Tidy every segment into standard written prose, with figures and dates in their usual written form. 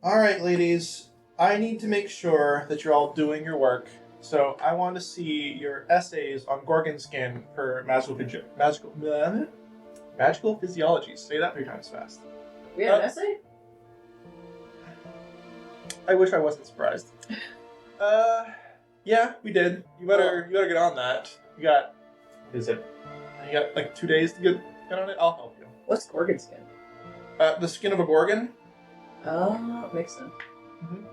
Alright, ladies. I need to make sure that you're all doing your work. So I want to see your essays on Gorgon skin for magical physiology. Say that 3 times fast. We have an essay? I wish I wasn't surprised. Yeah, we did. You better get on that. You got like 2 days to get on it? I'll help you. What's Gorgon skin? The skin of a Gorgon? Oh, makes sense. Mm-hmm.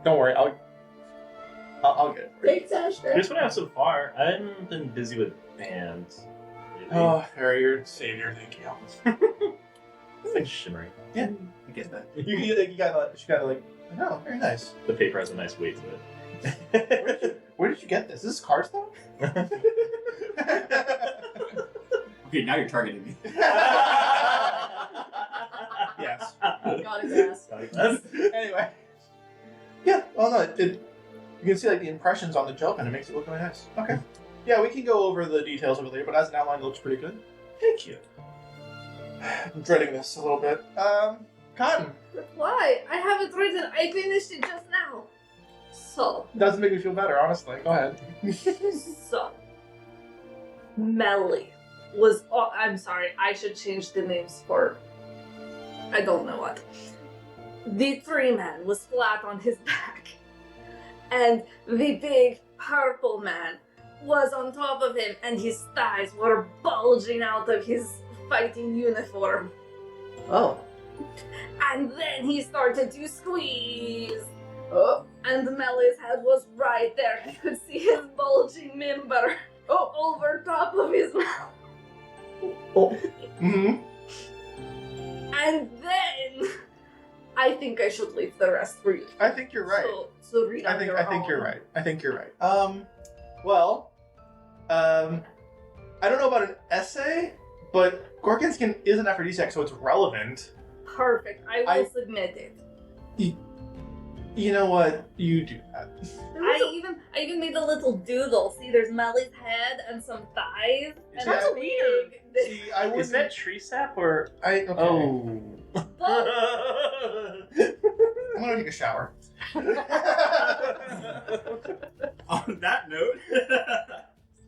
Don't worry, I'll get it for you. Thanks, Ashton. Here's what I have so far. I haven't been busy with bands. Lately. Oh, Harry, you're a savior, thank you. It's like shimmery. Yeah, I get that. You gotta like, oh, very nice. The paper has a nice weight to it. Where did you get this? Is this Cardstone? Okay, now you're targeting me. Yes. Got his ass. Anyway. Yeah, well no, you can see like the impressions on the gel pen, it makes it look really nice. Okay. Yeah, we can go over the details of it later, but as an outline it looks pretty good. Thank you. I'm dreading this a little bit. Cotton. Why? I have it written. I finished it just now. So. Doesn't make me feel better, honestly. Go ahead. So. Melly was. Oh, I'm sorry. I should change the names for. I don't know what. The 3-man was flat on his back, and the big purple man was on top of him, and his thighs were bulging out of his fighting uniform. Oh. And then he started to squeeze. Oh. And Melly's head was right there. You could see his bulging member over top of his mouth. Oh. Mm-hmm. And then I think I should leave the rest for you. I think you're right. So read on I think your own. you're right. I think you're right. I don't know about an essay, but Gorgon skin is an aphrodisiac, so it's relevant. Perfect. I will submit it. You know what? You do that. I even made a little doodle. See, there's Melly's head and some thighs. And That's a weird. See, I Is wouldn't. that tree sap or? Okay. Oh. Both. I'm gonna take a shower. On that note,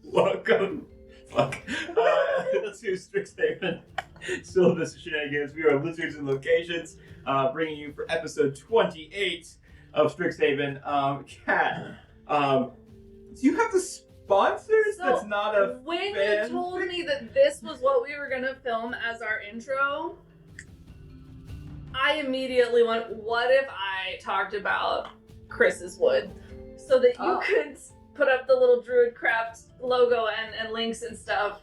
welcome. Fuck. Let's do Strixhaven. Syllabus of Shenanigans. We are Lizards and Locations, bringing you for episode 28 of Strixhaven. Kat, do you have the sponsors? So, That's not a when fan you told thing? me that this was what we were gonna film as our intro, I immediately went, what if I talked about Chris's wood? So that you could put up the little Druidcraft logo and links and stuff,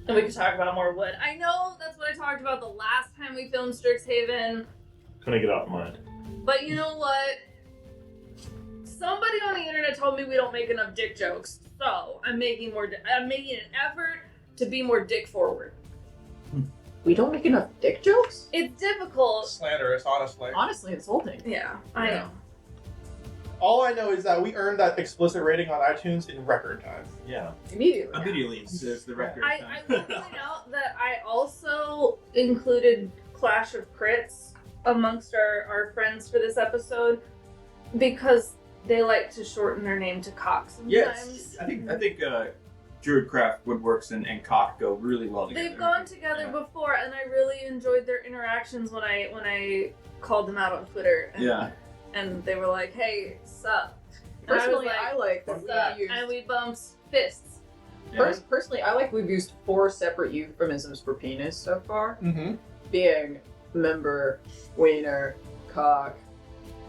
and we could talk about more wood. I know that's what I talked about the last time we filmed Strixhaven, Couldn't get off mine. but you know what? Somebody on the internet told me we don't make enough dick jokes, so I'm making an effort to be more dick forward. We don't make enough dick jokes? It's difficult. Slanderous, honestly. Honestly insulting. Yeah, I know. All I know is that we earned that explicit rating on iTunes in record time. Yeah. Immediately. Immediately, it's the record. I will point out that I also included Clash of Crits amongst our friends for this episode because they like to shorten their name to Cock sometimes. Yes, I think Druidcraft, Woodworks, and Cock go really well together. They've gone together before, and I really enjoyed their interactions when I called them out on Twitter. And, and they were like, "Hey, sup?" And Personally, I was that "Sup?" we've used... and we bumped fists. Personally, I like we've used 4 separate euphemisms for penis so far. Mm-hmm. Being member, wiener, cock,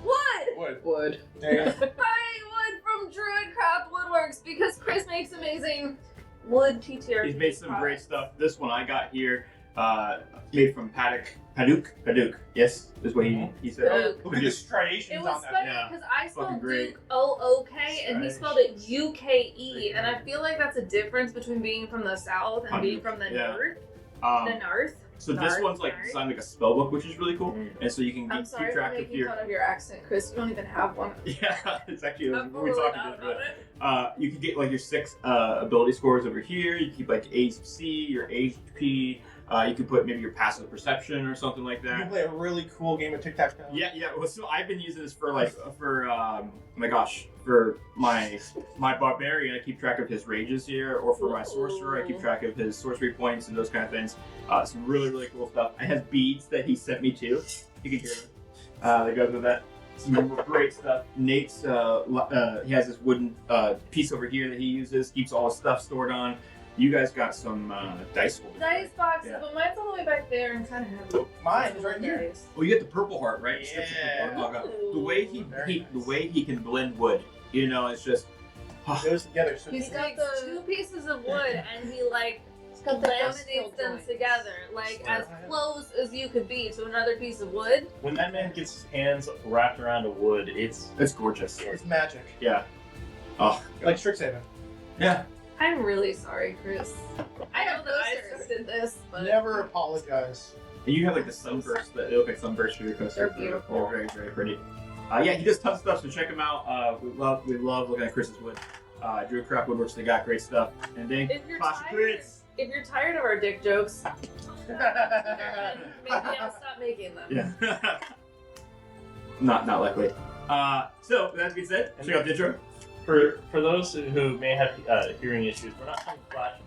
What? wood. There you go. I wood from Druidcraft Woodworks because Chris makes amazing wood TTR. He's made some great stuff. This one I got here, made from Paduk. Yes, is what he said. Look at the striations It was on that. funny yeah. because I Fucking spelled great. Duke O-O-K and he spelled it U-K-E, and I feel like that's a difference between being from the south and being from the north. The north. So this one's like designed like a spell book, which is really cool, and so you can I'm keep sorry for track of making your. fun of your accent, Chris. You don't even have one. Yeah, it's actually I'm when we totally talked not about about it. You can get like your 6 ability scores over here. You keep like AC, your HP, You can put maybe your passive perception or something like You that. can play a really cool game of tic-tac-toe. Yeah. Well, so I've been using this for for my barbarian. I keep track of his rages here, or for my sorcerer, I keep track of his sorcery points and those kind of things. Some really cool stuff. I have beads that he sent me too. You can hear them. That goes with that. Some great stuff. Nate's he has this wooden piece over here that he uses. Keeps all his stuff stored on. You guys got some dice holders. Dice boxes, Yeah. but mine's all the way back there and kind of heavy. Mine is right here. Dice. Well, you get the purple heart, right? Yeah. The way the way he can blend wood, it's just. It goes together. So He's got got the 2 pieces of wood and he got the laminates them together, as close as you could be to another piece of wood. When that man gets his hands wrapped around a wood, it's It's gorgeous. it's magic. Yeah. Oh. Like Strixhaven. Yeah. I'm really sorry, Chris. I know that I posters. just did this, but Never apologize. And you have like the sunburst that look like sunburst for your coaster. They're beautiful. They're very pretty. Yeah, he does tons of stuff, so check him out. We love looking at Chris's wood. Drew Crap Woodworks, they got great stuff. And then if you're classic tired, crits. if you're tired of our dick jokes, maybe I'll stop making them. Yeah. not likely. So that being said, check out the intro. for those who may have hearing issues. We're not talking flash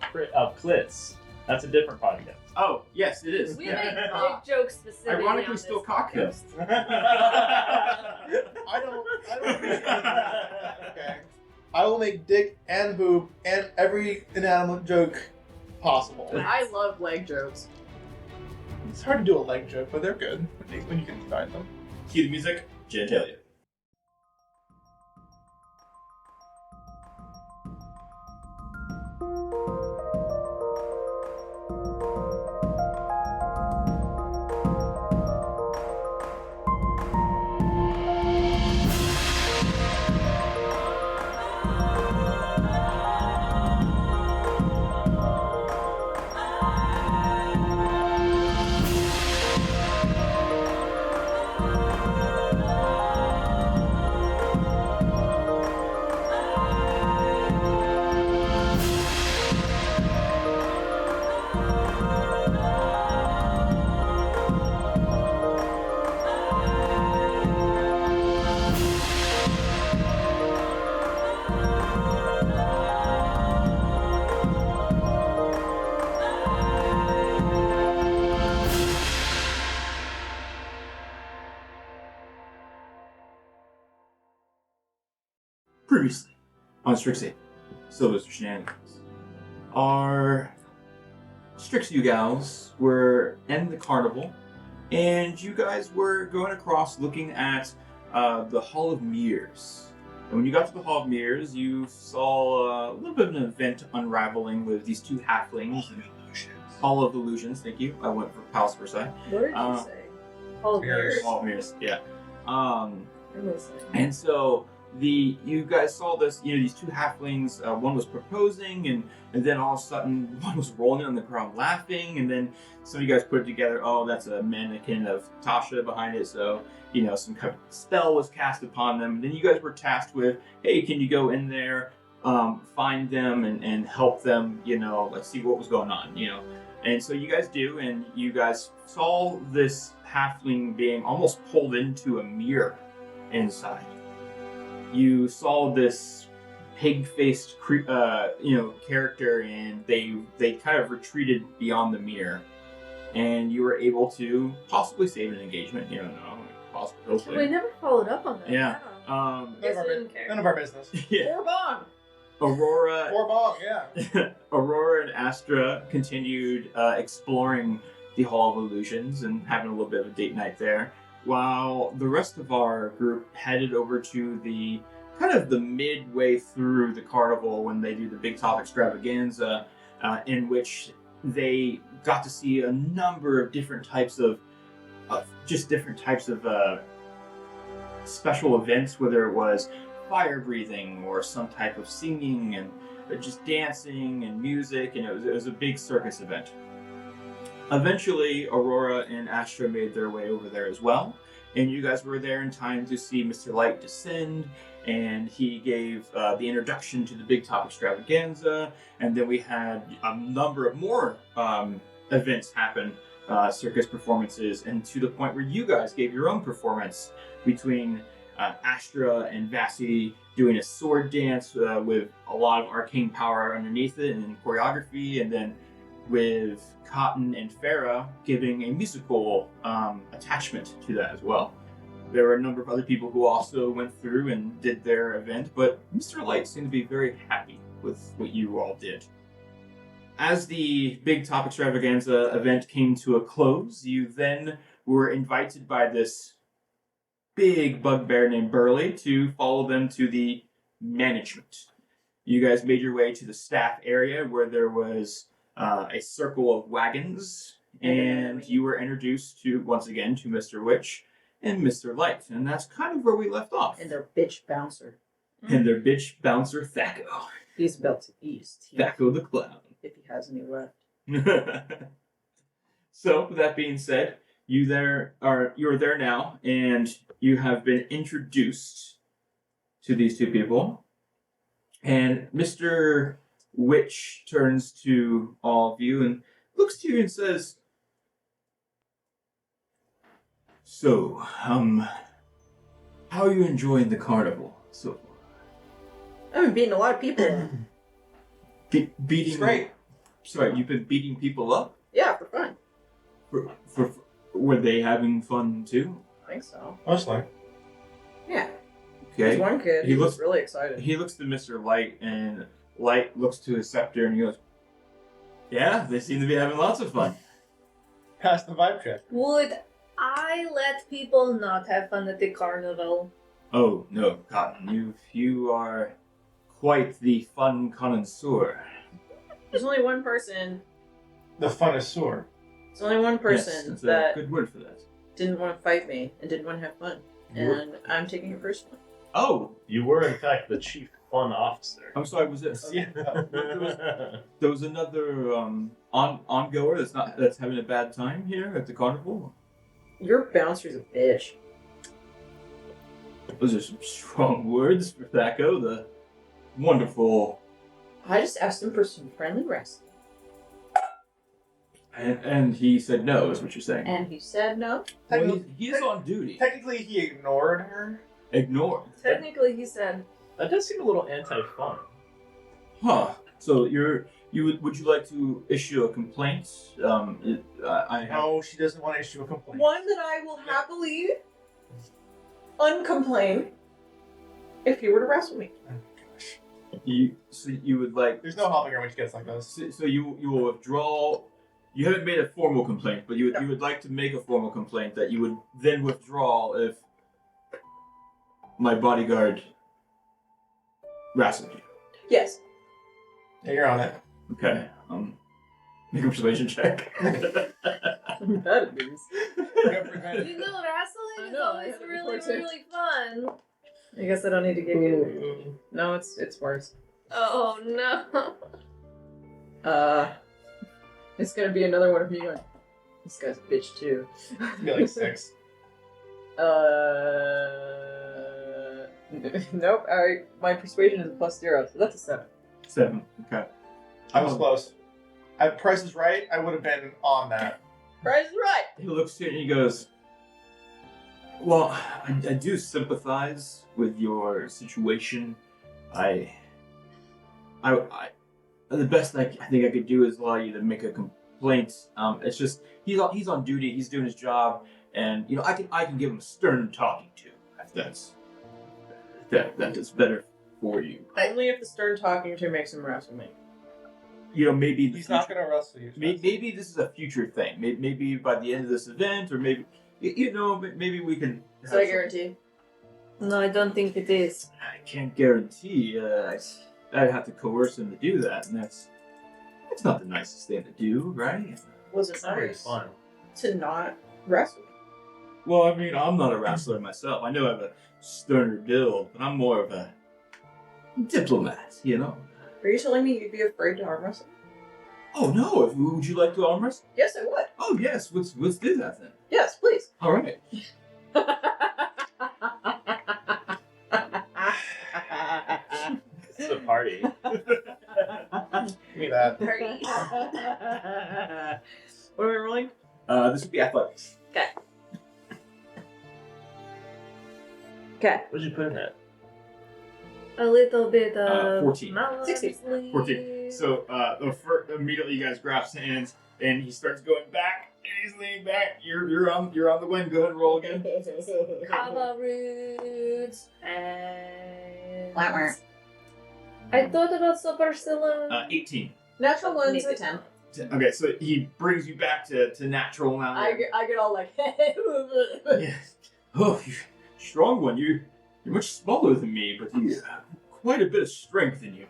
clits. That's a different podcast. Oh, yes, it is. We make dick jokes specifically. Ironically, on still this cocktail. podcast. I don't appreciate that. Okay. I will make dick and boob and every inanimate joke possible. I love leg jokes. It's hard to do a leg joke, but they're good when you can find them. Cue the music, genitalia. Previously on Strixhaven, Syllabus of Shenanigans, our Strix you gals were in the carnival, and you guys were going across looking at the Hall of Mirrors. And when you got to the Hall of Mirrors, you saw a little bit of an event unraveling with these two halflings. Hall of Illusions, thank you. I went for Palace Versailles. What did you say? Hall of Mirrors. Hall of Mirrors, yeah. I'm listening. And so you guys saw this, these two halflings, one was proposing and then all of a sudden one was rolling on the ground laughing, and then some of you guys put it together, oh, that's a mannequin of Tasha behind it, so some kind of spell was cast upon them. And then you guys were tasked with, hey, can you go in there, find them and help them, see what was going on, And so you guys do, and you guys saw this halfling being almost pulled into a mirror inside. You saw this pig-faced, character, and they kind of retreated beyond the mirror, and you were able to possibly save an engagement. Possibly. Hopefully. We never followed up on that. Yeah. Guess we didn't care. None of our business. Yeah. Or bomb. Aurora. Or bong, yeah. Aurora and Astra continued exploring the Hall of Illusions and having a little bit of a date night there, while the rest of our group headed over to the kind of the midway through the carnival when they do the Big Top Extravaganza, in which they got to see a number of different types of special events, whether it was fire breathing or some type of singing and just dancing and music, and it was a big circus event. Eventually, Aurora and Astra made their way over there as well, and you guys were there in time to see Mr. Light descend, and he gave the introduction to the Big Top Extravaganza, and then we had a number of more events happen, circus performances, and to the point where you guys gave your own performance between Astra and Vassie doing a sword dance with a lot of arcane power underneath it and choreography, and then with Cotton and Farah giving a musical attachment to that as well. There were a number of other people who also went through and did their event, but Mr. Light seemed to be very happy with what you all did. As the Big Top Extravaganza event came to a close, you then were invited by this big bugbear named Burley to follow them to the management. You guys made your way to the staff area where there was a circle of wagons, and you were introduced to, once again, to Mr. Witch and Mr. Light, and that's kind of where we left off. And their bitch bouncer. And their bitch bouncer Thaco. He's about to east. Thaco the Clown. If he has any left. So, with that being said, you're there now, and you have been introduced to these two people. And Mr. Witch turns to all of you and looks to you and says, "So, how are you enjoying the carnival so far?" I've been beating a lot of people. Beating. It's great. Sorry, you've been beating people up? Yeah, for fun. For were they having fun too? I think so. Mostly. Yeah. Okay. There's one kid. He He looks- was really excited. He looks to Mr. Light, and Light looks to his scepter, and he goes, "Yeah, they seem to be having lots of fun." Pass the vibe check. Would I let people not have fun at the carnival? Oh no, Cotton, you are quite the fun connoisseur. There's only one person. The funnesseur. There's only one Yes, person that's that a good word for that. didn't want to fight me and didn't want to have fun. And I'm taking it personally. Oh, You were, in fact, the chief fun officer. I'm sorry. Was it? Yeah. There was another ongoer that's having a bad time here at the carnival. Your bouncer's a bitch. Those are some strong words for Thaco, the wonderful. I just asked him for some friendly wrestling. And he said no, is what you're saying. And he said no. Well, he's on duty. Technically, he ignored her. Ignore. Technically, he said, That does seem a little anti-fun. Huh. So would you like to issue a complaint? I have. No, she doesn't want to issue a complaint. One that I will happily uncomplain if he were to wrestle me. You would like. There's no helping her when she gets like this. So you will withdraw. You haven't made a formal complaint, but you would like to make a formal complaint that you would then withdraw if my bodyguard wrestled you. Yes. Yeah, you're on it. Okay. Make a persuasion check. I'm bad at these. you know, wrestling I is know, I always had it really, before, too. really fun. I guess I don't need to give you. No, it's worse. Oh, no. It's gonna be another one of you going, this guy's a bitch too. It'd be like 6. Nope. My persuasion is +0, so that's a 7. 7. Okay. I was close. At Price is Right, I would have been on that. Price is right. He looks to you and he goes, "Well, I do sympathize with your situation. I the best I think I could do is allow you to make a complaint. It's just he's on duty. He's doing his job, and I can give him a stern talking to if that is better for you. Only if the stern talking to makes him wrestle me. Maybe He's not going to wrestle you. Maybe this is a future thing. Maybe by the end of this event, or maybe maybe we can. Is that a guarantee? No, I don't think it is. I can't guarantee. I'd have to coerce him to do that, and that's not the nicest thing to do, right? Was it It's not very nice fun. to not wrestle? Well, I mean, I'm not a wrestler myself. I know I have a sterner build, but I'm more of a diplomat, Are you telling me you'd be afraid to arm wrestle? Oh no! Would you like to arm wrestle? Yes, I would. Oh yes, let's do that then. Yes, please. All right. It's a party. Give me that. bucks. Okay. What'd you put in that? A little bit of 14. Mallow 16. sleep. 14. So immediately you guys grasp hands, and he starts going back, and he's leaning back. You're on the wind. Go ahead and roll again. Kava roots and Wah-wah. I thought about supercilium. 18. Natural one's Maybe a 10. Okay, so he brings you back to natural now. I get all like. Yeah. Oh, you strong one. You're much smaller than me, but you have quite a bit of strength in you.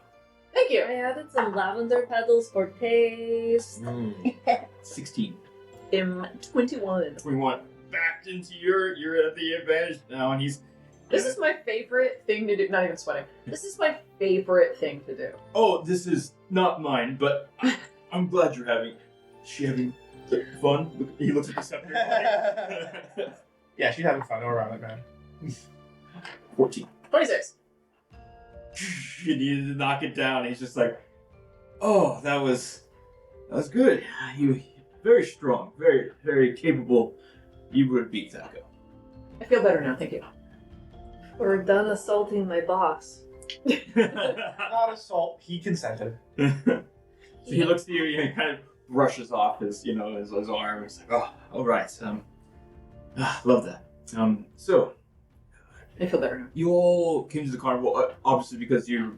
Thank you. I added some lavender petals for taste. 16. 21. 21. Backed into you're at the advantage now, and he's. This is my favorite thing to do. Not even sweating. This is my favorite thing to do. Oh, this is not mine, but I'm glad you're having. Is she having fun? He looks at the scepter. Yeah, she's having fun. Don't worry about it, man. 14. 26. You need to knock it down. He's just like, oh, that was good. You very strong, very, very capable. You would beat Thaco. I feel better now. Thank you. We're done assaulting my boss. Not assault. He consented. So he looks at you and he kind of brushes off his arm. He's like, oh, all right. Love that. So I feel better now. you all came to the carnival, obviously because you're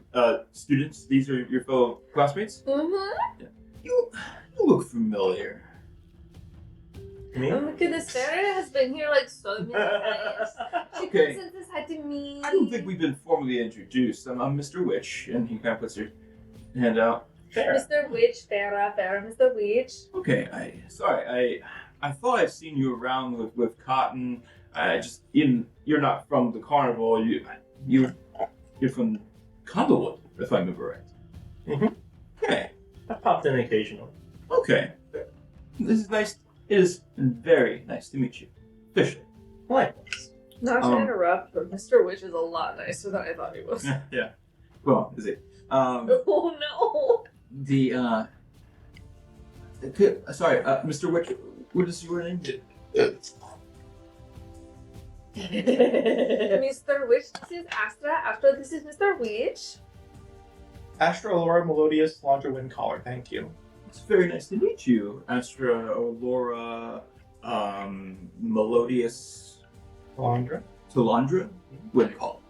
students. These are your fellow classmates. Mm-hmm. You look familiar. Me? Oh my goodness, Sarah has been here like so many times. She Okay. comes and says hi to me. I don't think we've been formally introduced. I'm Mr. Witch, and he kind of puts your hand out. Fair. Mr. Witch, Farah, Mr. Witch. Okay, I thought I've seen you around with Cotton. You're not from the carnival. You're from Candlewood, if I remember right. Mhm. Okay. I popped in occasionally. Okay. This is nice. It is very nice to meet you. Officially. Likewise. Not to Um, interrupt, but Mr. Witch is a lot nicer than I thought he was. Yeah. Well, is it? Oh no! Sorry, Mr. Witch. What is your name? Mr. Witch, this is Astra, this is Mr. Witch. Astra Laura Melodious Laundra Wind Collar. Thank you. It's very nice to meet you, Astra or Laura, Melodious Laundra. Talandra Windcall.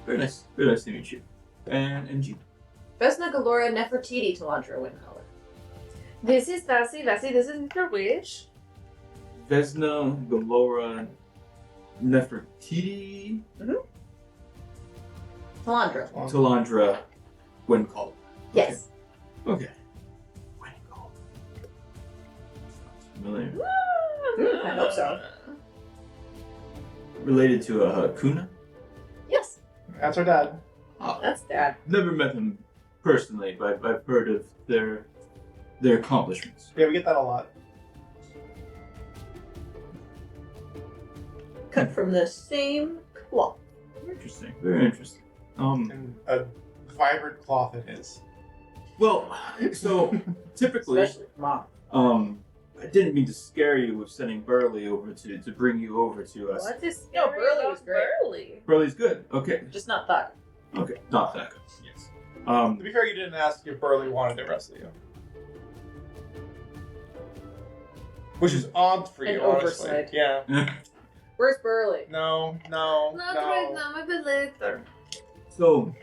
Very nice to meet you. And you. Vesna Galora Nefertiti Talandra Wind Color. This is Vassie, this is Mr. Witch. Vesna, Galora, Nefertiti, Talandra. Talandra Windcall. Yes. Okay. Windcall. Sounds familiar. I hope so. Related to Kuna? Yes. That's our dad. That's Dad. Never met him personally, but I've heard of their accomplishments. Yeah, we get that a lot. Cut from the same cloth. Interesting. Very interesting. And a vibrant cloth it is. Well, so typically, Especially Mom. I didn't mean to scare you with sending Burley over to bring you over to us. What is No, scary Burley about was great. Burley? Burley's good. Okay. Just not that. Okay. Not that good. Yes. To be fair, you didn't ask if Burley wanted to wrestle you. Which is odd for you, An honestly. oversight. Yeah. Where's Burley? No. Not right now, maybe later. So,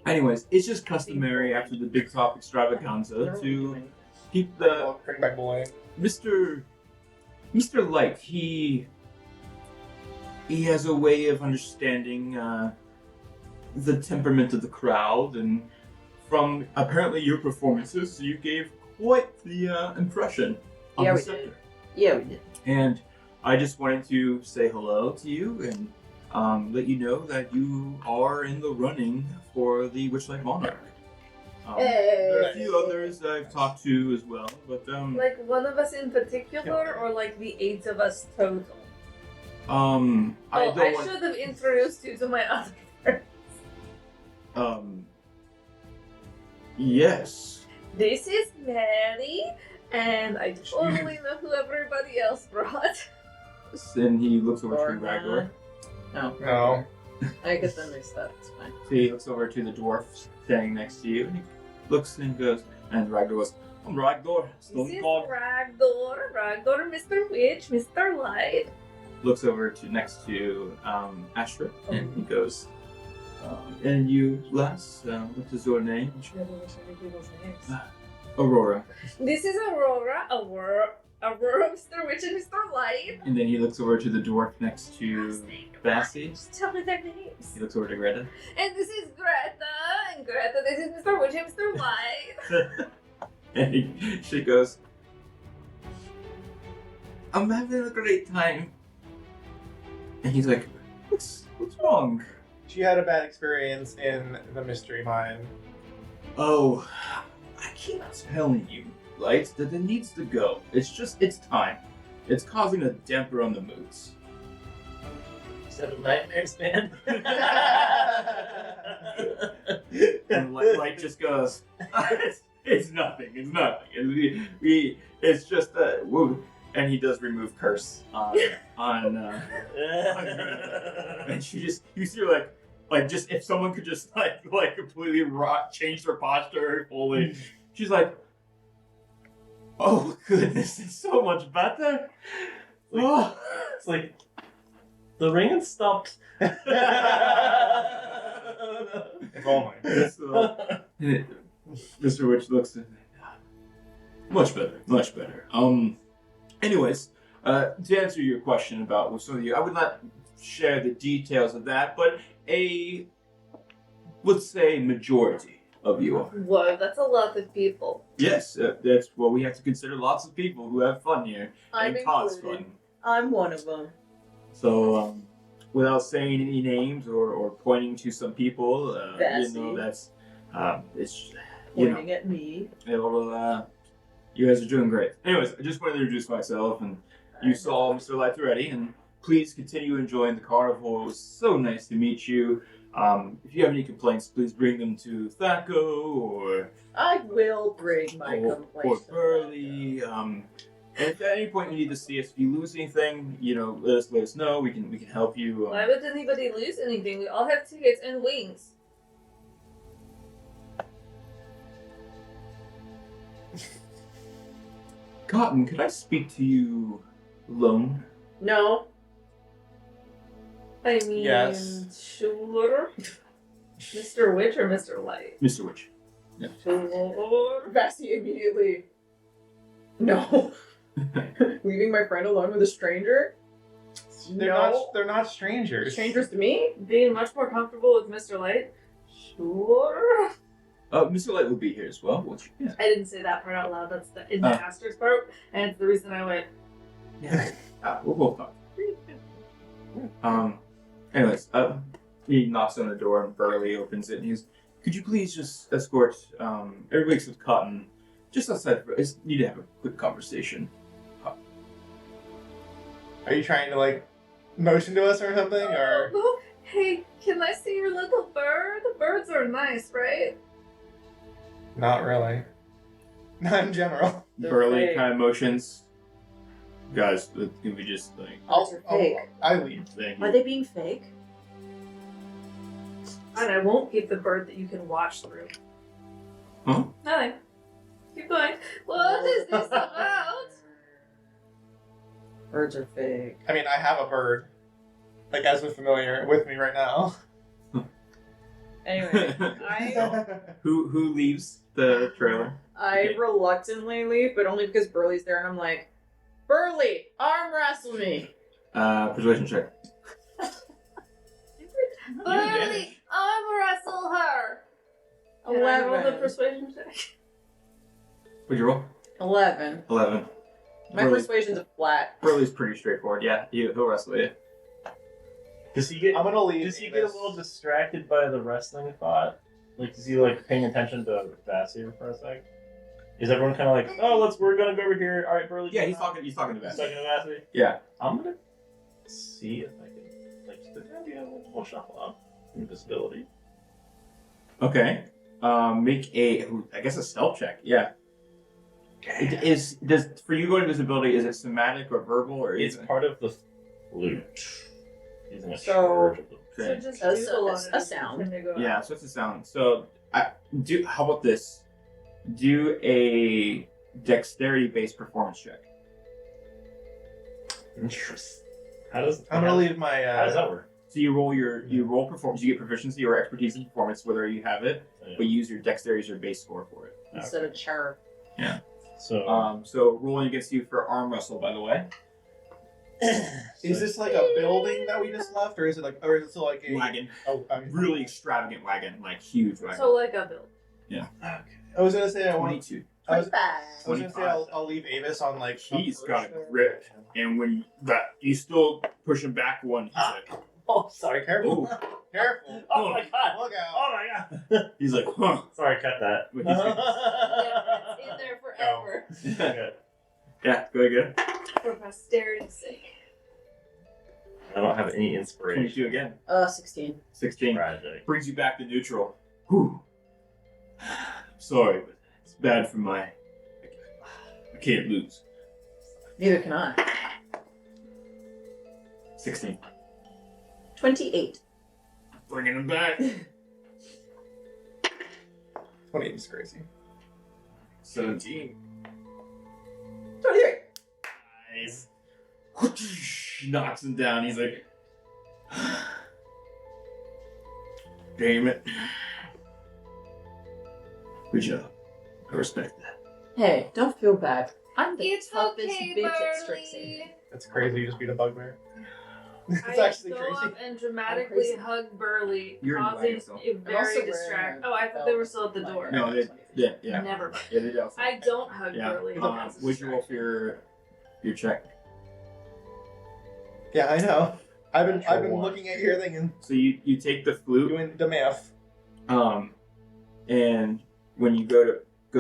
anyways, it's just customary after the big top extravaganza to keep the Well, bring back bullying. Mr. Light. He has a way of understanding the temperament of the crowd, and from apparently your performances, you gave quite the impression on Yeah, the we scepter. did. Yeah, we did. And I just wanted to say hello to you and let you know that you are in the running for the Witchlight Monarch. There are a few others that I've talked to as well, but Like one of us in particular, or like the 8 of us total? I don't I want should have introduced you to my other friends. yes. This is Mary, And I totally know who everybody else brought. Then he looks over to Or Ragnar. No. I get them mixed up. It's fine. So he looks over to the dwarf standing next to you, and he looks and goes, and Ragnar goes, I'm Ragnar, This Stone is God. Ragnar, Mr. Witch, Mr. Light. Looks over to next to Ashra, and he goes, and you, lass, what is your name? Aurora. This is Aurora, Mr. Witch, and Mr. Light. And then he looks over to the dwarf next to Bassie. Just tell me their names. He looks over to Greta. And this is Greta, and Greta, this is Mr. Witch and Mr. Light. And she goes, I'm having a great time. And he's like, what's wrong? She had a bad experience in the mystery mine. Oh, I keep telling you, Light, that it needs to go. It's time. It's causing a damper on the moods. Seven Nightmares, man. And Light just goes, it's nothing. It's just and he does remove curse on and she just, you see her like just if someone could just like completely change their posture fully, she's like, oh goodness, it's so much better. It's like the ring stopped. If only. So, Mr. Witch looks at much better. Anyways, to answer your question about with some of you, I would not share the details of that, but let's say majority of you are. Whoa, that's a lot of people. Yes, that's what we have to consider. Lots of people who have fun here I'm and cause included. fun. I'm one of them. So, without saying any names or pointing to some people, you know, that's it's Pointing at me. it'll, you guys are doing great. Anyways, I just wanted to introduce myself, and you saw Mr. Light already, and please continue enjoying the carnival. It was so nice to meet you. If you have any complaints, please bring them to Thaco or I will bring my complaints. or Burley. And if at any point you need to see us, if you lose anything, you know, let us know. We can help you. Why would anybody lose anything? We all have tickets and wings. Cotton, could I speak to you alone? No. I mean, Yes. sure. Mr. Witch or Mr. Light? Mr. Witch. Sure. Bessie immediately. No. Leaving my friend alone with a stranger? They're not strangers. Strangers to me? Being much more comfortable with Mr. Light? Sure. Mr. Light will be here as well. Yeah. I didn't say that part out loud. That's the in the asterisk part, and it's the reason I went. Yeah. We'll both talk. Anyways, he knocks on the door and Burley opens it and he's, could you please just escort everybody except Cotton just outside I just need to have a quick conversation. Are you trying to like motion to us or something, or? Oh, hey, can I see your little bird? The birds are nice, right? Not really. Not in general. They're Burley fake. kind of motions. Guys, can we just like They're fake. I leave. thank Are you. they being fake? And I won't keep the bird that you can watch through. Huh? Nothing. Keep going. What is this about? Birds are fake. I mean, I have a bird, like as with familiar with me right now. Anyway, Who leaves the trailer? I Okay. reluctantly leave, but only because Burley's there, and I'm like, Burley, arm wrestle me. Persuasion check. Burley, arm wrestle her. Can I roll the 11. persuasion check? What'd you roll? 11. 11. My Burley- persuasion's a flat. Burley's pretty straightforward. Yeah, he'll wrestle you. Does he get? I'm gonna leave. Does he get a little distracted by the wrestling thought? Like, is he like paying attention to Vassy for a sec? Is everyone kind of like, oh, we're gonna go over here. All right, Burley. Yeah, come he's on." talking to He's Vassy. talking to Vassy. Yeah. I'm gonna see if I can like just do a little shuffle up invisibility. Okay. Make a stealth check. Yeah. Does for you going invisibility? Is it somatic or verbal or It's is it? part of the flute. Using a So- charge of the So Okay. just A doodle on it a as sound. something to go Yeah, out. so it's a sound. So how about this? Do a dexterity-based performance check. Interesting. How does I'm gonna leave my. How does that work? So you roll performance. You get proficiency or expertise in performance, whether you have it, but you use your dexterity as your base score for it. Instead of char. So So rolling against you for arm wrestle, by the way. Is this like a building that we just left, or is it still like a Wagon, Oh, I mean, really extravagant wagon, like huge wagon. So like a build. Okay. I was gonna say I want. 22. I was 25. gonna say I'll leave Avis on like. He's a got a perch there. grip, and when you still push him back one, he's like, oh, sorry, Careful. Ooh. Careful. Oh my god! Look out. Oh my god! he's like, huh. Sorry, cut that. But he's Yeah, it's in there forever. Okay. yeah, go good. For posterity's sake. I don't have any inspiration. 22 again. 16. 16 Tragic. brings you back to neutral. Whew. Sorry, but it's bad for my. I can't lose. Neither can I. 16. 28. Bringing him back. 28 is crazy. 17. 23. Nice. Knocks him down. He's like, damn it. Good job. I respect that. Hey, don't feel bad. I'm the It's toughest okay, bitch at Burley. Strixhaven. That's crazy. You just beat a bugbear. It's I actually go crazy. up and dramatically crazy. hug Burley, You're in the causing wagon still. a I'm very also distract. wearing Oh, I thought they were still at the door. No, yeah. Never mind. Yeah, they do. I don't hug Yeah. Burley. What'd you roll for your check? Yeah, I know. I've been Natural one. looking at your thing and So you take the flute, doing the math. and when you go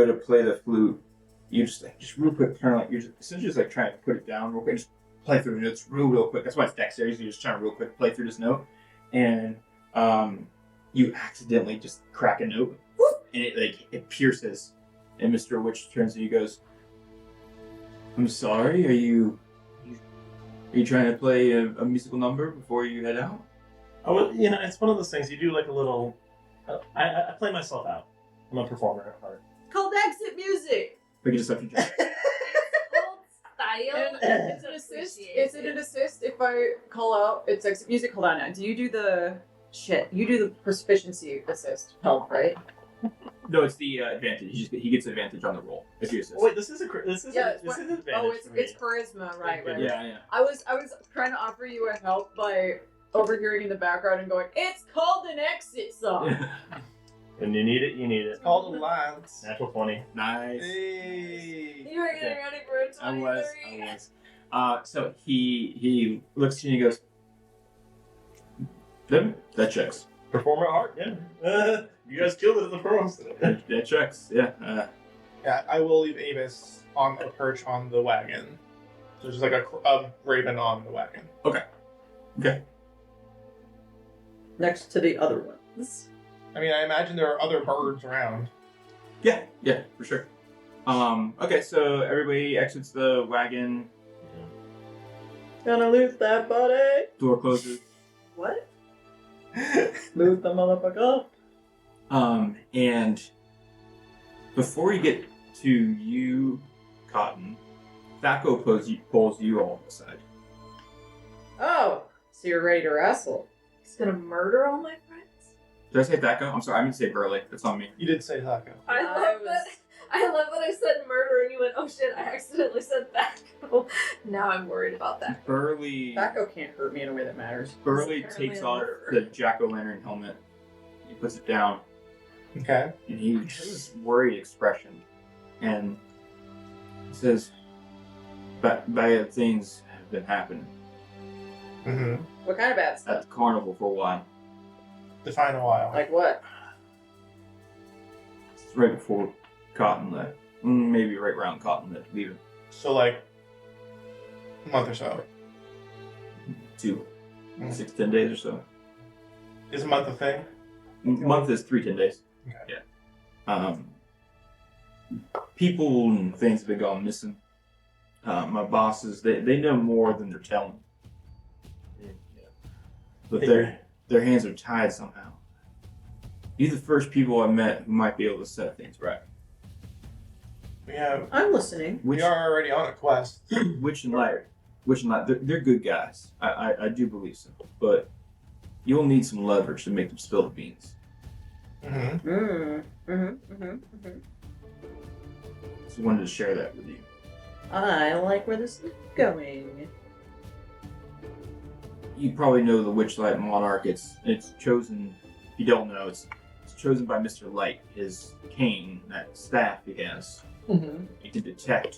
to play the flute, you just real quick turn like you're just essentially just like trying to put it down real quick, just play through the notes real quick. That's why it's dexterity. So you're just trying to real quick play through this note, and you accidentally just crack a note, and it pierces, and Mr. Witch turns to you and goes, "I'm sorry. Are you trying to play a musical number before you head out?" Oh, it's one of those things. You do like a little. I play myself out. I'm a performer at heart. Called exit music. Like you just have to just Old style. And it's an assist. Is it an assist if I call out? It's exit music. Hold on now. Do you do the shit? You do the proficiency assist help, right? No, it's the advantage. He gets advantage on the roll if you assist. Oh, wait, this is an advantage Oh, it's for me. it's charisma, right? Right. Yeah. I was trying to offer you a help by overhearing in the background and going, "It's called an exit song." When you need it, you need it. It's called a lance. Natural 20. Nice. You Hey. were getting ready for a 23. I was. So he looks at you and he goes, that checks. Performer at heart, yeah. You guys killed it at the pros. That checks. Yeah. Yeah, I will leave Avis on a perch on the wagon. So just like a raven on the wagon. Okay. Next to the other ones. I mean, I imagine there are other birds around. Yeah, for sure. Okay, so everybody exits the wagon. Gonna lose that body. Door closes. What? Lose the motherfucker. And before you get to you, Cotton, Thaco pulls you all aside. Oh, so you're ready to wrestle? He's gonna murder all my friends. Did I say Thaco? I'm sorry, I meant to say Burley. That's on me. You did say taco. I love that I said murder and you went, oh shit, I accidentally said that. Now I'm worried about that. Burley Tobacco can't hurt me in a way that matters. Burley Apparently takes a off murderer. the jack-o'-lantern helmet. He puts it down, Okay. and he has this worried expression. And he says, bad things have been happening Mm-hmm. What kind of bad stuff? at the carnival for a while. Define a while. Like what? It's right before Cotton left. Maybe right around Cotton left, leaving. So like a month or so. 2, Mm. 6, 10 days or so. Is a month a thing? Month is 3, 10 days. Okay. Yeah. people and things have been gone missing. My bosses, they know more than they're telling. But their hands are tied somehow. You're the first people I met who might be able to set things right. I'm listening. We are already on a quest. Witch and Light, they're good guys. I do believe so. But you'll need some leverage to make them spill the beans. Mm-hmm. So I wanted to share that with you. I like where this is going. You probably know the Witchlight Monarch. It's chosen. If you don't know, it's chosen by Mr. Light. His cane, that staff he has. Mm-hmm. You can detect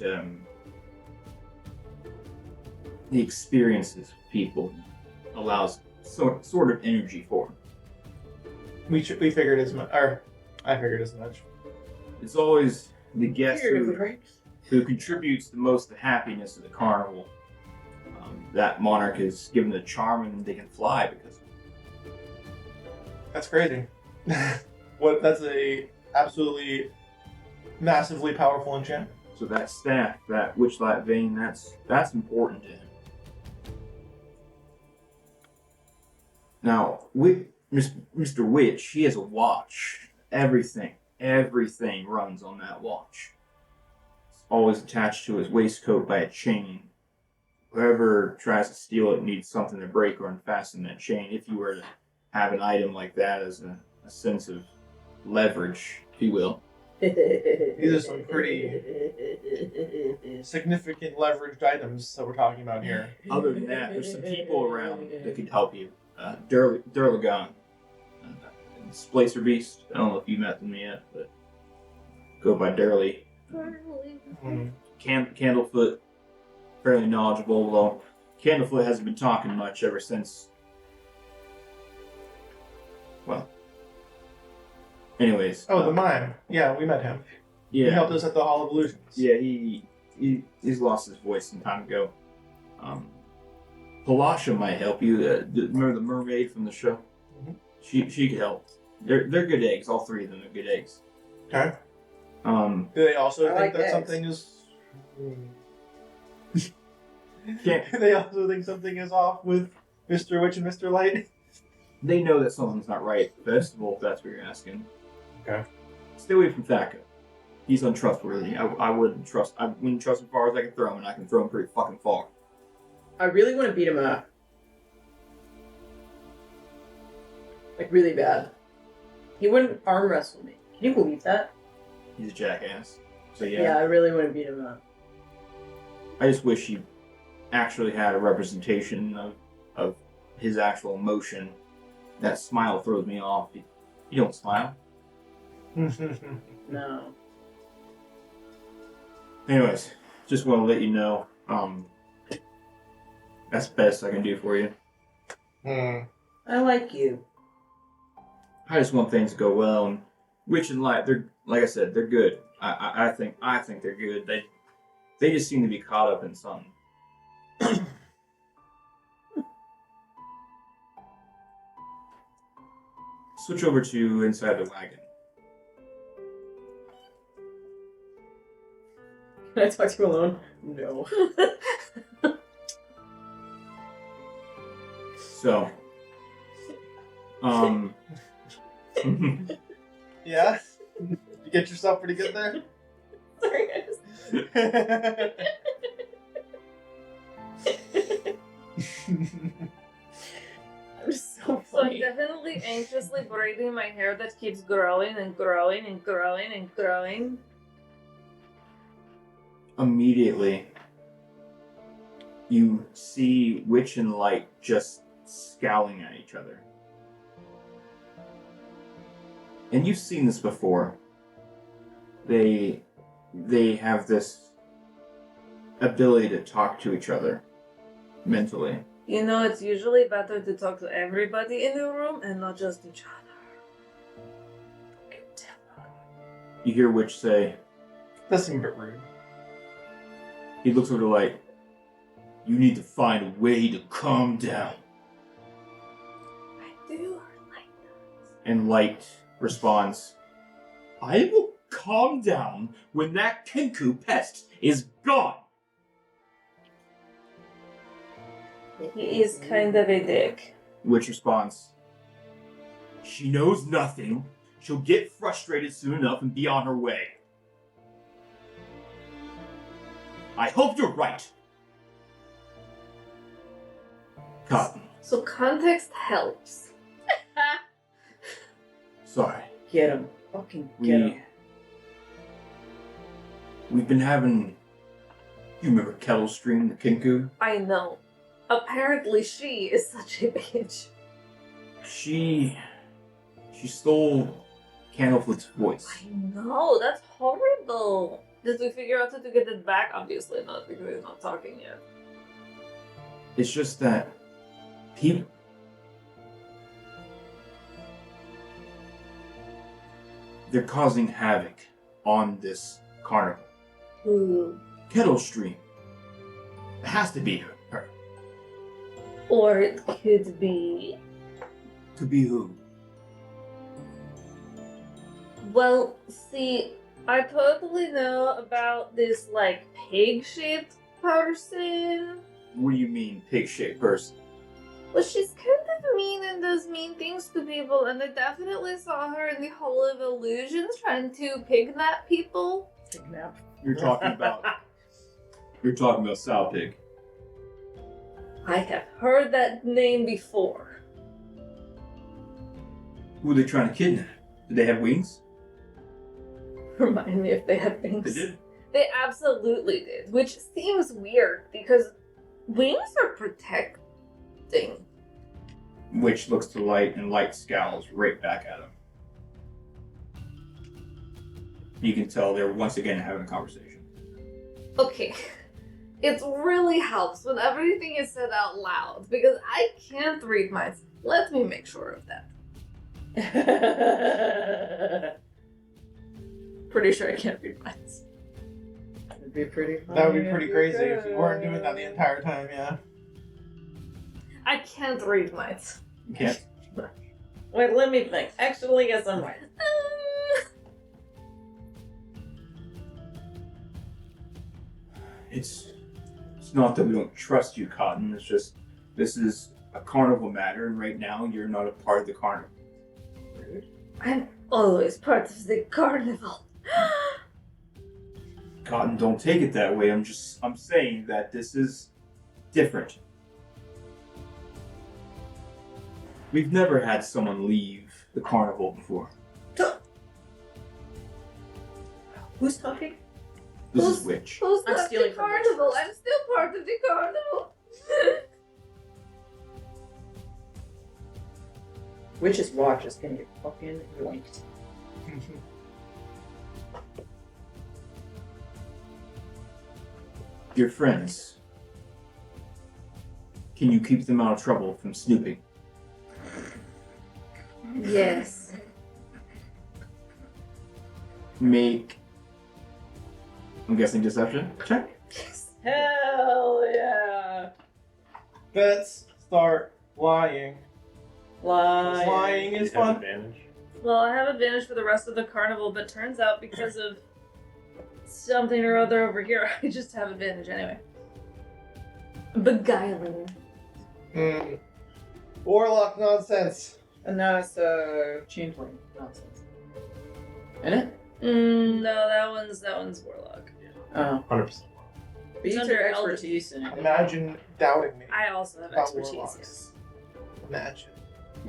the experiences of people. Allows sort of energy for them. We figured as much, or I figured as much. It's always the guest who contributes the most to happiness of the carnival. That monarch is given the charm and they can fly because of it. That's crazy. That's a absolutely massively powerful enchantment. So that staff, that Witchlight vein, that's important to him. Now, Mr. Witch, he has a watch. Everything runs on that watch. It's always attached to his waistcoat by a chain. Whoever tries to steal it needs something to break or unfasten that chain. If you were to have an item like that as a sense of leverage, if you will. These are some pretty significant leveraged items that we're talking about here. Other than that, there's some people around that could help you. Durlagon, Splacer Beast. I don't know if you met them yet, but go by Durley. Candlefoot, fairly knowledgeable, although Candlefoot hasn't been talking much ever since. Well, anyways. Oh, the mime. Yeah, we met him. Yeah. He helped us at the Hall of Illusions. Yeah, he's lost his voice some time ago. Palasha might help you. Remember the mermaid from the show? Mm-hmm. She could help. They're good eggs. All three of them are good eggs. Okay. Do they also think like that eggs. something is? Can't, They also think something is off with Mr. Witch and Mr. Light. they know that something's not right at the festival, if that's what you're asking. Okay. Stay away from Thaka. He's untrustworthy. I wouldn't trust him as far as I can throw him, and I can throw him pretty fucking far. I really want to beat him up. Like, really bad. He wouldn't arm wrestle me. Can you believe that? He's a jackass. So Yeah, I really want to beat him up. I just wish he actually had a representation of his actual emotion. That smile throws me off. You don't smile. No. Anyways, just want to let you know, that's the best I can do for you. I like you. I just want things to go well, and Witch and Light, they're, like I said, they're good. I think they're good. They just seem to be caught up in something. Switch over to inside the wagon. Can I talk to you alone? No. So, Yeah? You get yourself pretty good there? Sorry, guys. I'm so So I'm funny. definitely anxiously braiding my hair that keeps growing and growing and growing and growing. immediately, you see Witch and Light just scowling at each other. And you've seen this before. They have this ability to talk to each other mentally. You know, it's usually better to talk to everybody in the room and not just each other. You hear Witch say, That seemed a bit rude. he looks over to Light, you need to find a way to calm down. I do like that. And Light responds, I will calm down when that Kenku pest is gone. He is kind of a dick. Witch responds, she knows nothing. She'll get frustrated soon enough and be on her way. I hope you're right. Cotton. So context helps. Sorry. Get him. Fucking get him. We've been having... You remember Kettle Stream, the Kenku? I know. Apparently she is such a bitch. She stole Candlefoot's voice. I know, that's horrible. Did we figure out how to get it back? Obviously not, because he's not talking yet. It's just that people... They're causing havoc on this carnival. Ooh. Kettle Stream. It has to be her. Or it could be... Could be who? Well, see, I totally know about this, like, pig-shaped person. What do you mean, pig-shaped person? Well, she's kind of mean and does mean things to people, and I definitely saw her in the Hall of Illusions trying to pig-nap people. Kidnap. You're talking about... You're talking about Sow Pig. I have heard that name before. Who are they trying to kidnap? Did they have wings? Remind me if they had wings. They did. They absolutely did, which seems weird because wings are protecting. Witch looks to Light, and Light scowls right back at him. You can tell they're once again having a conversation. Okay, it really helps when everything is said out loud because I can't read minds. Let me make sure of that. Pretty sure I can't read minds. That'd be pretty funny. That would be pretty crazy if you weren't doing that the entire time, yeah. I can't read minds. You can't. Wait, let me think. Actually, yes, I'm right. It's not that we don't trust you, Cotton. It's just this is a carnival matter, and right now you're not a part of the carnival. I'm always part of the carnival. Cotton, don't take it that way. I'm saying that this is different. We've never had someone leave the carnival before. Who's talking? This is Witch. Who's I'm left stealing the from Witch carnival? first. I'm still part of the carnival. Witch's watch is gonna get fucking yoinked. Your friends. Can you keep them out of trouble from snooping? Yes. Make... I'm guessing deception? Check. Hell yeah! Let's start lying. Lying. Lying is You have fun. advantage. Well, I have advantage for the rest of the carnival, but turns out because of something or other over here, I just have advantage anyway. Beguiling. Warlock nonsense. And now it's changeling nonsense. Isn't it? No, that one's warlock. Oh. 100%. Beats under your Elder. expertise in it. Imagine doubting me. I also have about expertise. warlocks. Imagine.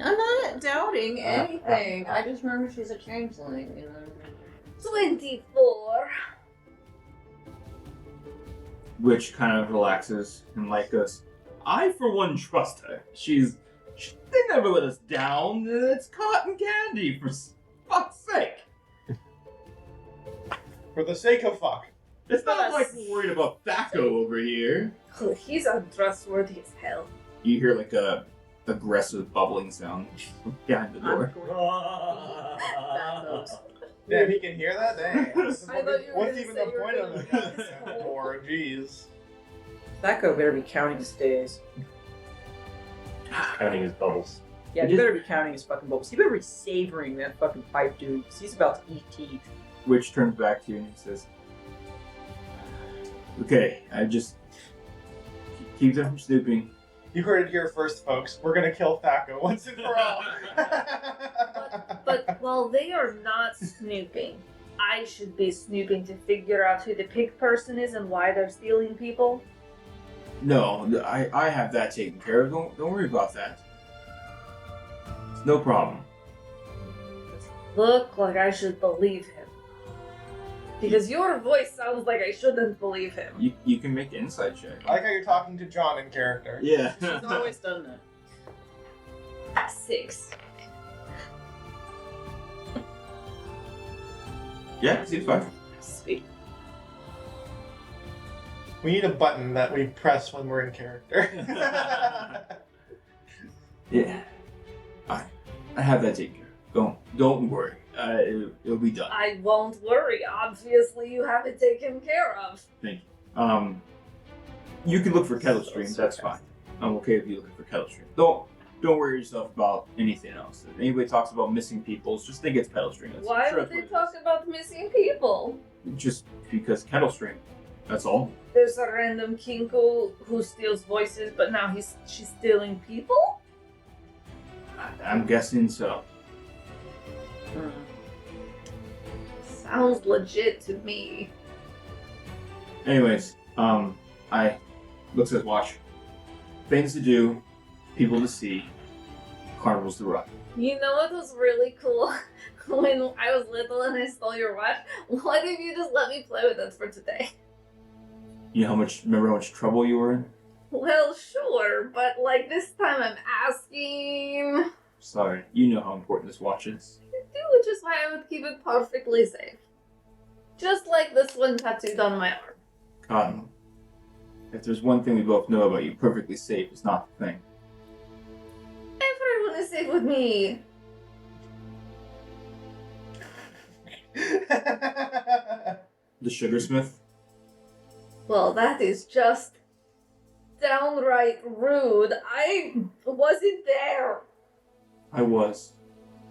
I'm not doubting anything. I just remember she's a changeling. You know? 24. Witch kind of relaxes and Light goes, I for one trust her. They never let us down. It's cotton candy, for fuck's sake. For the sake of fuck. It's not like we're worried about Thaco over here. Oh, he's untrustworthy as hell. You hear like a aggressive bubbling sound behind the door. Damn, he can hear that? Dang. I thought you were What's gonna even say the you were point gonna of guess. this? Or, jeez. Thaco better be counting his days. Counting his bubbles. Yeah, he better be counting his fucking bubbles. He better be savoring that fucking pipe, dude, because he's about to eat teeth. Witch turns back to you and he says, "Okay, I just keep them from snooping." You heard it here first, folks. We're gonna kill Thaco once and for all. But while they are not snooping, I should be snooping to figure out who the pig person is and why they're stealing people. No, I have that taken care of. Don't worry about that. It's no problem. Look like I should believe him. Because your voice sounds like I shouldn't believe him. You can make an insight check. I like how you're talking to John in character. Yeah. She's always done that. 6. Yeah, seems fine. Sweet. We need a button that we press when we're in character. Yeah. I have that taken care of. Don't worry. It'll be done. I won't worry. Obviously, you have it taken care of. Thank you. You can look for kettle So streams. That's fine. I'm okay with you looking for kettle streams. Don't worry yourself about anything else. If anybody talks about missing people, just think it's kettle stream. Why would they talk about missing people? Just because kettle stream. That's all. There's a random Kinko who steals voices, but now she's stealing people? I'm guessing so. Sounds legit to me. Anyways, I looks at his watch. Things to do, people to see, carnivals to run. You know what was really cool? When I was little and I stole your watch, what if you just let me play with it for today? You know remember how much trouble you were in? Well, sure, but like this time I'm asking. Sorry, you know how important this watch is. Which is why I would keep it perfectly safe. Just like this one tattooed on my arm. Cotton, if there's one thing we both know about you, perfectly safe is not the thing. Everyone is safe with me. The sugarsmith? Well, that is just downright rude. I wasn't there. I was.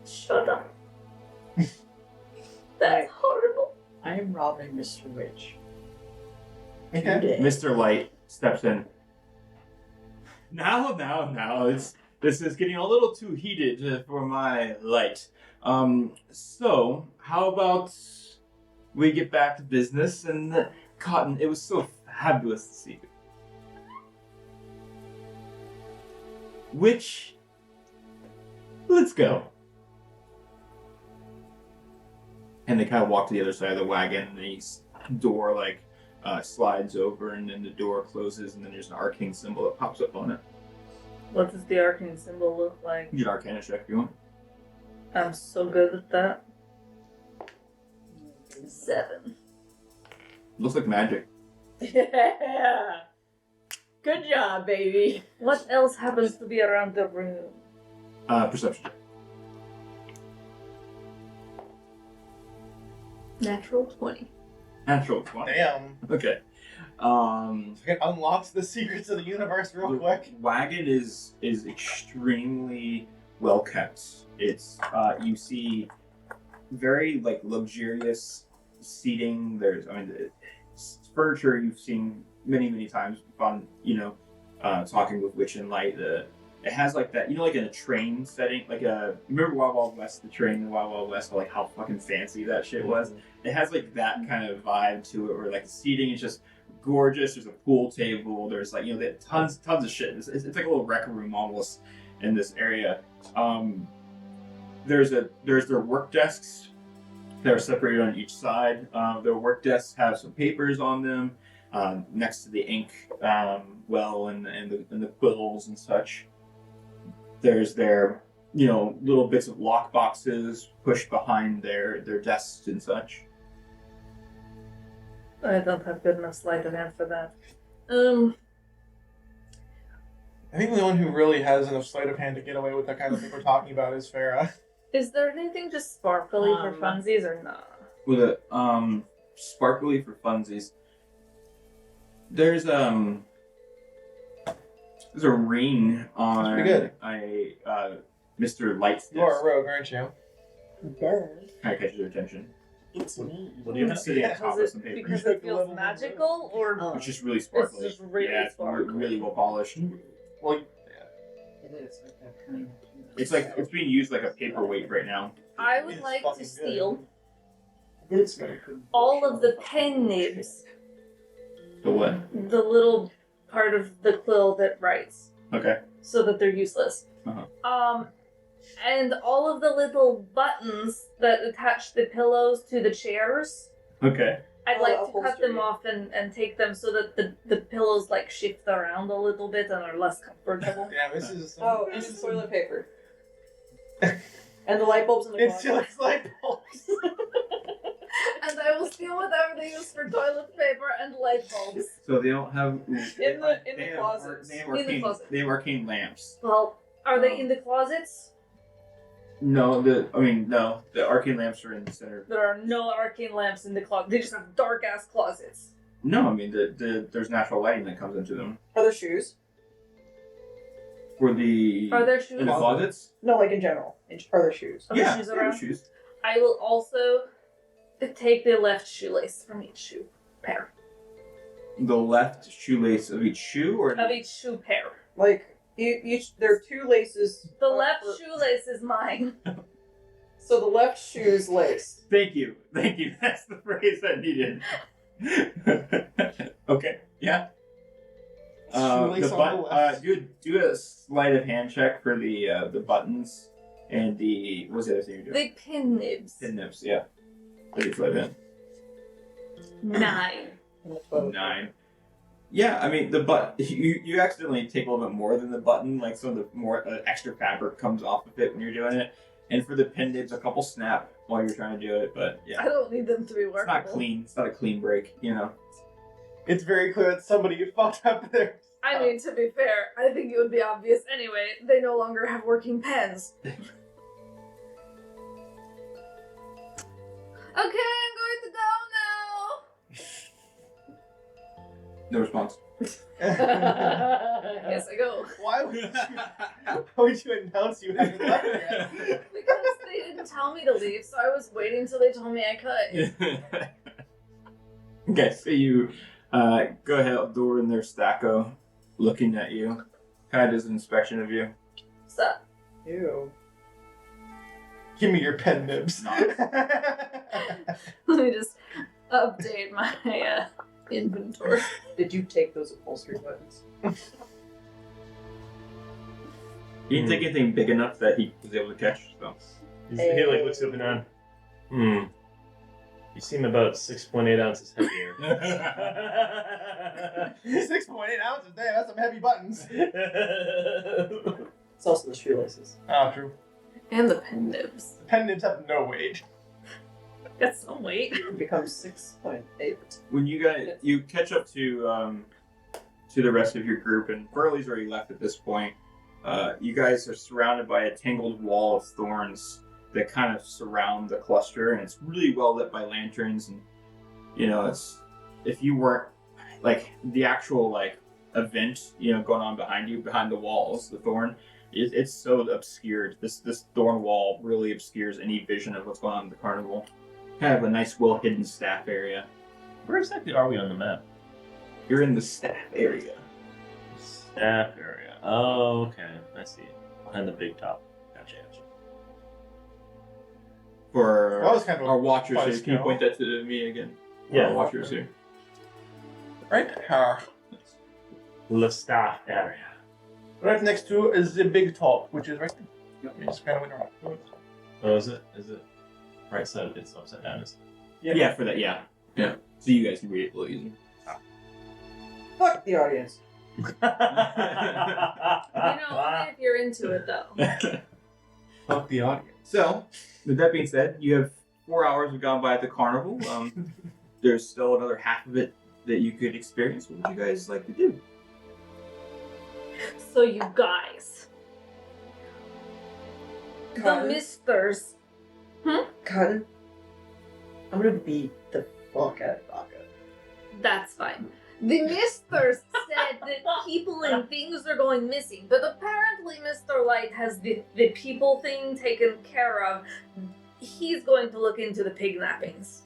Shut up. That's horrible. I am robbing Mr. Witch. Okay. Today. Mr. Light steps in. Now, this is getting a little too heated for my light. So, how about we get back to business? And Cotton, it was so fabulous to see you. Let's go. And they kind of walk to the other side of the wagon, and the door slides over, and then the door closes, and then there's an arcane symbol that pops up on it. What does the arcane symbol look like? You can Arcana check if you want. I'm so good at that. 7. Looks like magic. Yeah. Good job, baby. What else happens to be around the room? Perception check. Natural 20. Natural 20. Damn. Okay. It unlocks the secrets of the universe real quick. Wagon is extremely well kept. It's you see very luxurious seating. There's it's furniture you've seen many times on talking with Witch and Light. It has that in a train setting, remember Wild Wild West, the train in Wild Wild West, how fucking fancy that shit was. It has that kind of vibe to it, where the seating is just gorgeous. There's a pool table. There's tons of shit. It's like a little rec room almost in this area. There's their work desks that are separated on each side. Their work desks have some papers on them next to the ink well and the quills and such. There's their little bits of lock boxes pushed behind their desks and such. I don't have good enough sleight of hand for that. I think the one who really has enough sleight of hand to get away with the kind of thing we're talking about is Faerun. Is there anything just sparkly for funsies or not? With a sparkly for funsies. There's a ring on pretty good. Mr. Light's You are desk. a rogue, aren't you? Duh. Kind of catches your attention. What do you have? Sitting on Yeah. top of Because some it, paper. because Like it the feels level of magical, or Oh. It's just really sparkly. just really yeah, it's sparkly. really well polished. Well, It is. Like that kind of. It's like it's being used like a paperweight right now. I would It's like fucking to good. steal it's very good. all of the pen nibs, The what? the little part of the quill that writes, Okay. so that they're useless. Uh-huh. And all of the little buttons that attach the pillows to the chairs. Okay. I'd Oh, like to cut upholstery. them off and take them so that the pillows like shift around a little bit and are less comfortable. Yeah, this is. Oh, and the toilet paper. And the light bulbs in the It's closet. just light bulbs. And I will steal whatever they use for toilet paper and light bulbs. So they don't have In the closets. They have In the arcane. closet. They have arcane lamps. Well, are they in the closets? No, the arcane lamps are in the center. There are no arcane lamps in the closet. They just have dark ass closets. No, I mean there's natural lighting that comes into them. Are there shoes? For the Are there shoes? in the closets? No, like in general. Are there shoes? Are there Yeah, shoes there are around? shoes. I will also take the left shoelace from each shoe pair. The left shoelace of each shoe, or Of each shoe pair. Like each, there are two laces. The left shoelace is mine. So the left shoe's lace. Thank you. That's the phrase I needed. Okay. Yeah. Shoelace on the left. Do a sleight of hand check for the buttons and the what's the other thing you're doing? The pin nibs. Pin nips. Yeah. Let me sleight of hand. 9. And the toilet 9. Yeah, I mean you accidentally take a little bit more than the button, like some of the more extra fabric comes off of it when you're doing it. And for the pin nibs, a couple snap while you're trying to do it, but I yeah, don't need them to be it's workable. not clean. It's not a clean break, you know. It's very clear that somebody fucked up there. I mean, to be fair, I think it would be obvious anyway. They no longer have working pens. Okay, I'm going to go now. No response. Yes, I go. Why would you announce you haven't left yet? Because they didn't tell me to leave, so I was waiting till they told me I could. Okay, so you go ahead out the door in their stacko, looking at you. Kind of does an inspection of you. So, Ew. Give me your pen nibs. let me just update my inventory. Did you take those upholstery buttons? He didn't take anything big enough that he was able to catch, so. He like looks up and down. You seem about 6.8 ounces heavier. 6.8 ounces. Damn, that's some heavy buttons. It's also the shoelaces. Oh, true. And the pen nibs. Pen nibs have no weight. Got some weight. It becomes 6.8. When you catch up to the rest of your group, and Burley's already left at this point, you guys are surrounded by a tangled wall of thorns that kind of surround the cluster, and it's really well lit by lanterns, and it's, if you weren't like the actual like event going on behind you, behind the walls, the thorn, it's so obscured. This thorn wall really obscures any vision of what's going on in the carnival. Kind of a nice, well hidden staff area. Where exactly are we on the map? You're in the staff area. Staff area. Oh, okay. I see. Behind the big top. Gotcha. For That was kind of a our watchers fun here, can you skill. point that to me again? Yeah. Our watchers here. Right? The staff area. Right next to is the big top, which is right there. You just kind of went around. Oh, is it? Is it? Right side. It's upside down. Isn't it? Yeah, for that, yeah. So you guys can read it a little easier. Fuck the audience. Only if you're into it though. Fuck the audience. So, with that being said, you have 4 hours have gone by at the carnival. There's still another half of it that you could experience. What would you guys like to do? So you guys, the Cotton? misters. Cotton? I'm gonna beat the fuck out of Baka. That's fine. The misters said that people and things are going missing, but apparently Mr. Light has the people thing taken care of. he's going to look into the pig nappings.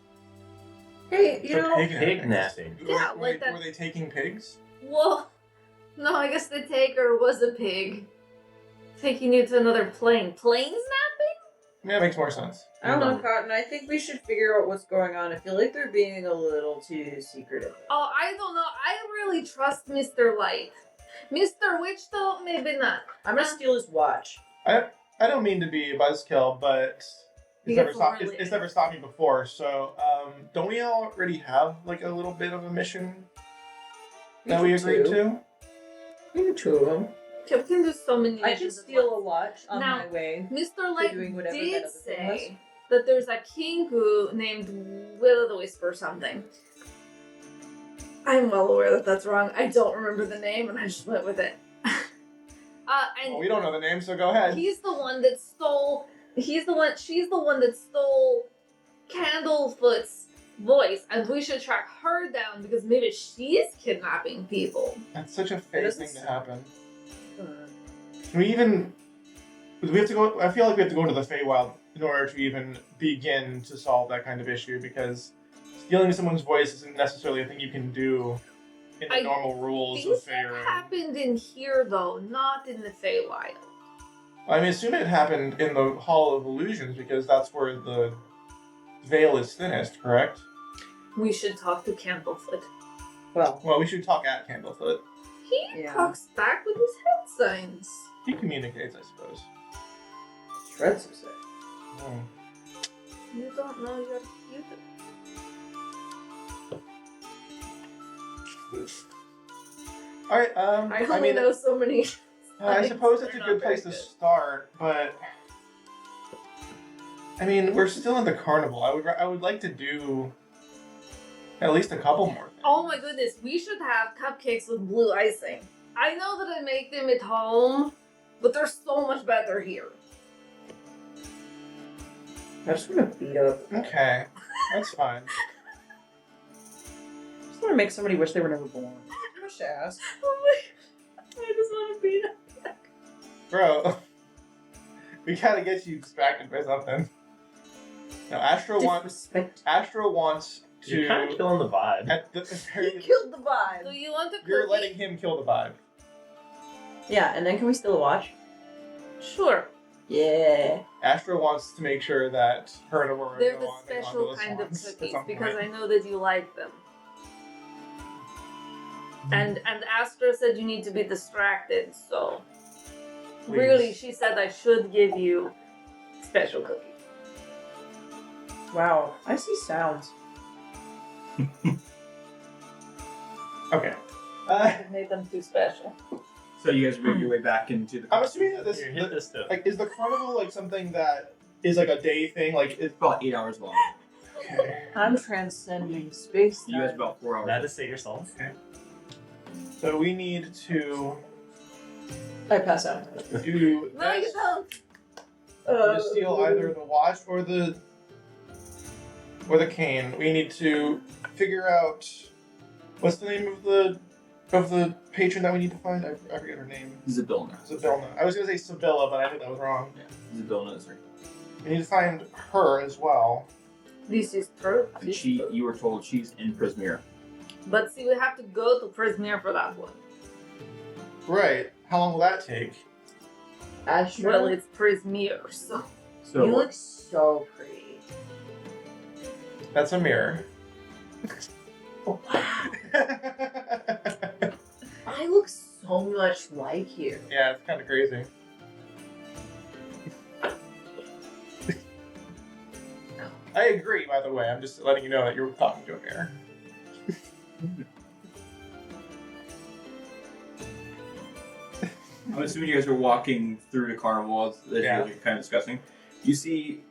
Hey, you know, Pig napping. Yeah, were, like they, that- were they taking pigs? Well, no, I guess the taker was a pig. Taking you to another plane. Planes napping? Yeah, that makes more sense. I don't know, Cotton. I think we should figure out what's going on. I feel like they're being a little too secretive. Oh, I don't know. I really trust Mr. Light. Mr. Witch, though, maybe not. I'm gonna steal his watch. I don't mean to be a buzzkill, but You it's never, get stopped, really it's never stopped me before. So, don't we already have like a little bit of a mission that we agreed to? You two of them. Okay, we can do so many I can missions at steal a once. watch on Now- my way. Mr. Light doing whatever that did other thing was. say that there's a Kinku named Will of the Wisp or something. I'm well aware that that's wrong. I don't remember the name, and I just went with it. And Well, we don't know the name, so go ahead. he's the one that stole. She's the one that stole Candlefoot's voice, and we should track her down because maybe she's kidnapping people. That's such a It fake doesn't thing to s- happen. Can we even? Do we have to go? I feel like we have to go into the Feywild in order to even begin to solve that kind of issue because stealing someone's voice isn't necessarily a thing you can do in the I normal rules of Things Faerun. happened in here though, not in the Feywild. I mean, assume it happened in the Hall of Illusions because that's where the veil is thinnest, correct? We should talk to Candlefoot. Well, Well, we should talk at Candlefoot. He Yeah. talks back with his head signs. He communicates, I suppose. shreds of say. Hmm. You don't know your future. All right. I only mean, know so many. I suppose it's a They're good not very place to good. start, but I mean, we're still in the carnival. I would like to do at least a couple more things. Oh my goodness, we should have cupcakes with blue icing. I know that I make them at home, but they're so much better here. I just want to beat up. Okay, that's fine. I just want to make somebody wish they were never born. Just ask. Oh my! I just want to beat up. Bro, we gotta get you distracted by something. Now, Astro wants You're to. kind of killing the vibe. At the He very, killed the Do vibe. you want to cookie? you're letting him kill the vibe. Yeah, and then can we steal a watch? Sure. Yeah. Astro wants to make sure that her and Aurora They're go the on special gondola kind of swans at cookies some because point. I know that you like them. And Astra said you need to be distracted, so Please. really she said I should give you special cookies. Wow. I see sounds. Okay. I made them too special. So you guys make your way back into the. I'm assuming that this Here, hit this stuff. like is the carnival like something that is like a day thing? Like it's It's about 8 hours long. okay. I'm transcending space You guys time. about 4 hours. That is say yourself. So we need to I pass out. do No, you this. don't. To steal either the watch or the cane. We need to figure out what's the name of the patron that we need to find. I forget her name. Zabilna. Sibylla. I was gonna say Sibylla, but I think that was wrong. Zabilna is her. We need to find her as well. This is true. And you were told she's in Prismir. But see, we have to go to Prismir for that one. Right. How long will that take? Astro, Well, it's Prismir, so. So you look so pretty. That's a mirror. Oh, wow. I look so much like you. Yeah, it's kind of crazy. I agree, by the way. I'm just letting you know that you're talking to a mirror. I'm assuming you guys are walking through the carnival as Yeah. you're kind of discussing. You see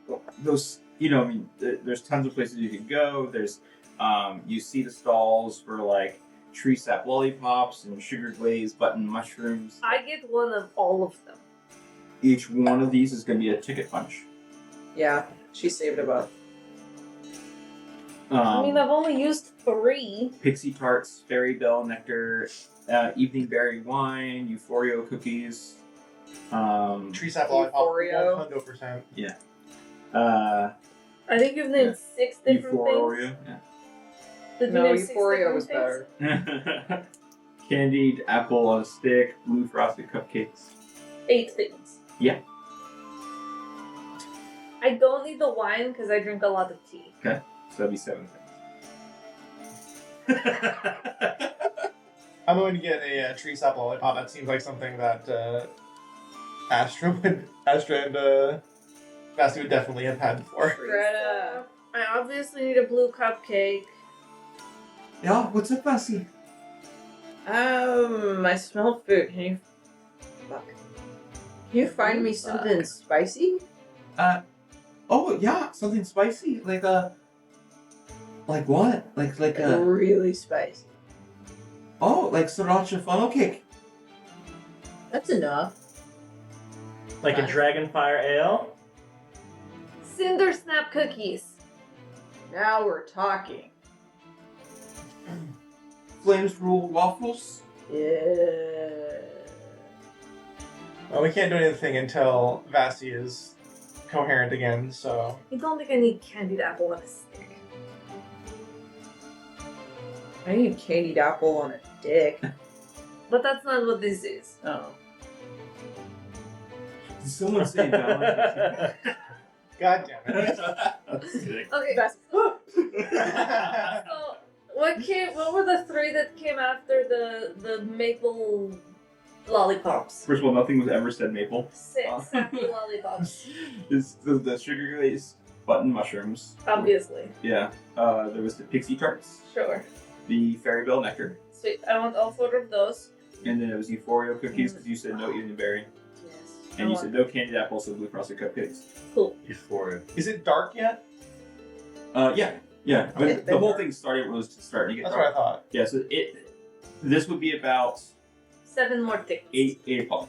those, I mean, there's tons of places you can go. There's, you see the stalls for like tree sap lollipops and sugar glazed button mushrooms. I get one of all of them. Each one of these is going to be a ticket punch. Yeah, she saved a buck. I mean, I've only used 3. Pixie tarts, fairy bell nectar, evening berry wine, Euphoria cookies. Tree sap lollipop, Euphoria. 100%. I think you've named 6 different Euphoria things. Oreo. Did you No, name 6 Euphoria different was things? better. Candied apple on a stick, blue frosted cupcakes. 8 things. Yeah. I don't need the wine because I drink a lot of tea. So that'd be 7 things. I'm going to get a tree sap lollipop. That seems like something that Astra and Basti would definitely have had before. Greta. I obviously need a blue cupcake. Yeah, what's up, Bessie? I smell food. Can you find me something spicy? Oh yeah, something spicy, like what? Like really spicy. oh, like sriracha funnel cake. That's enough. Like a Dragonfire Ale? Cinder Snap cookies. Now we're talking. Flames rule waffles. Yeah. Well, we can't do anything until Vasti is coherent again, so... I don't think I need candied apple on a stick. I need candied apple on a dick. But that's not what this is. Oh. Did someone say Valentine's? God damn it. Okay, so what were the 3 that came after the maple lollipops? First of all, nothing was ever said maple. 6 happy lollipops. It's the sugar glazed button mushrooms. Obviously. Yeah. There was the pixie tarts, Sure. the fairy bell nectar, Sweet. I want all 4 of those. and then it was Euphoria cookies because you said no Union berry, Yes. and you said no candied apple, so blue frosted cupcakes. Cool. Euphoria. Is it dark yet? Yeah. But Okay, the whole thing started was to start to get That's what I dark. thought. Yeah. So this would be about 7 more tickets. 8 o'clock.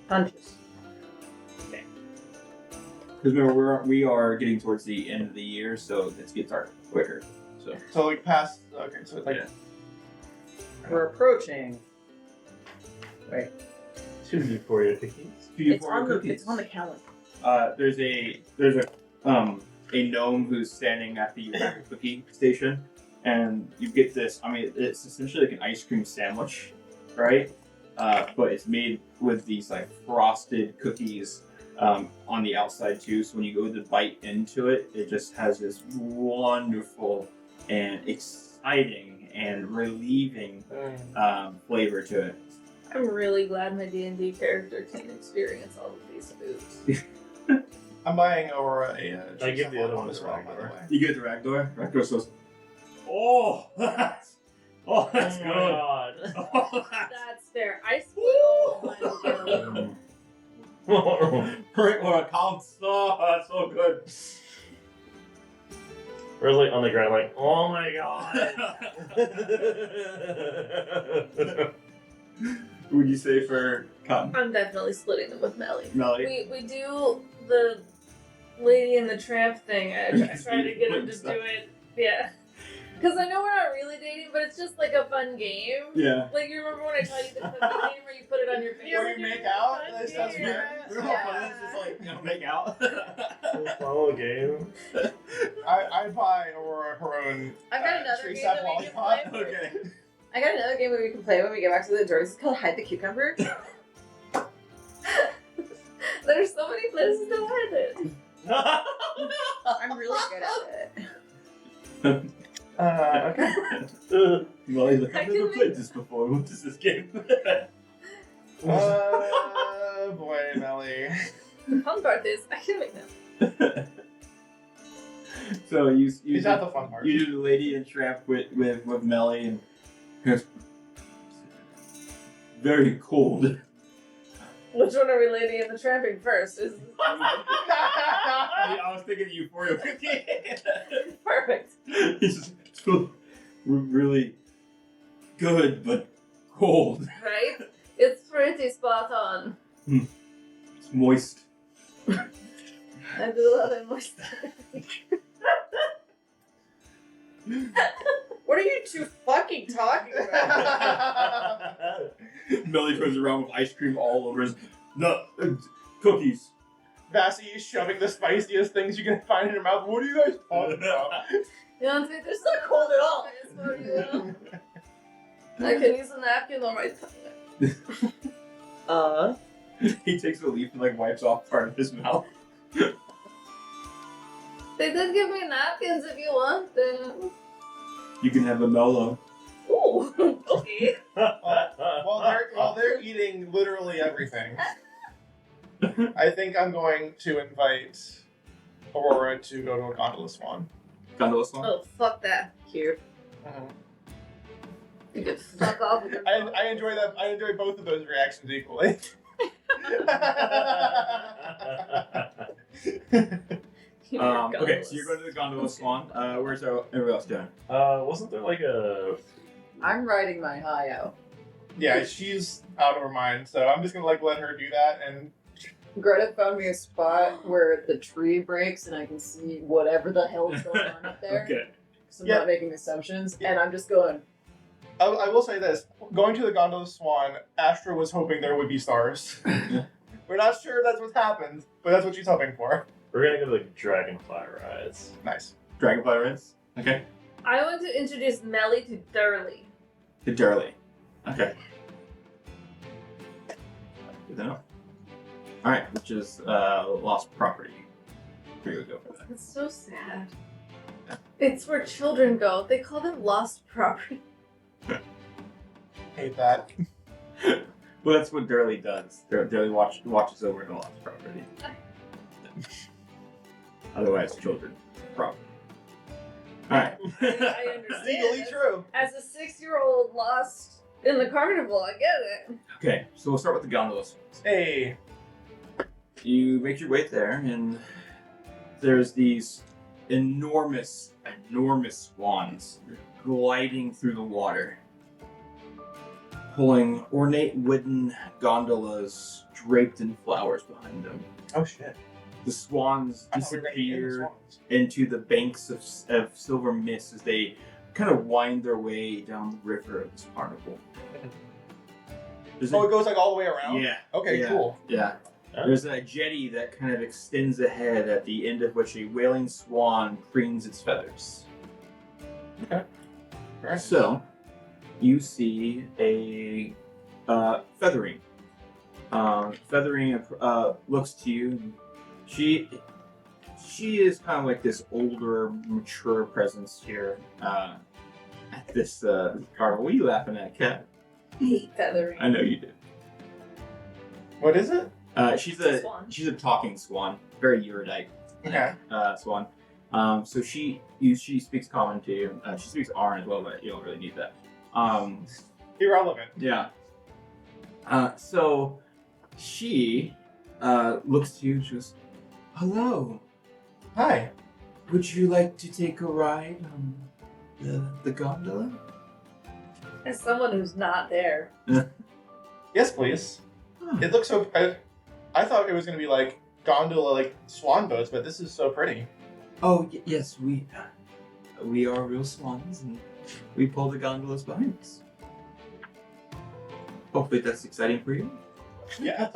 Punches. Because remember, we are getting towards the end of the year, so it gets dark quicker. So like past... Okay, so it's like... Yeah. We're approaching. Wait. 2 Euphoria cookies. It's on the calendar. There's a gnome who's standing at the cookie station, and you get this. I mean, it's essentially like an ice cream sandwich, right? But it's made with these like frosted cookies on the outside too. So when you go to bite into it, it just has this wonderful and exciting and relieving flavor to it. I'm really glad my D&D character can experience all of these foods. I'm buying Aurora a... I give the other one as to well, by the Ragnar. way. You get the Ragnar. Ragnar says, "Oh, that's Oh good. my god. Oh, That's fair. I split all of mine together. Great one, count. Oh, that's so good." We're like on the ground like, oh my god. What would you say for Cotton? I'm definitely splitting them with Melly. Melody? We do the Lady and the Tramp thing. I try to get him to do it. Yeah. Because I know we're not really dating, but it's just like a fun game. Yeah. Like, you remember when I taught you the cookie game where you put it on your face? Where you make out? Fun That sounds game. weird. Remember how fun it is? Just like, make out. Follow game. I buy Aurora her own I've got another tree game sap that we can lollipop. play. Okay. I got another game that we can play when we get back to the doors. It's called Hide the Cucumber. There's so many places to hide it. I'm really good at it. Okay. Molly's like, I I've never can played this before. What is this game? Boy, Melly. Fun part is, I can make them. So you Is that the fun part? you do the Lady and Tramp with Melly, and it's very cold. Which one are we Lady and the Tramping first? Is I was thinking Euphoria cookie. perfect. It's just really good, but cold. Right? It's pretty spot on. It's moist. I do love it moist. What are you two fucking talking about? Melly turns around with ice cream all over his cookies. Vassy is shoving the spiciest things you can find in her mouth. What are you guys talking about? You want to take this? It's not cold at all. I can use a napkin on my tongue. He takes a leaf and like wipes off part of his mouth. They did give me napkins if you want them. You can have a mellow. Ooh, okay. While they're eating literally everything, I think I'm going to invite Aurora to go to a gondola swan. Gondola swan? Oh, fuck that. Cute. You can fuck off with your I enjoy that. I enjoy both of those reactions equally. Okay, so you're going to the gondola swan. Where's everybody else doing? Wasn't there like a... I'm riding my high out. Yeah, she's out of her mind, so I'm just gonna like let her do that. And Greta found me a spot where the tree breaks and I can see whatever the hell is going on up there. Okay. So I'm not making assumptions, and I'm just going. I will say this: going to the gondola swan, Astra was hoping there would be stars. We're not sure if that's what's happened, but that's what she's hoping for. We're gonna go to the dragonfly rides. Nice. Dragonfly rinse? Okay. I want to introduce Melly to Durley. To Durley. Okay. Good to know. Alright, which is lost property. Here you go for that. It's so sad. It's where children go. They call them lost property. Hate that. Well, that's what Durley does. Durley watches over the lost property. Otherwise, children. Property. Alright. I understand. Legally true. As a 6-year-old lost in the carnival, I get it. Okay, so we'll start with the gondola swans. Hey. You make your way there, and there's these enormous swans gliding through the water, pulling ornate wooden gondolas draped in flowers behind them. Oh shit. The swans I thought we were gonna eat the disappear swans. into the banks of silver mist as they kind of wind their way down the river of this carnival. There's Oh, it goes like all the way around? yeah. Okay, Yeah. cool. Yeah. There's a jetty that kind of extends ahead, at the end of which a wailing swan preens its feathers. Right. So, you see a feathering. Feathering looks to you. She is kind of like this older, mature presence here at this carnival. What are you laughing at, Kat? I hate feathering. I know you do. What is it? She's It's a a swan. she's a talking swan, very erudite Okay. swan. So she speaks common to you. She speaks Arn as well, but you don't really need that. Irrelevant. Yeah. So she looks to you and she goes, "Hello. Hi. Would you like to take a ride on the gondola?" As someone who's not there. Yes, please. It looks so. I thought it was gonna be like gondola, like swan boats, but this is so pretty. Oh yes, we are real swans, and we pull the gondolas behind us. Hopefully that's exciting for you. Yeah.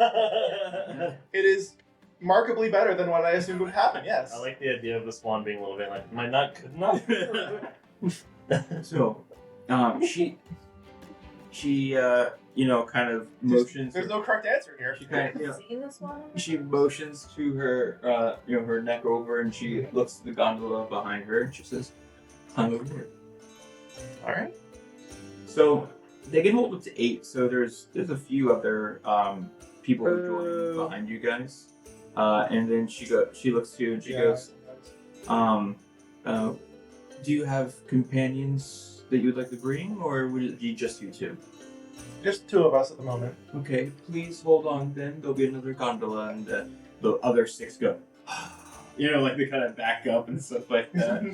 It is markedly better than what I assumed would happen. Yes. I like the idea of the swan being a little bit like, am I not good enough? So, she kind of motions. There's no correct answer here. She kind of, Seen this one? she motions to her, her neck over, and she looks at the gondola behind her, and she says, "I'm over here." All right. So they can hold up to 8. So there's a few other people who join behind you guys, and then she looks to you and she goes, "Do you have companions that you would like to bring, or would it be just you two?" Just 2 of us at the moment. Okay, please hold on then. There'll be another gondola, and the other 6 go. Like they kind of back up and stuff like that.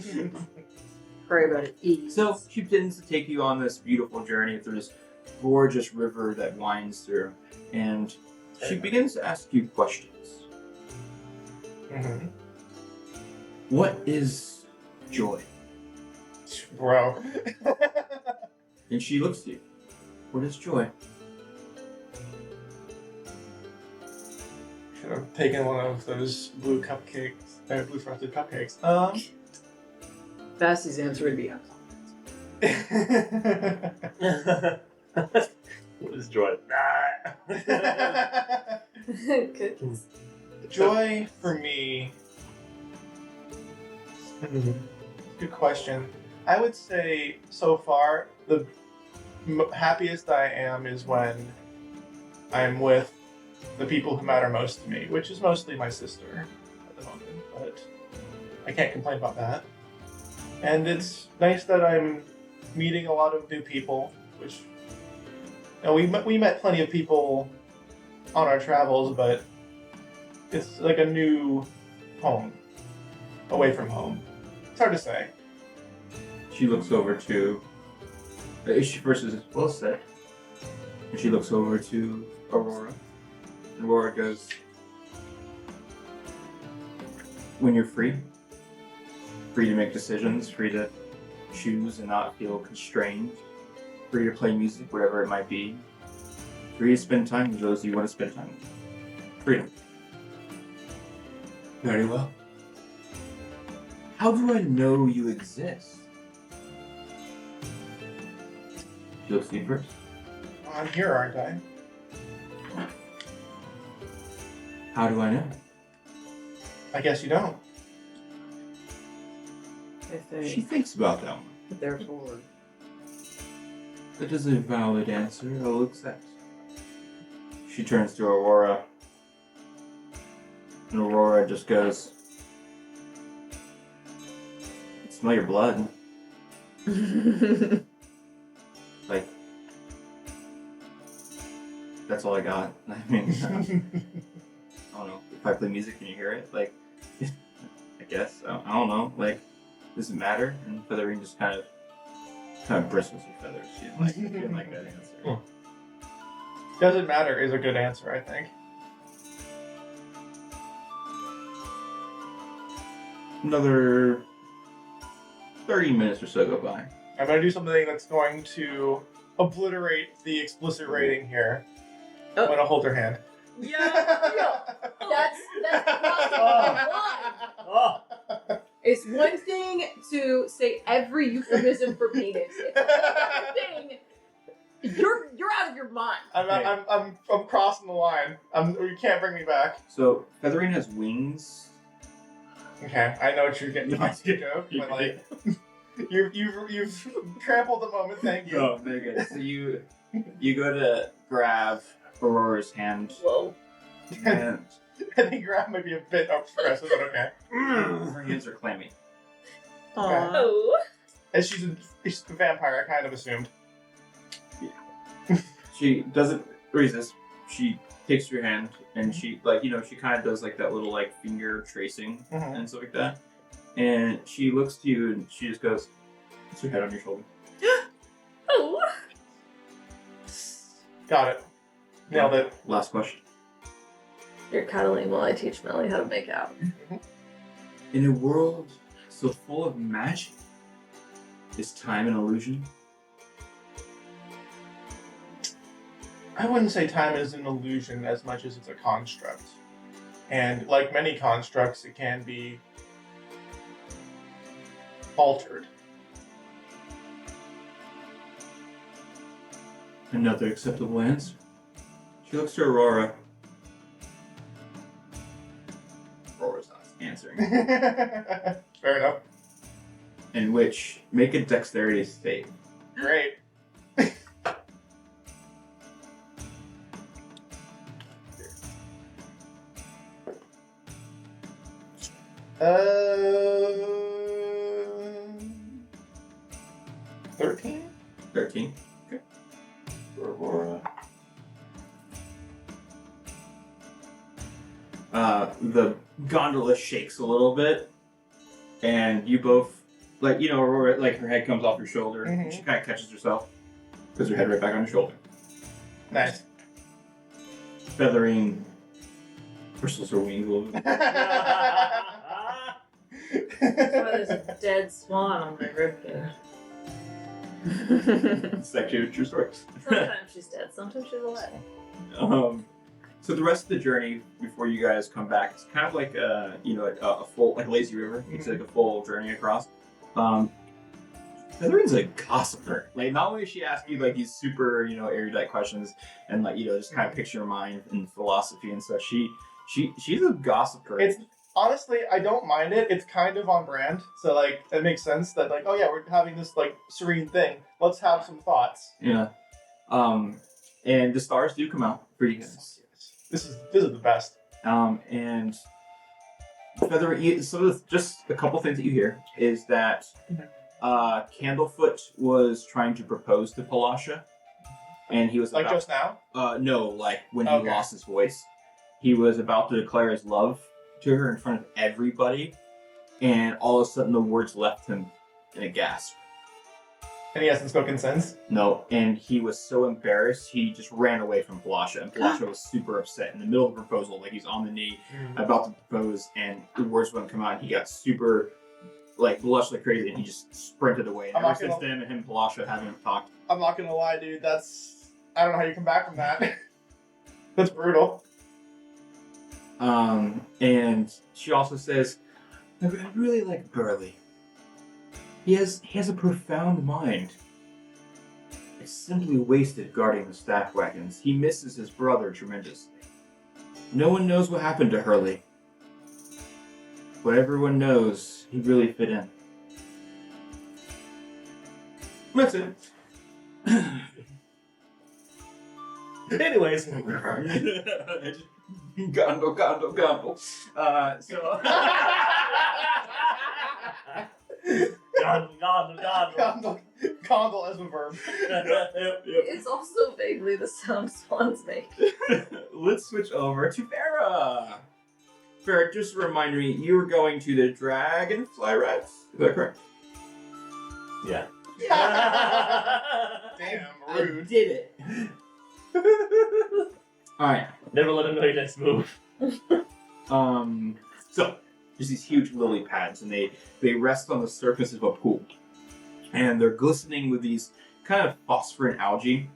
Pray about it. Ease. So she begins to take you on this beautiful journey through this gorgeous river that winds through, and she begins to ask you questions. Mm-hmm. What is joy? Bro. And she looks at you. What is joy? Should have taken one of those blue frosted cupcakes. Bassie's answer would be What is joy? Cookies. Joy for me. Good question. I would say so far the happiest I am is when I'm with the people who matter most to me, which is mostly my sister at the moment, but I can't complain about that. And it's nice that I'm meeting a lot of new people, which we met plenty of people on our travels, but it's like a new home away from home. It's hard to say. She looks over to. She first is well said. And she looks over to Aurora. And Aurora goes, when you're free to make decisions, free to choose and not feel constrained, free to play music, whatever it might be, free to spend time with those you want to spend time with. Freedom. Very well. How do I know you exist? She looks at you first. I'm here, aren't I? How do I know? I guess you don't. She thinks about that one. Therefore. That is a valid answer. I'll accept. She turns to Aurora. And Aurora just goes, I smell your blood. Like, that's all I got. I mean, I don't know. If I play music, can you hear it? Like, I guess. I don't know. Like, does it matter? And Faerun just kind of bristles her feathers. She didn't like that answer. Doesn't matter is a good answer, I think. Another 30 minutes or so go by. I'm gonna do something that's going to obliterate the explicit rating here. Oh. I'm gonna hold her hand. That's crossing the line. It's one thing to say every euphemism for penis. It's another thing. You're out of your mind. I'm crossing the line. You can't bring me back. So, Faerun has wings. Okay, I know what you're getting. That's a joke, but like, you've trampled the moment. Thank you. Oh, very good. So you go to grab Aurora's hand. Whoa. And I think grab might be a bit expressive, but okay. her hands are clammy. Aw. Oh. As she's a vampire, I kind of assumed. She doesn't resist. She takes your hand and she she kind of does like that little like finger tracing Mhm. and stuff like that. And she looks to you and she just goes, "Puts her head on your shoulder." Oh. Got it. Nailed it. Last question. You're cuddling while I teach Melly how to make out. In a world so full of magic, is time an illusion? I wouldn't say time is an illusion as much as it's a construct. And like many constructs, it can be altered. Another acceptable answer. She looks to Aurora. Aurora's not answering. Fair enough. In which, make a dexterity save. Great. Uh, 13? 13. Okay. Aurora. The gondola shakes a little bit, and you both, Aurora, her head comes off your shoulder, and she kind of catches herself, puts her head right back on your shoulder. Nice. Faerun bristles her wings a little bit. That's why there's a dead swan on my ribcage. It's actually a true story. Sometimes she's dead, sometimes she's alive. So the rest of the journey before you guys come back, it's kind of like a full like lazy river. It's like a full journey across. Faerun's a gossiper. Like not only does she ask you like these super erudite questions and like just kind of picture your mind and philosophy and stuff. She's a gossiper. It's honestly, I don't mind it. It's kind of on brand, so like it makes sense that like, oh yeah, we're having this like serene thing. Let's have some thoughts. Yeah. And the stars do come out for you guys. This is the best. And Feather, just a couple things that you hear is that Candlefoot was trying to propose to Palasha, and he was like just now. No, like when he Okay. lost his voice, he was about to declare his love to her in front of everybody, and all of a sudden the words left him in a gasp. And he hasn't spoken since. No, and he was so embarrassed, he just ran away from Palasha, and Palasha was super upset in the middle of the proposal, like he's on the knee, about to propose, and the words wouldn't come out, and he got super, like, blushed like crazy, and he just sprinted away. And I'm ever not since gonna- then, him and Palasha haven't talked. I'm not gonna lie, dude. I don't know how you come back from that. That's brutal. And she also says, I really like Burley. He has a profound mind. It's simply wasted guarding the staff wagons. He misses his brother tremendously. No one knows what happened to Hurley. But everyone knows he really fit in. That's it. Anyways. Gondle. So... Condle as a verb. It's also vaguely the sound swans make. Let's switch over to Farah. Farah, just remind me, you were going to the Dragonfly Rats? Is that correct? Yeah. Damn, I rude. did it. Alright. Never let him know your next move. So there's these huge lily pads, and they rest on the surface of a pool, and they're glistening with these kind of phosphorin algae,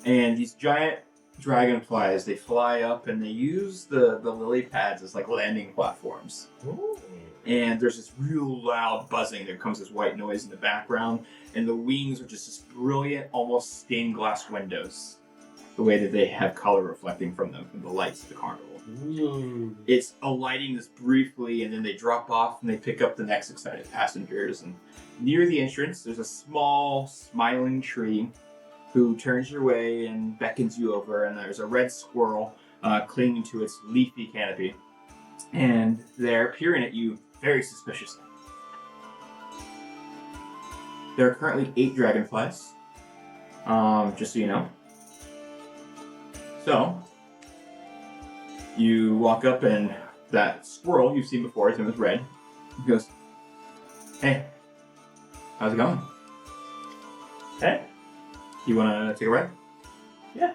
and these giant dragonflies, they fly up and they use the lily pads as like landing platforms. Ooh. And there's this real loud buzzing. There comes this white noise in the background, and the wings are just this brilliant, almost stained glass windows. The way that they have color reflecting from them, from the lights of the carnival. Ooh. It's alighting this briefly, and then they drop off and they pick up the next excited passengers. And near the entrance, there's a small, smiling tree who turns your way and beckons you over, and there's a red squirrel clinging to its leafy canopy. And they're peering at you very suspiciously. There are currently 8 dragonflies, just so you know. So, you walk up, and that squirrel you've seen before, his name is Red, he goes, "Hey, how's it going? Hey. You want to take a ride?" Yeah.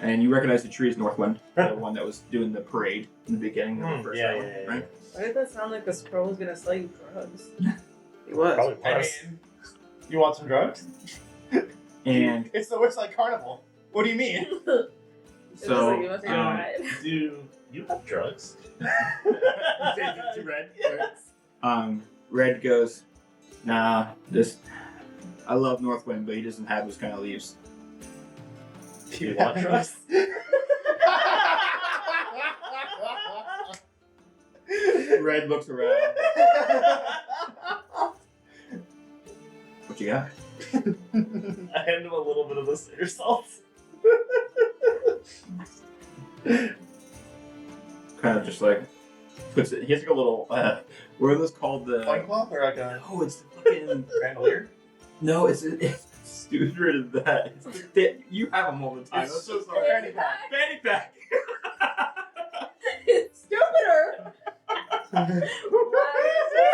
And you recognize the tree as Northwind, the one that was doing the parade in the beginning of the first hour, right? Why did that sound like the squirrel was gonna sell you drugs? He was. Probably I was. mean, you want some drugs? And It's the Witchlight Carnival. What do you mean? so, It was like, you want to take a ride? Do you have drugs? to Red. Red goes, "Nah, I love Northwind, but he doesn't have those kind of leaves." Do you want drugs? Red looks around. What you got? I hand him a little bit of the cedar salt. Kind of just like puts it. He has like a little. What are those called? The Loincloth or like a oh, it's the fucking bandolier? no, it's stupider than that. You have them all the time. I'm so sorry. Fanny pack. Fanny pack. It's stupider. Why is it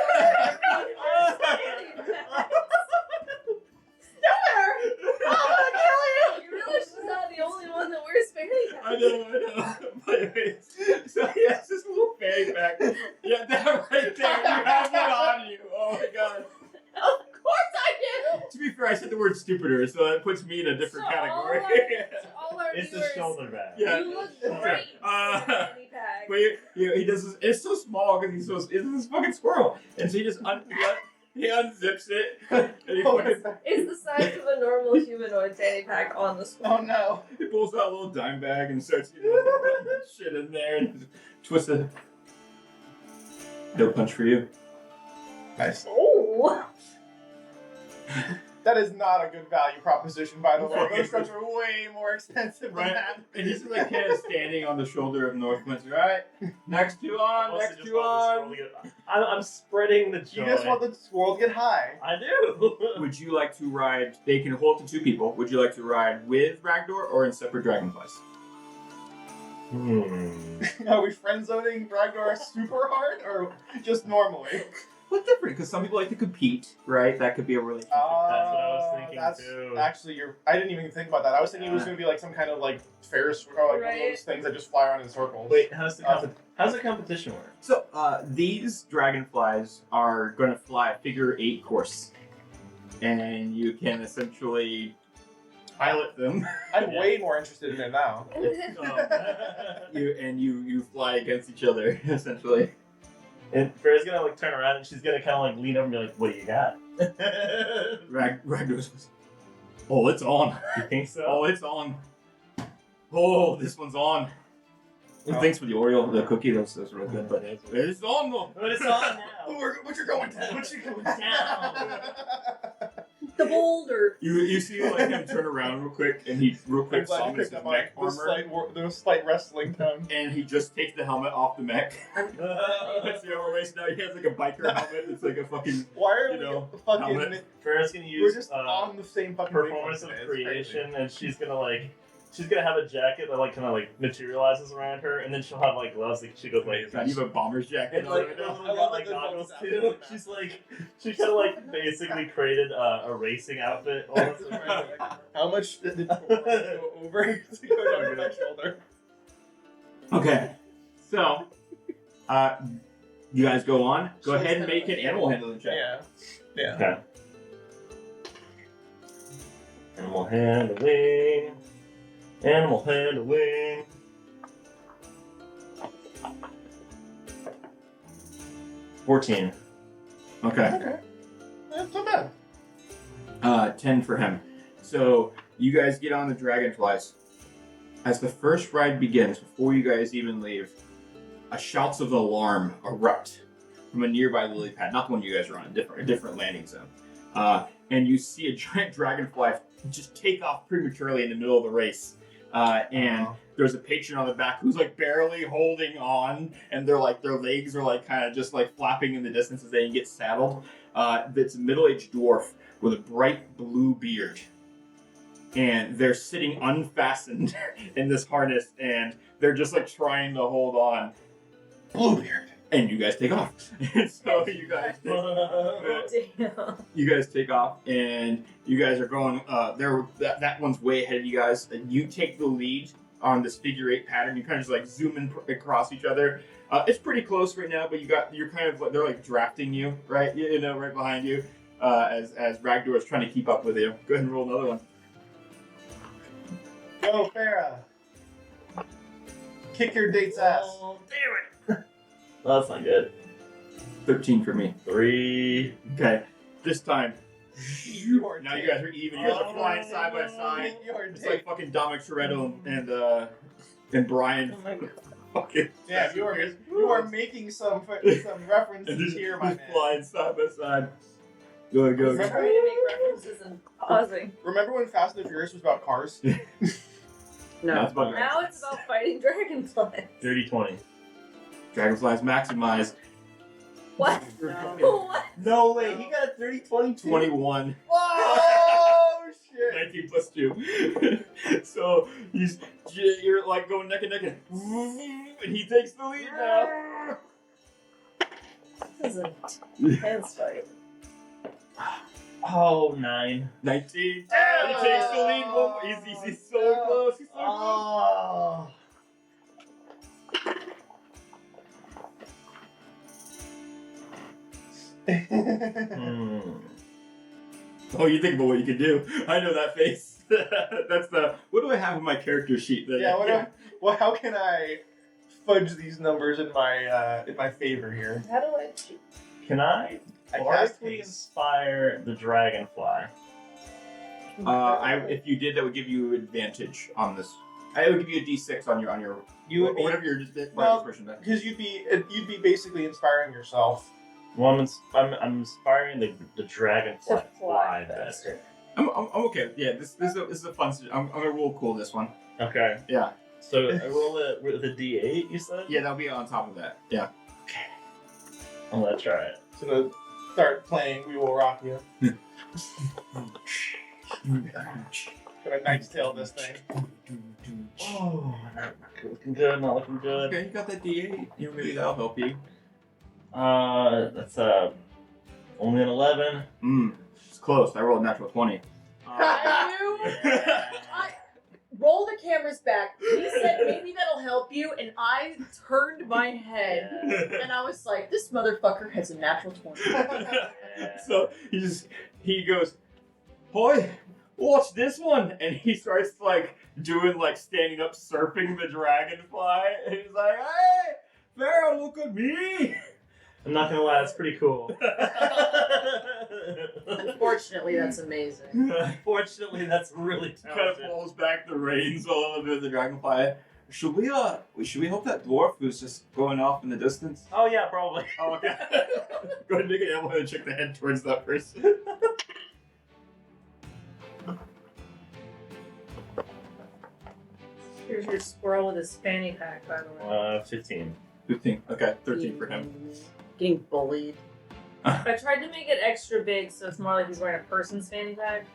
stupider? I'm gonna kill you. You realize she's not the only one that wears fanny packs. I know. But anyways, so yeah, it's this little fanny pack. Yeah, that right there. You have one on you. Oh my god. Of course I do. To be fair, I said the word stupider, so that puts me in a different So category. All our It's the viewers, shoulder bag. Yeah. You look Sure. great. in a fanny pack. But he does this. It's so small because it's this fucking squirrel, and so he just he unzips it and he, fucking, It's the size of a normal humanoid fanny pack on the Oh squirrel. no. he pulls out a little dime bag and starts putting shit in there and twists it. No punch for you. Nice. Oh! That is not a good value proposition, by the way. Those drugs are way more expensive Right. than that. And he's like kind of standing on the shoulder of Northwinter. All right, next two on, Mostly next just two want the on. scroll to get- I'm spreading the joy. You just want the swirl to get high. I do. Would you like to ride? They can hold up to two people. Would you like to ride with Ragdor or in separate dragonflies? Are we friend zoning Ragnar super hard or just normally? What's different? Because some people like to compete, right? That could be a relationship. That's what I was thinking, That's too. Actually, I didn't even think about that. I was thinking it was going to be like some kind of like Ferris or like one of Right. those things that just fly around in circles. Wait, how's the competition work? So these dragonflies are going to fly a figure 8 course, and you can essentially pilot them. I'm Yeah. way more interested in it now. You fly against each other essentially. And Farrah's gonna like turn around and she's gonna kind of like lean over and be like, "What do you got?" Ragdor goes, "Oh, it's on. You think so? Oh, it's on. Oh, this one's on." Oh. Thanks for the Oreo, the cookie. Those were really good, but it's on though. But it's on now. What you're going down? What you going down? The boulder! You see like him turn around real quick, and he real I'm quick glad you summons picked his up mech on armor, the slight wrestling tone. and he just takes the helmet off the mech. Puts the armor waist. Now he has like a biker helmet. It's like a fucking. Why are You we know, fucking? helmet. Farrah's gonna We're use just on the same fucking performance of wavelength today. It's creation, and she's gonna have a jacket that like kind of like materializes around her, and then she'll have like gloves. Like she goes like. God, you have a bomber's jacket. And like, I got love like that goggles those too. outfits. She's like, she kind of like basically created a racing outfit. Almost. crazy. How much did it go over to go down my shoulder? Okay, so you guys go on. Go ahead and make an animal handling check. Yeah. Okay. Animal handling. Animal handling. 14. Okay. Okay. That's not bad. 10 for him. So you guys get on the dragonflies. As the first ride begins, before you guys even leave, shouts of alarm erupt from a nearby lily pad. Not the one you guys are on, a different landing zone. And you see a giant dragonfly just take off prematurely in the middle of the race. And there's a patron on the back who's like barely holding on, and they're like their legs are like kind of just like flapping in the distance as they get saddled. That's a middle-aged dwarf with a bright blue beard, and they're sitting unfastened in this harness, and they're just like trying to hold on. Bluebeard. And you guys take off. And so you guys Damn. you guys take off, and you guys are going. That one's way ahead of you guys. You take the lead on this figure 8 pattern. You kind of just like zoom in across each other. It's pretty close right now, but you're kind of they're like drafting you, right? You know, right behind you. As Ragdor is trying to keep up with you. Go ahead and roll another one. Go, Farah. Kick your date's ass. Oh, damn it. Well, that's not good. 13 for me. 3. Okay, this time. You are Now you dead. guys are even. You guys are flying side by side. You are It's dead. like fucking Dominic Toretto and Brian. Oh my god. Fucking. Yeah, you are making some references And just, here, my just man. flying side by side. Go, go, I'm go. trying to make references and pausing. Remember when Fast and the Furious was about cars? Now it's about Now it's about fighting dragonflies. 30-20. Dragonflies maximize. What? No. What? No way, he got a 30-20 21. Oh shit! 19 plus 2. So you're like going neck and neck, and he takes the lead now. This is a intense fight. Oh, 9. 19. He takes the lead. One more. He's so close. He's so close. Oh. Oh, you think about what you can do. I know that face. That's the. What do I have on my character sheet? How can I fudge these numbers in my favor here? How do I cheat? Can I I cast bardically haste. inspire the dragonfly? If you did, that would give you advantage on this. I would give you a D6 on your You would or be whatever your well, expression is. because you'd be basically inspiring yourself. Well, I'm inspiring the dragonfly To fly faster. I'm okay. Yeah, this is a fun. I'm gonna roll cool this one. Okay. Yeah. So I roll it with a D8. You said? Yeah, that'll be on top of that. Yeah. I'm gonna try it. So to start playing, we will rock you. Gonna Knight's Tale this thing. Oh, not looking good. Not looking good. Okay, you got that D8. You know, maybe that'll help you. That's only an 11. It's close. I rolled a natural 20. Roll the cameras back. He said maybe that'll help you, and I turned my head and I was like, this motherfucker has a natural 20. So he goes, "Boy, watch this one," and he starts doing standing up, surfing the dragonfly, and he's like, "Hey, Faerun, look at me!" I'm not gonna lie, that's pretty cool. Unfortunately, that's amazing. Fortunately, that's really Kind of talented. pulls back the reins a little bit of the dragonfly. Should we hope that dwarf who's just going off in the distance? Oh yeah, probably. Oh, okay. Go ahead and make an elbow and check the head towards that person. Here's your squirrel with his fanny pack, by the way. 15. 15. Okay, 13 for him. Getting bullied. I tried to make it extra big, so it's more like he's wearing a person's fanny pack.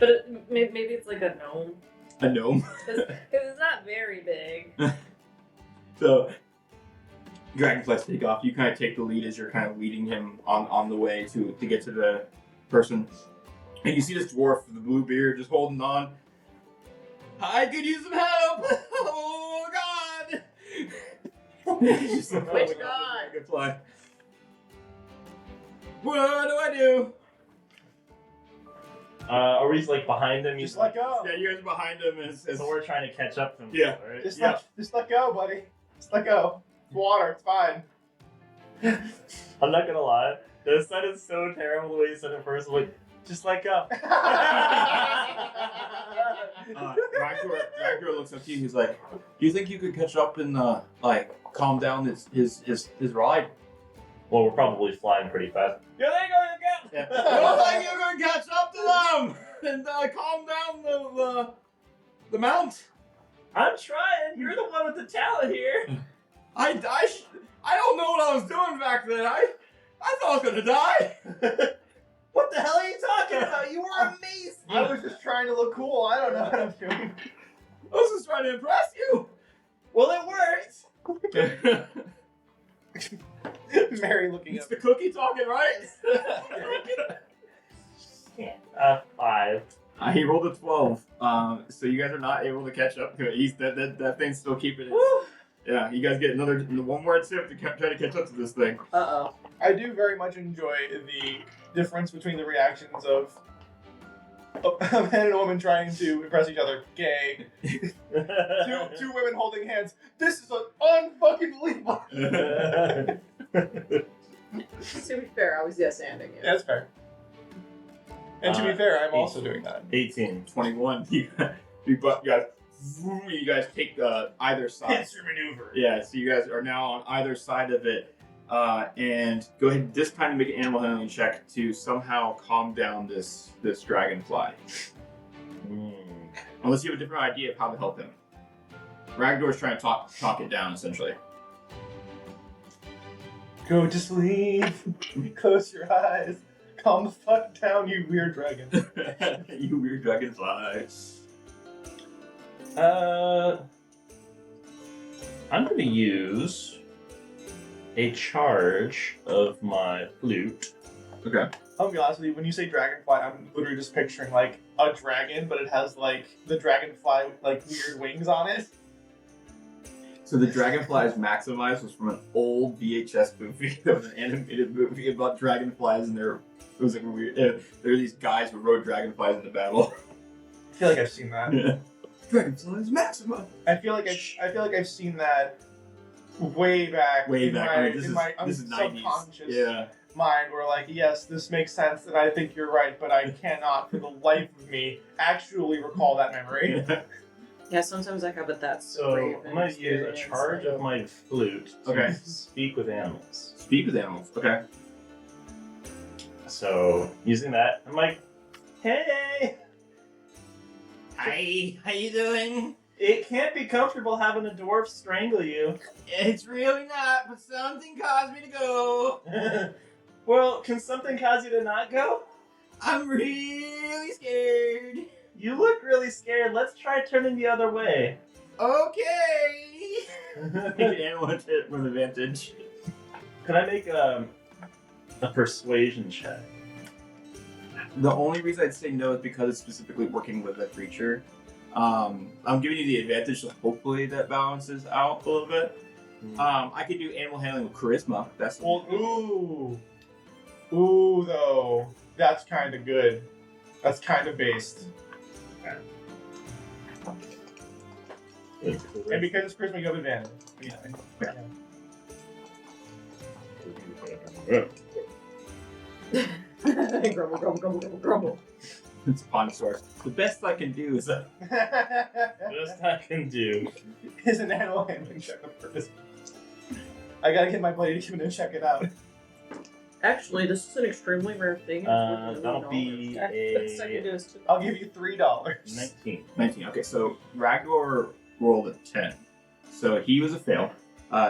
But maybe it's like a gnome. A gnome. Because it's not very big. So, dragonflies take off. You kind of take the lead as you're kind of leading him on the way to get to the person. And you see this dwarf with the blue beard just holding on. I could use some help! Oh, God! He's just Which holding on to the God? dragonfly. What do I do? Are we behind him? Just let go. Yeah, you guys are behind him as So we're trying to catch up to him. Yeah. Right? Just Yeah. let go, buddy. Just let go. It's water. It's fine. I'm not gonna lie. This sounded so terrible the way you said it first. I'm like, just let go. Ragnar looks up to you. He's like, "Do you think you could catch up and calm down his ride?" Well, we're probably flying pretty fast. Yeah, there you go. Yeah. Looks like you're gonna catch up to them and calm down the mount. I'm trying. You're the one with the talent here. I don't know what I was doing back then. I thought I was gonna die. What the hell are you talking about? You were amazing. I was just trying to look cool. I don't know what I'm doing. I was just trying to impress you. Well, it worked. Mary looking It's up. the cookie talking, right? 5. He rolled a 12. So you guys are not able to catch up to it. That thing's still keeping it. Yeah, you guys get one more attempt to try to catch up to this thing. Uh-oh. I do very much enjoy the difference between the reactions of a man and a woman trying to impress each other. Gay. Two women holding hands. This is unfucking believable. To be fair, I was yes-anding it. That's fair. And to be fair, I'm also doing that. 18. 21. You guys take either side. Pincer maneuver. Yeah, so you guys are now on either side of it. And go ahead this time to make an animal handling check to somehow calm down this dragonfly. Unless you have a different idea of how to help him. Ragnar's trying to talk it down, essentially. Go to sleep. Close your eyes. Calm the fuck down, you weird dragon. You weird dragonfly. I'm going to use a charge of my flute. Okay. I'll be honest with you, when you say dragonfly, I'm literally just picturing a dragon, but it has the dragonfly with weird wings on it. So the dragonflies maximized was from an old VHS movie. That was an animated movie about dragonflies, and it was weird. There were these guys who rode dragonflies into battle. I feel like I've seen that. Yeah. Dragonflies Maxima. I feel like I've seen that way back. Way in back. My, I mean, in my this is 90s. subconscious Yeah. mind, where like, yes, this makes sense, and I think you're right, but I cannot, for the life of me, actually recall that memory. Yeah, sometimes I have, but that's So brave I'm gonna use a experience. charge of my flute to Okay. speak with animals. Speak with animals. Okay. So using that, I'm like, hey, Hi, how you doing? it can't be comfortable having a dwarf strangle you. It's really not, but something caused me to go. Well, can something cause you to not go? I'm really scared. You look really scared. Let's try turning the other way. Okay. Make an animal hit with advantage. Could I make a persuasion check? The only reason I'd say no is because it's specifically working with a creature. I'm giving you the advantage, so hopefully that balances out a little bit. I could do animal handling with charisma. That's Well, ooh, though, that's kind of good. That's kind of based. And because it's charisma, you have advantage. Grumble, grumble, grumble, grumble, grumble. it's upon source. The best I can do is Best I can do. Is an animal handling check of charisma. I gotta get my buddy to come in and check it out. Actually, this is an extremely rare thing. It's worth That'll $1 be Best I can do a is to. I'll give you $3. 19. 19. Okay, so Ragnar rolled a 10. So he was a fail.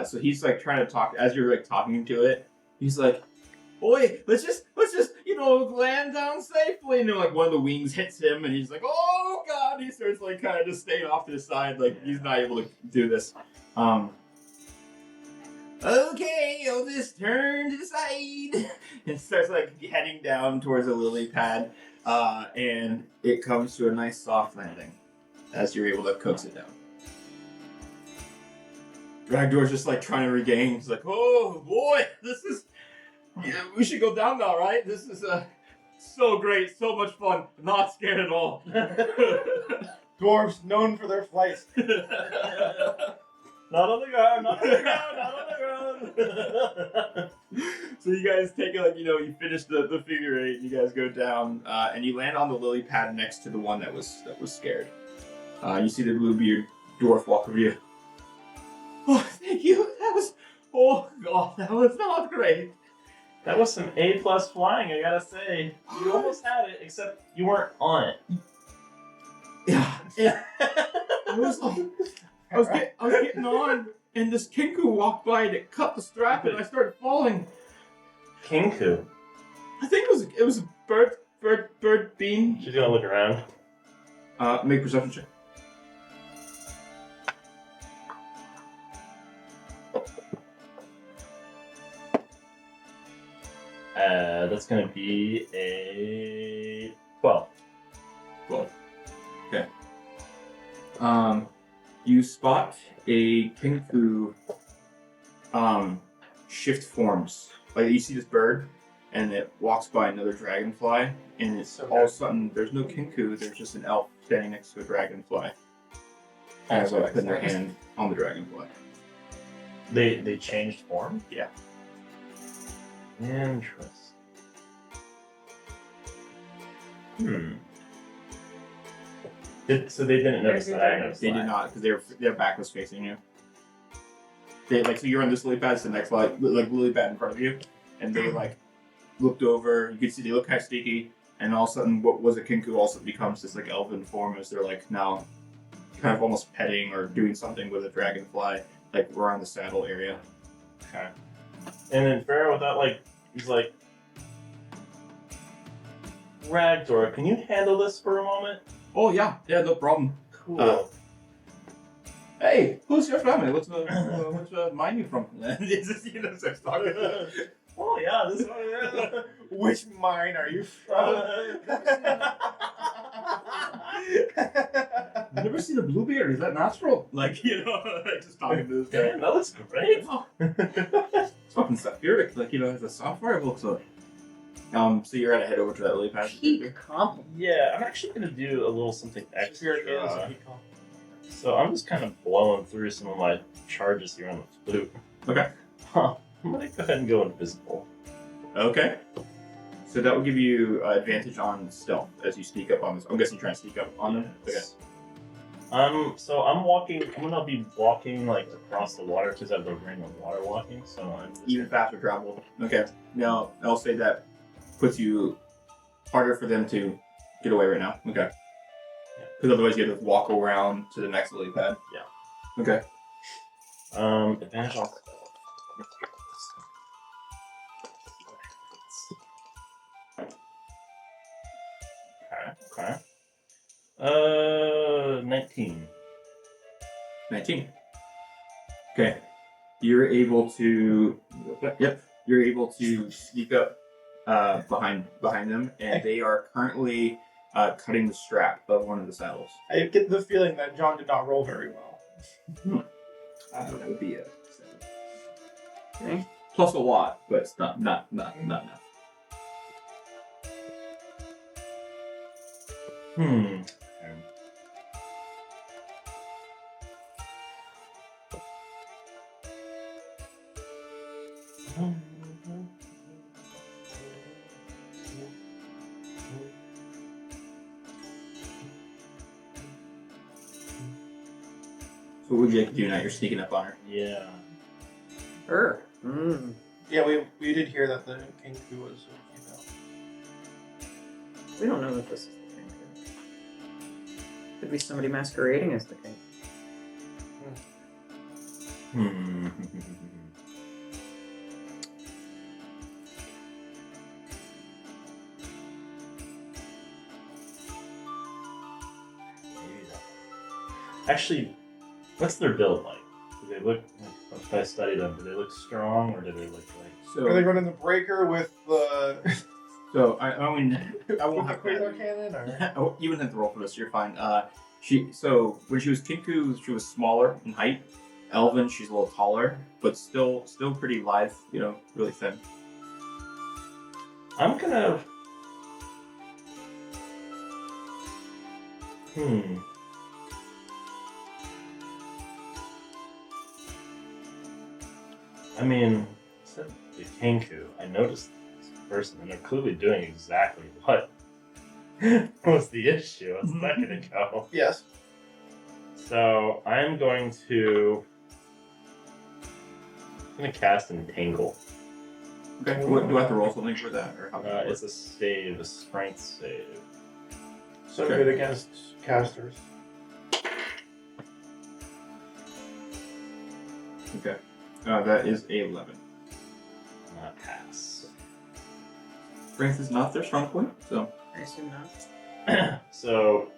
So he's like trying to talk as you're like talking to it. He's like, "Oi, let's just land down safely." And then like one of the wings hits him, and he's like, "Oh God!" He starts like kind of just staying off to the side, like he's not able to do this. Okay, I'll just turn to the side. And starts like heading down towards the lily pad, and it comes to a nice soft landing as you're able to coax it down. Ragdor's just like trying to regain. He's like, "Oh boy, this is. Yeah, we should go down now, right? This is so great, so much fun. Not scared at all." Dwarves known for their flight. Not on the ground, not on the ground, not on the ground. So you guys take it, you finish the figure eight. You guys go down, and you land on the lily pad next to the one that was scared. You see the Bluebeard dwarf walk over you. "Oh, thank you. Oh God, that was not great." That was some A+ flying, I gotta say. You almost had it, except you weren't on it. Yeah. I was getting on, and this kinku walked by and it cut the strap, and I started falling. Kinku. I think it was a bird bean. She's gonna look around. Make perception check. That's gonna be a 12. 12. Okay. You spot a kinku shift forms. Like you see this bird, and it walks by another dragonfly, and it's all of a sudden there's no kinku. There's just an elf standing next to a dragonfly. As like putting their hand on the dragonfly. They changed form? Yeah. Interesting. So they didn't notice that I noticed They did not, because their back was facing you. So you're on this lily pad, it's the next lily pad in front of you, and they looked over. You could see they look kind of sneaky, and all of a sudden, what was a kinku also becomes this elven form as they're now kind of almost petting or doing something with a dragonfly, around the saddle area. Okay. And then Faerun, without he's like, Ragdor, can you handle this for a moment? Oh yeah, no problem. Cool. Hey, who's your family? What's mine you from? Starts talking. Oh yeah, this one. Which mine are you from? I've never seen a bluebeard. Is that natural? Just talking to this guy. Damn, that looks great. It's fucking sulfuric. Has a software looks like. So you're gonna head over to that lily pad. Peak compliment. Yeah, I'm actually gonna do a little something extra. Spirit is a peak call. So I'm just kind of blowing through some of my charges here on the flute. Okay. Huh. I'm gonna go ahead and go invisible. Okay. So that will give you advantage on stealth as you sneak up on this. I'm guessing you're trying to sneak up on them. Okay. So I'm walking. I'm gonna be walking like across the water because I have the ring of water walking. So I'm just, Even faster travel. Okay. Now I'll say that puts you harder for them to get away right now. Okay. Because otherwise you have to walk around to the next lily pad. Yeah. Okay. advantage on. Okay. 19. 19. Okay. You're able to. Yep. You're able to sneak up behind them, and they are currently cutting the strap of one of the saddles. I get the feeling that John did not roll very well. That would be a 7. Okay. Plus a lot, but it's not enough. So what would you like to do now? You're sneaking up on her. Yeah. Her. Yeah, we did hear that the king who was a female. We don't know that this is the king. Could be somebody masquerading as the king. Actually, what's their build like? Do they look? If I study them, do they look strong or do they look like? Are they So, running the breaker with the so I won't with the have quasar cannon? Or? You wouldn't have to roll for this. You're fine. When she was Kinku, she was smaller in height. Elven, she's a little taller, but still pretty lithe. You know, really thin. I'm gonna. I mean, said the Kenku. I noticed this person, and they're clearly doing exactly what was the issue a second ago. Yes. So I'm going to. I'm gonna cast Entangle. Okay. What, do I have to roll something for that, or how? does it work? It's a save, a strength save. So Okay. good against casters. Okay. That is a 11. Not pass. Strength is not their strong point, so. I assume not. So,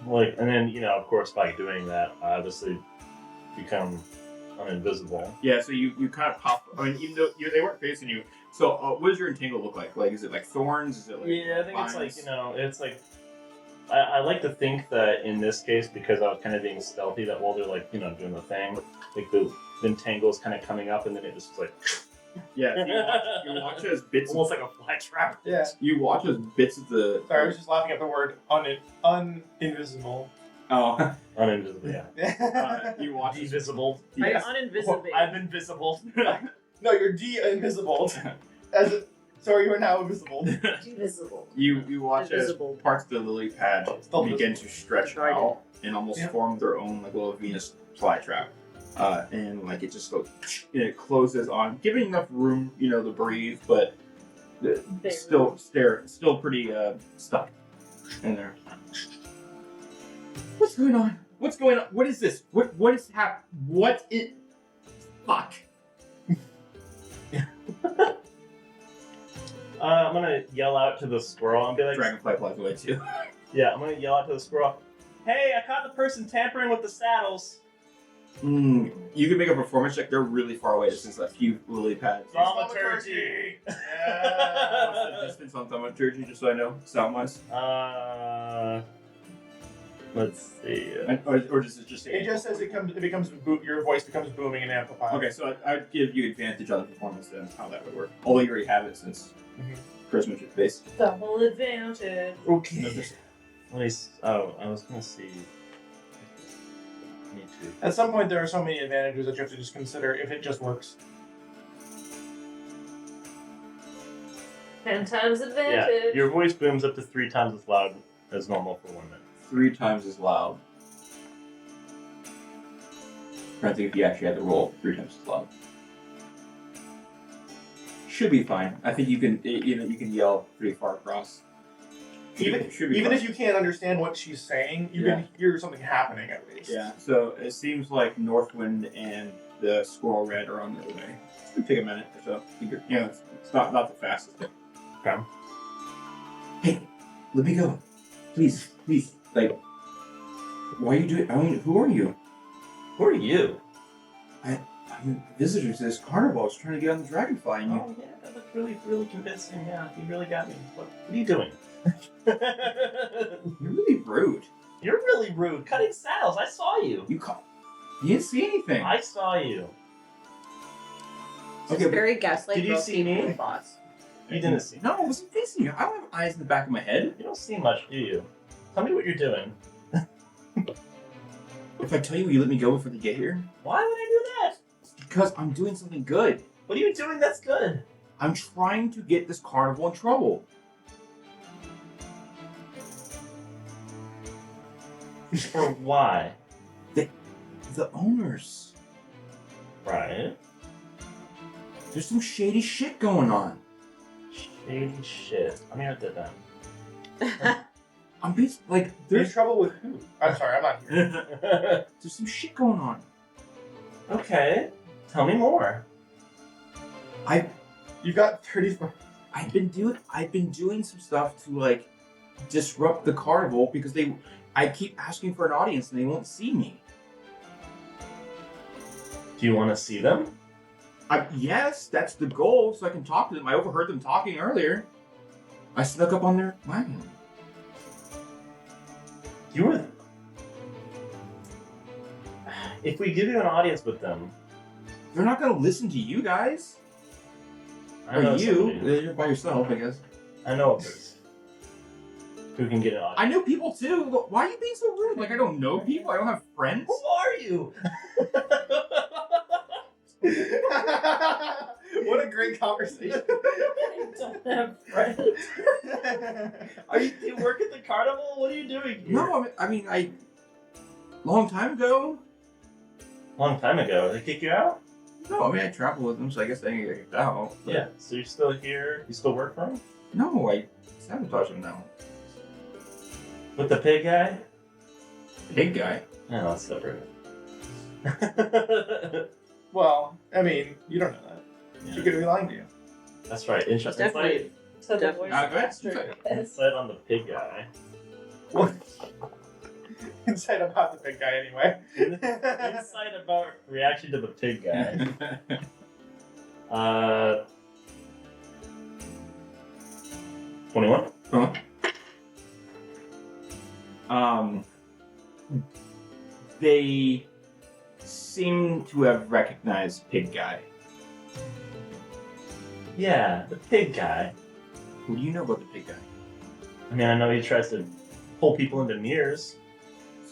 like, and then, of course, by doing that, I obviously become uninvisible. Yeah, so you kind of pop. I mean, even though they weren't facing you. So, what does your entangle look like? Like, is it like thorns? Is it like Yeah, I think vines? it's like, it's like. I like to think that in this case, because I was kind of being stealthy, that while they're like, doing the thing, like the entangle is kind of coming up, and then it just like. Yeah, so you watch as bits. Almost like a fly trap. Yeah. You watch as bits of the. Sorry, I was just laughing at the word uninvisible. Oh. Uninvisible, yeah. You watch as Invisible. Yes. I'm uninvisible. I'm invisible. No, you're de-invisible. So you are now invisible. Invisible. You watch Invisible. as parts of the lily pad Still begin to stretch Guarded. out and almost form their own like little Venus flytrap. And like it just goes, and it closes on, giving enough room, to breathe, but still pretty stuck in there. What's going on? What's going on? What is this? What is happening? What is? Fuck. I'm gonna yell out to the squirrel and be like, Dragonfly flies away too. yeah, I'm gonna yell out to the squirrel, hey, I caught the person tampering with the saddles. You can make a performance check. They're really far away. This is a few lily pads. Thaumaturgy. What's the distance on thaumaturgy, just so I know, sound-wise? Let's see. Or does it just say? It just says your voice becomes booming and amplified. Okay, so I'd give you advantage on the performance then, how that would work. Although you already have it since Charisma based. Double advantage. Okay. Let me. I was gonna see. Me too. At some point, there are so many advantages that you have to just consider if it just works. 10 times Yeah, advantage. your voice booms up to 3 times as loud as normal for 1 minute. 3 times as loud. Trying to think if you actually had to roll 3 times as loud. Should be fine. I think you can yell pretty far across. Even fine. if you can't understand what she's saying, you can hear something happening at least. Yeah. So it seems like Northwind and the Squirrel Red are on their way. It's gonna take a minute or so. It's not the fastest. Okay. Hey, let me go, please. Like, why are you doing? I mean, who are you? Who are you? I'm a visitor to this carnival. I was trying to get on the dragonfly. And you... Oh yeah, that looked really, really convincing. Yeah, you really got me. What are you doing? You're really rude. You're really rude. Cutting saddles. I saw you. You didn't see anything. I saw you. It's very gaslight. Did you see me? Boss. You didn't see me. No, I wasn't facing you. I don't have eyes in the back of my head. You don't see much, do you? Tell me what you're doing. If I tell you, will you let me go before they get here? Why would I do that? Because I'm doing something good. What are you doing that's good? I'm trying to get this carnival in trouble. Or why? The owners. Right. There's some shady shit going on. Shady shit. I'm here to them. I'm basically like, There's there's trouble with who? I'm sorry, I'm not here. there's some shit going on. Okay. Tell me more. You've got 34. I've been doing some stuff to like disrupt the carnival because I keep asking for an audience and they won't see me. Do you want to see them? Yes, that's the goal, so I can talk to them. I overheard them talking earlier. I snuck up on their wagon. You were. If we give you an audience with them, They're not gonna listen to you guys. I know Or you. somebody. You're by yourself, I guess. I know a person who can get an audience. I know people too. Why are you being so rude? Like I don't know people. I don't have friends. Who are you? What a great conversation. I don't have friends. Do you work at the carnival? What are you doing here? No, I mean, long time ago. Long time ago. They kick you out? No, I mean, I travel with them, so I guess I can get kicked out. But Yeah. So you're still here? You still work for them? No, I sabotage them now. With the pig guy? Big guy. No, that's separate. Well, I mean, you don't know that. Yeah. She could be lying to you. That's right. Interesting. Definitely. So the voice Go ahead. master. Insight on the pig guy. What? Insight about the big guy, anyway. Insight about reaction to the pig guy. 21? Huh? They seem to have recognized Pig Guy. Yeah, the pig guy. What do you know about the Pig Guy? I mean, I know he tries to pull people into mirrors.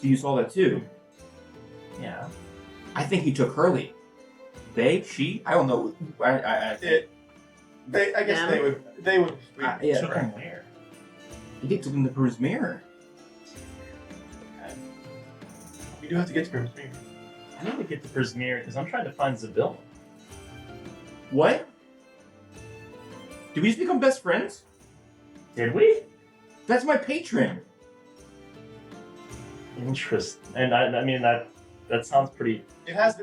So you saw that too. Yeah. I think he took Hurley. They, she, I don't know. I guess Yeah. they would. yeah. Took him where? He took him to his mirror. We do have to get to Grim's Mirror. I need to get to Prismere because I'm trying to find Zabil. What? Did we just become best friends? Did we? That's my patron. Interesting. And I mean that sounds pretty. It has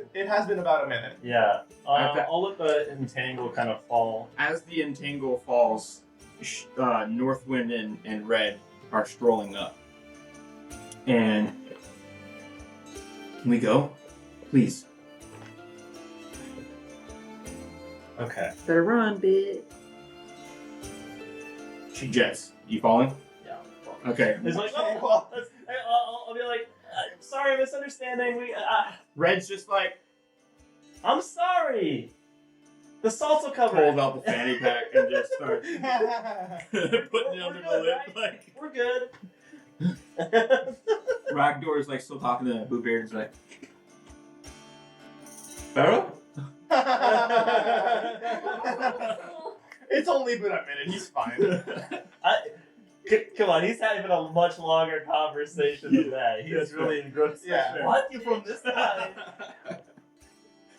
been about a minute. Yeah. I've got- I'll let the entangle kind of fall. As the entangle falls, Northwind and Red are strolling up. And can we go? Please. Okay. Better run, bitch. She jets. You following? Yeah. Okay. It's like, Okay, oh, well. I'll be like, sorry, misunderstanding. Red's just like, I'm sorry. The salts will cover pulls it. out the fanny pack and just starts putting it under the lip. Right? Like We're good. Ragdor is like still talking to Bluebeard and is like, Faerun? It's only been a minute. He's fine. Come on, he's having a much longer conversation than that. He's That's really engrossed. Yeah. What? You from this side?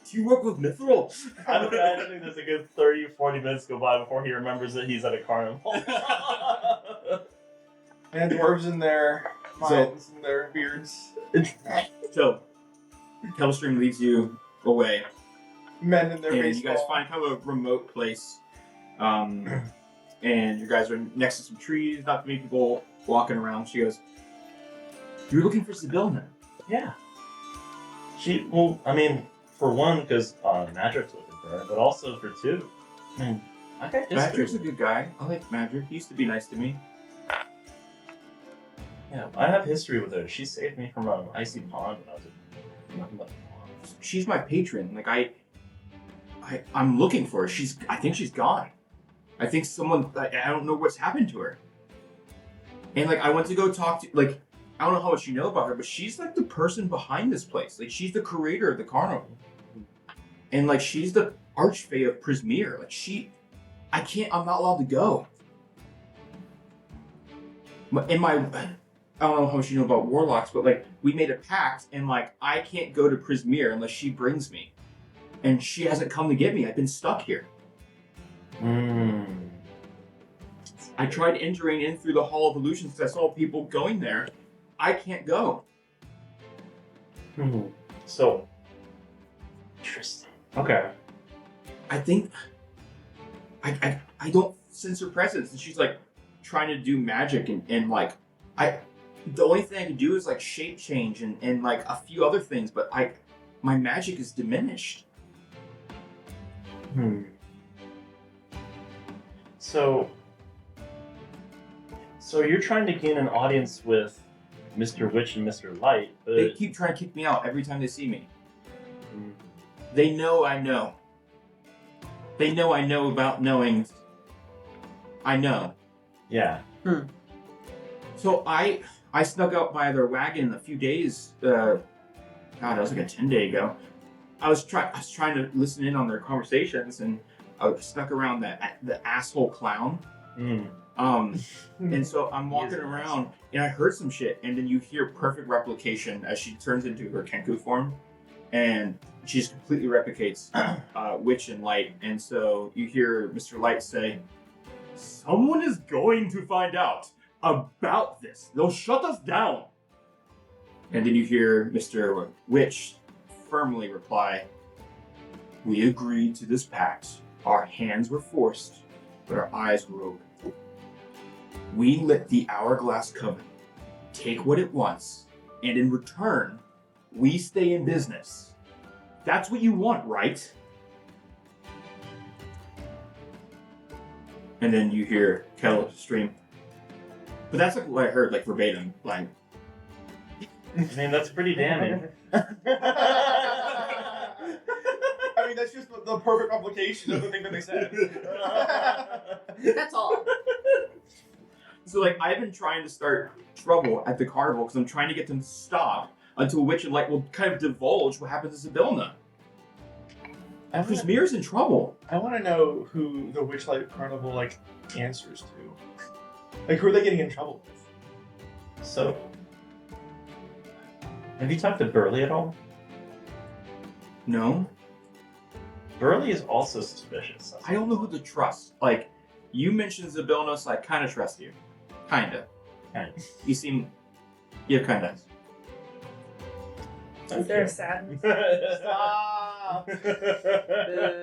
Do you work with Mithril? I'm imagining there's a good 30 or 40 minutes go by before he remembers that he's at a carnival. And dwarves in their minds and their beards. So, Hellstream leads you away, Men in their and baseball. you guys find kind of a remote place. And you guys are next to some trees, not too many people walking around. She goes, "You're looking for Sibylla." Yeah. I mean, for one, because Madrik's looking for her, but also for two. I mean, I got Madrik's a history. good guy. I like Madrik. He used to be nice to me. Yeah, I have history with her. She saved me from an icy pond when I was nothing but a pond. She's my patron. Like I'm looking for her. I think she's gone. I think someone. I don't know what's happened to her. And like I went to go talk to I don't know how much you know about her, but she's like the person behind this place. Like she's the curator of the carnival, and like she's the archfey of Prismere. Like I'm not allowed to go. I don't know how much you know about warlocks, but like we made a pact, and like I can't go to Prismere unless she brings me, and she hasn't come to get me. I've been stuck here. I tried entering in through the Hall of Illusions because I saw people going there. I can't go. So, interesting. Okay. I think I don't sense her presence, and she's like trying to do magic and like the only thing I can do is like shape change and like a few other things, but my magic is diminished. So you're trying to gain an audience with Mr. Witch and Mr. Light, but They keep trying to kick me out every time they see me. They know I know. They know I know about knowing. I know. yeah. So I snuck out by their wagon a few days. God, that was like a 10-day ago. I was trying to listen in on their conversations, and I was stuck around the asshole clown. And so I'm walking around, and I heard some shit, and then you hear perfect replication as she turns into her Kenku form, and she just completely replicates Witch and Light. And so you hear Mr. Light say, "Someone is going to find out about this. They'll shut us down." And then you hear Mr. Witch firmly reply, "We agreed to this pact. Our hands were forced, but our eyes were open. We let the Hourglass Covenant take what it wants, and in return, we stay in business. That's what you want, right?" And then you hear Kettle stream. But that's like what I heard, like verbatim, like. I mean, that's pretty damning. I mean, that's just the perfect replication of the thing that they said. That's all. So like I've been trying to start trouble at the carnival because I'm trying to get them to stop until Witch and Light will kind of divulge what happened to Sibylla. Prismere's in trouble. I want to know who the Witchlight Carnival like answers to. Like, who are they getting in trouble with? So, have you talked to Burley at all? No, Burley is also suspicious. I don't know who to trust. Like, you mentioned Sibylla, so I kind of trust you. Kinda. You're kind of. Is there a sadness? Stop!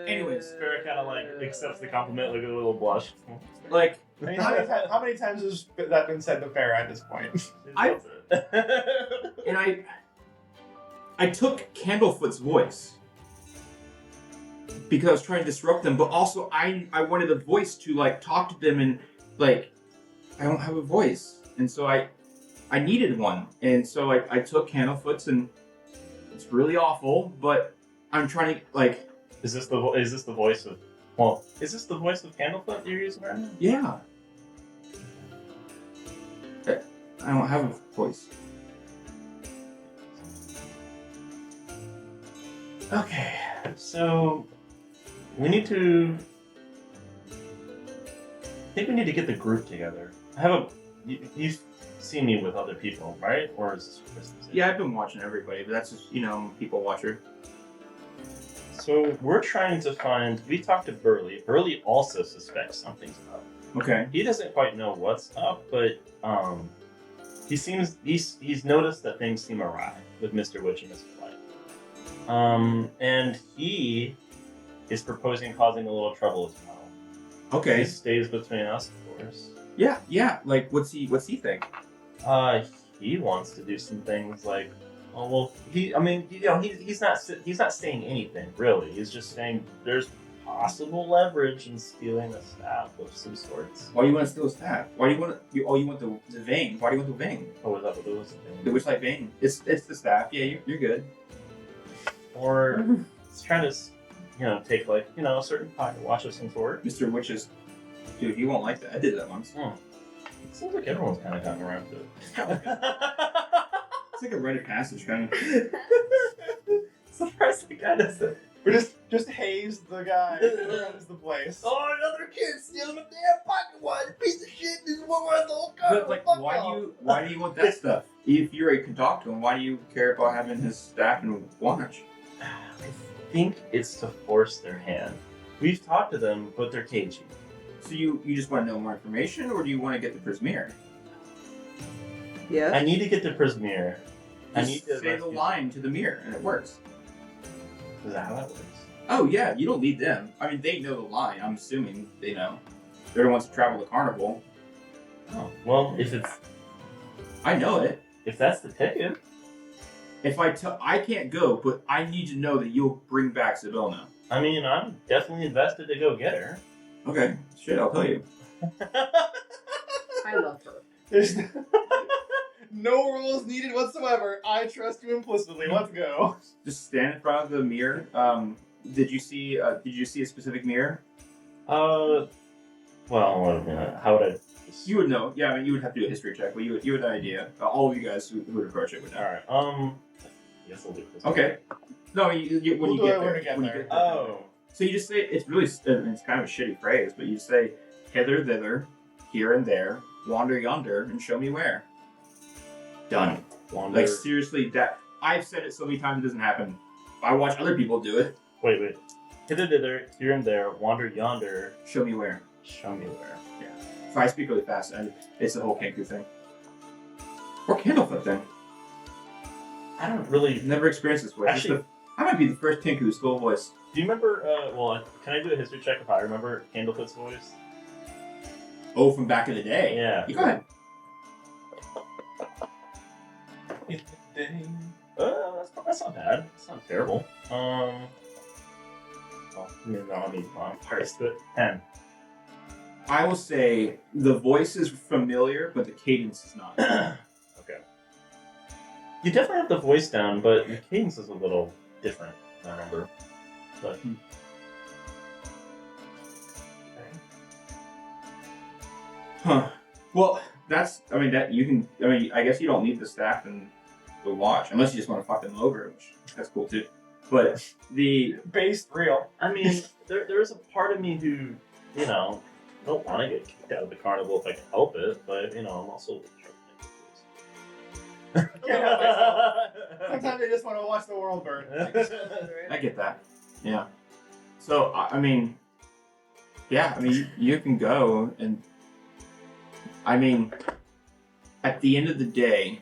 Anyways, Fair kind of like accepts the compliment with a little blush. like, I mean, how many times has that been said to Faerun at this point? and I took Candlefoot's voice because I was trying to disrupt them, but also I wanted a voice to like talk to them, and like I don't have a voice, and so I needed one, and so I took Candlefoot's, and it's really awful, but I'm trying to like. Is this the voice of Well, is this the voice of Candlefoot you're using right now? Yeah. I don't have a voice. Okay, so we need to. I think we need to get the group together. I have a. You've seen me with other people, right? Or is this Yeah, I've been watching everybody, but that's just, people watcher. So we're trying to find. We talked to Burley. Burley also suspects something's up. Okay. He doesn't quite know what's up, but he's noticed that things seem awry with Mr. Witch and Mr. Light. And he is proposing causing a little trouble as well. Okay. He stays between us, of course. Yeah. Like, what's he think? He wants to do some things like, he's not saying anything really. He's just saying there's possible leverage in stealing a staff of some sorts. Why do you want to steal a staff? Why do you want you want the vein? Why do you want the vein? Oh, is that what it was? The Witchlight vein. It's the staff. Yeah, you're good. Or it's trying to, take like, a certain pocket watch of some sort. Mr. Witch's. Dude, you won't like that. I did that once. It seems like everyone's kind of gotten around to it. It's like a rite of passage, kind of. Surprised the guy doesn't. We just haze the guy who runs the place. Oh, another kid stealing a damn pocket watch. Piece of shit. This is what we're the whole But like, why do you want that stuff? If you already can talk to him, why do you care about having his staff and watch? I think it's to force their hand. We've talked to them, but they're cagey. So you just want to know more information, or do you want to get the Prismere? Yeah. I need to get the Prismere. I Just need to say the line to the mirror, and it works. Is that how that works? Oh yeah, you don't need them. I mean, they know the line. I'm assuming they know. They're the ones that travel the carnival. Oh, well, I know it. if that's the ticket. If I can't go, but I need to know that you'll bring back Sibylna. I mean, I'm definitely invested to go get her. Okay, shit, I'll tell you. I love her. There's no rules needed whatsoever. I trust you implicitly. Let's go. Just stand in front of the mirror. Did you see a specific mirror? Well, how would I? You would know. Yeah, I mean, you would have to do a history check, but you would have an idea. All of you guys who would approach it would know. All right. Yes, I'll do this. Okay. No, when you get there. When you get there. Oh. So you just say, it's kind of a shitty phrase, but you say, hither, thither, here and there, wander yonder, and show me where. Done. Wander. Like, seriously, I've said it so many times it doesn't happen. I watch other people do it. Wait. Hither, thither, here and there, wander yonder. Show me where. Show me where. Yeah. So I speak really fast, and it's the whole Kenku thing. Or Candlefoot thing. I don't really. Never experienced this voice. Actually, I might be the first Kenku who stole a voice. do you remember? Can I do a history check if I remember Candlefoot's voice? Oh, from back in the day? Yeah. You go ahead. That's not bad. It's not terrible. Well, I need modifiers, but 10. I will say the voice is familiar, but the cadence is not. Okay. You definitely have the voice down, but the cadence is a little different, I remember. But. Huh. Well, I guess you don't need the staff and the watch, unless you just want to fuck them over, which that's cool too. But the Based real. I mean, there's a part of me who, don't want to get kicked out of the carnival if I can help it, but, I'm also Can't help myself. Sometimes I just want to watch the world burn. I get that. Yeah. So you can go, and at the end of the day,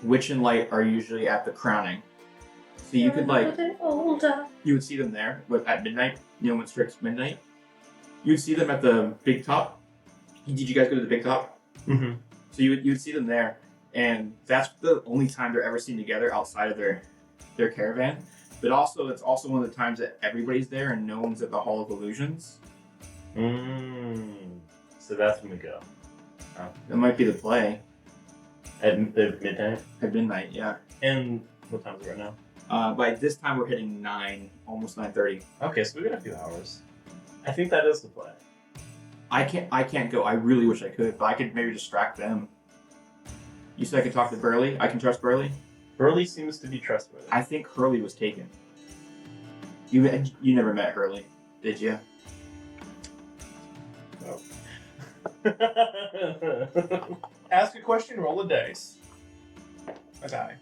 Witch and Light are usually at the crowning. So you could you would see them there, but at midnight, when Strix midnight, you'd see them at the big top. Did you guys go to the big top? Mm-hmm. So you'd see them there, and that's the only time they're ever seen together outside of their caravan. But also, it's also one of the times that everybody's there and no one's at the Hall of Illusions. So that's when we go. Oh. That might be the play. At midnight? At midnight, yeah. And what time is it right now? By this time, we're hitting 9, almost 9:30. Okay, so we got a few hours. I think that is the plan. I can't go. I really wish I could, but I could maybe distract them. You said I could talk to Burley? I can trust Burley? Burley seems to be trustworthy. I think Hurley was taken. You never met Hurley, did you? Ask a question, roll a dice. A die.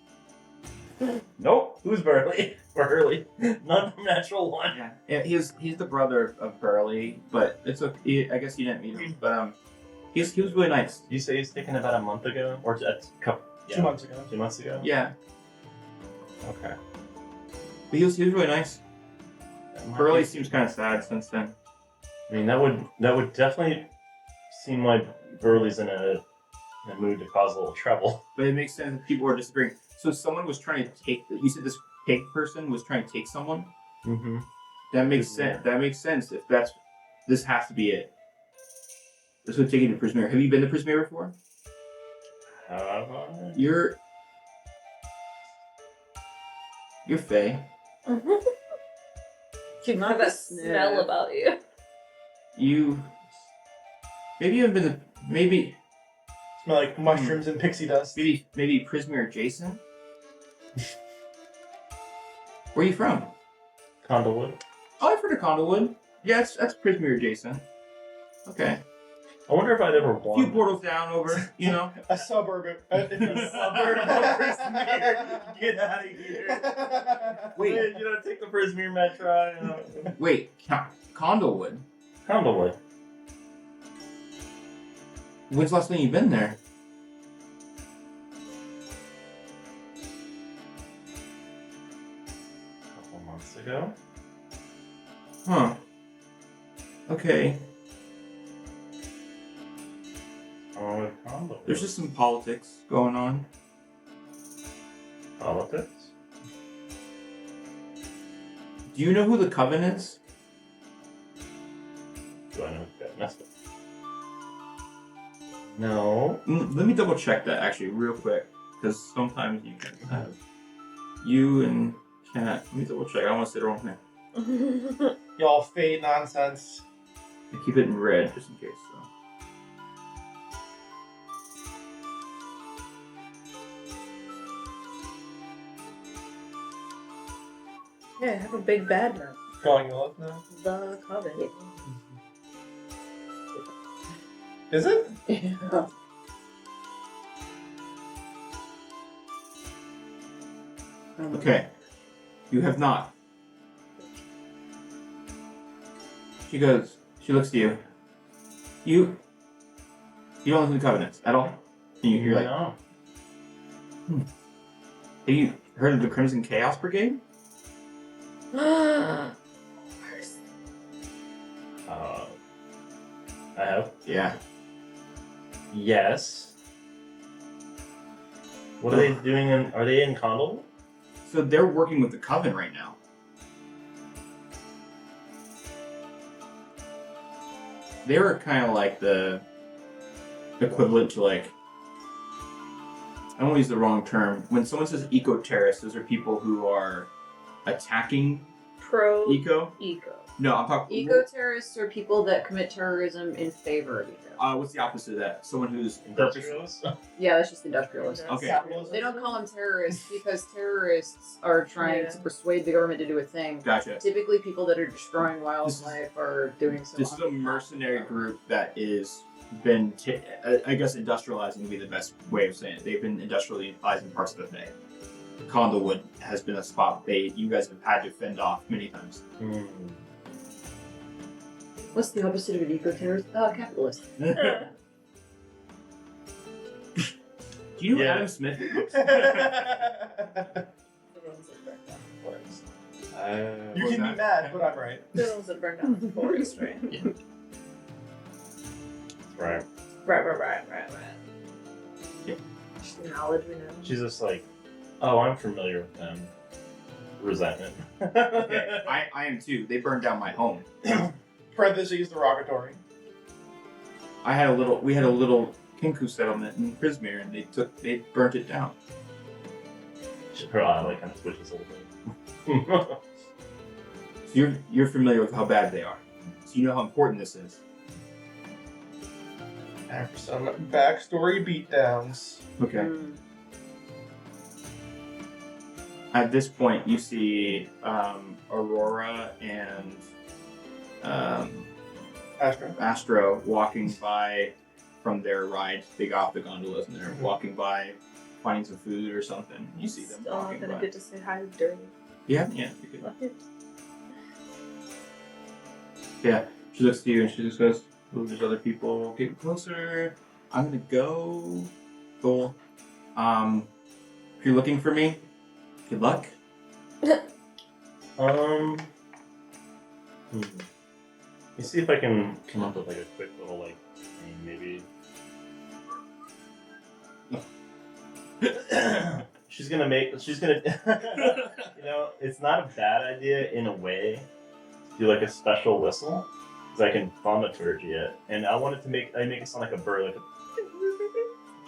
Nope. Who's Burley? Or Hurley? Not a natural one. Yeah, he's the brother of Burley, but it's okay. I guess you didn't meet him, but he was really nice. You say he's taken about a month ago, or a couple? 2 months ago. 2 months ago. Yeah, Okay. but he was really nice. That might Burley be- seems kind of sad since then. I mean, that would definitely seem like Burley's in a mood to cause a little trouble. But it makes sense that people are disagreeing. So someone was trying to take. You said this pig person was trying to take someone. Mm-hmm. That makes sense. That makes sense. If this has to be it. This would take you to Prismere. Have you been to Prismere before? You're Fae. You have that smell about you. Maybe you haven't been to, maybe Smell like mushrooms and pixie dust. maybe Prismere adjacent. Where are you from? Condlewood. Oh, I've heard of Condlewood. Yeah, that's Prismere adjacent. Okay. I wonder if I'd ever A few want. portals down over, you know. A suburb of Prismere. Get out of here. Wait. Take the Prismere Metro. Wait, Condlewood. Condlewood. When's the last time you've been there? A couple months ago. Huh. Okay. Oh, Condlewood. There's just some politics going on. Politics. Do you know who the Coven is? Do I know who got messed up? No. Let me double check that actually real quick, because sometimes you can have you and Cat. Let me double check. I don't want to say the wrong thing. Y'all fade nonsense. I keep it in red just in case. So. Yeah, I have a big bad now. Calling you up now. The Coven. Is it? Yeah. Okay. You have not. She goes. She looks to you. You don't listen to Covenants at all. And you're like, no. have you heard of the Crimson Chaos Brigade? I have. Yeah. Yes. What are they doing are they in Condlewood? So they're working with the Coven right now. They're kind of like the equivalent to like, I don't want to use the wrong term. When someone says eco-terrorists, those are people who are attacking Pro-eco. No, I'm talking... Eco-terrorists are people that commit terrorism in favor of eco. What's the opposite of that? Someone who's Industrialists? Yeah, that's just industrialists. Okay. Capitalism? They don't call them terrorists because terrorists are trying Yeah. to persuade the government to do a thing. Gotcha. Typically, people that are destroying wildlife are doing some. This is a mercenary group that is been, I guess industrializing would be the best way of saying it. They've been industrializing parts of the Fae. Condlewood has been a spot you guys have had to fend off many times. What's the opposite of an eco-terrorist? Capitalist. Do you know Yeah. Adam Smith? You What's can that? be mad, but I'm right. The ones that burned down the forest, right? Right. Right. Just knowledge we know. She's just like, oh, I'm familiar with them. Resentment. Okay, I am too. They burned down my home. Parentheses derogatory. We had a little Kinku settlement in Prismere, and they burnt it down. Her eye like kind of switches a little bit. So you're familiar with how bad they are. So you know how important this is. After some backstory beatdowns. Okay. Mm. At this point, you see Aurora and Astro walking by from their ride. They got off the gondolas and they're walking by, finding some food or something. You see them Still not walking gonna by. get to say hi to Dirty. Yeah, you could. Love it. Yeah, she looks at you and she just goes, "Ooh, there's other people getting closer. I'm gonna go. Cool. If you're looking for me, good luck." Let me see if I can come up with like a quick little like thing, maybe. she's gonna you know, it's not a bad idea in a way to do like a special whistle, because I can thaumaturgy it, and I wanted to make it sound like a bird, like a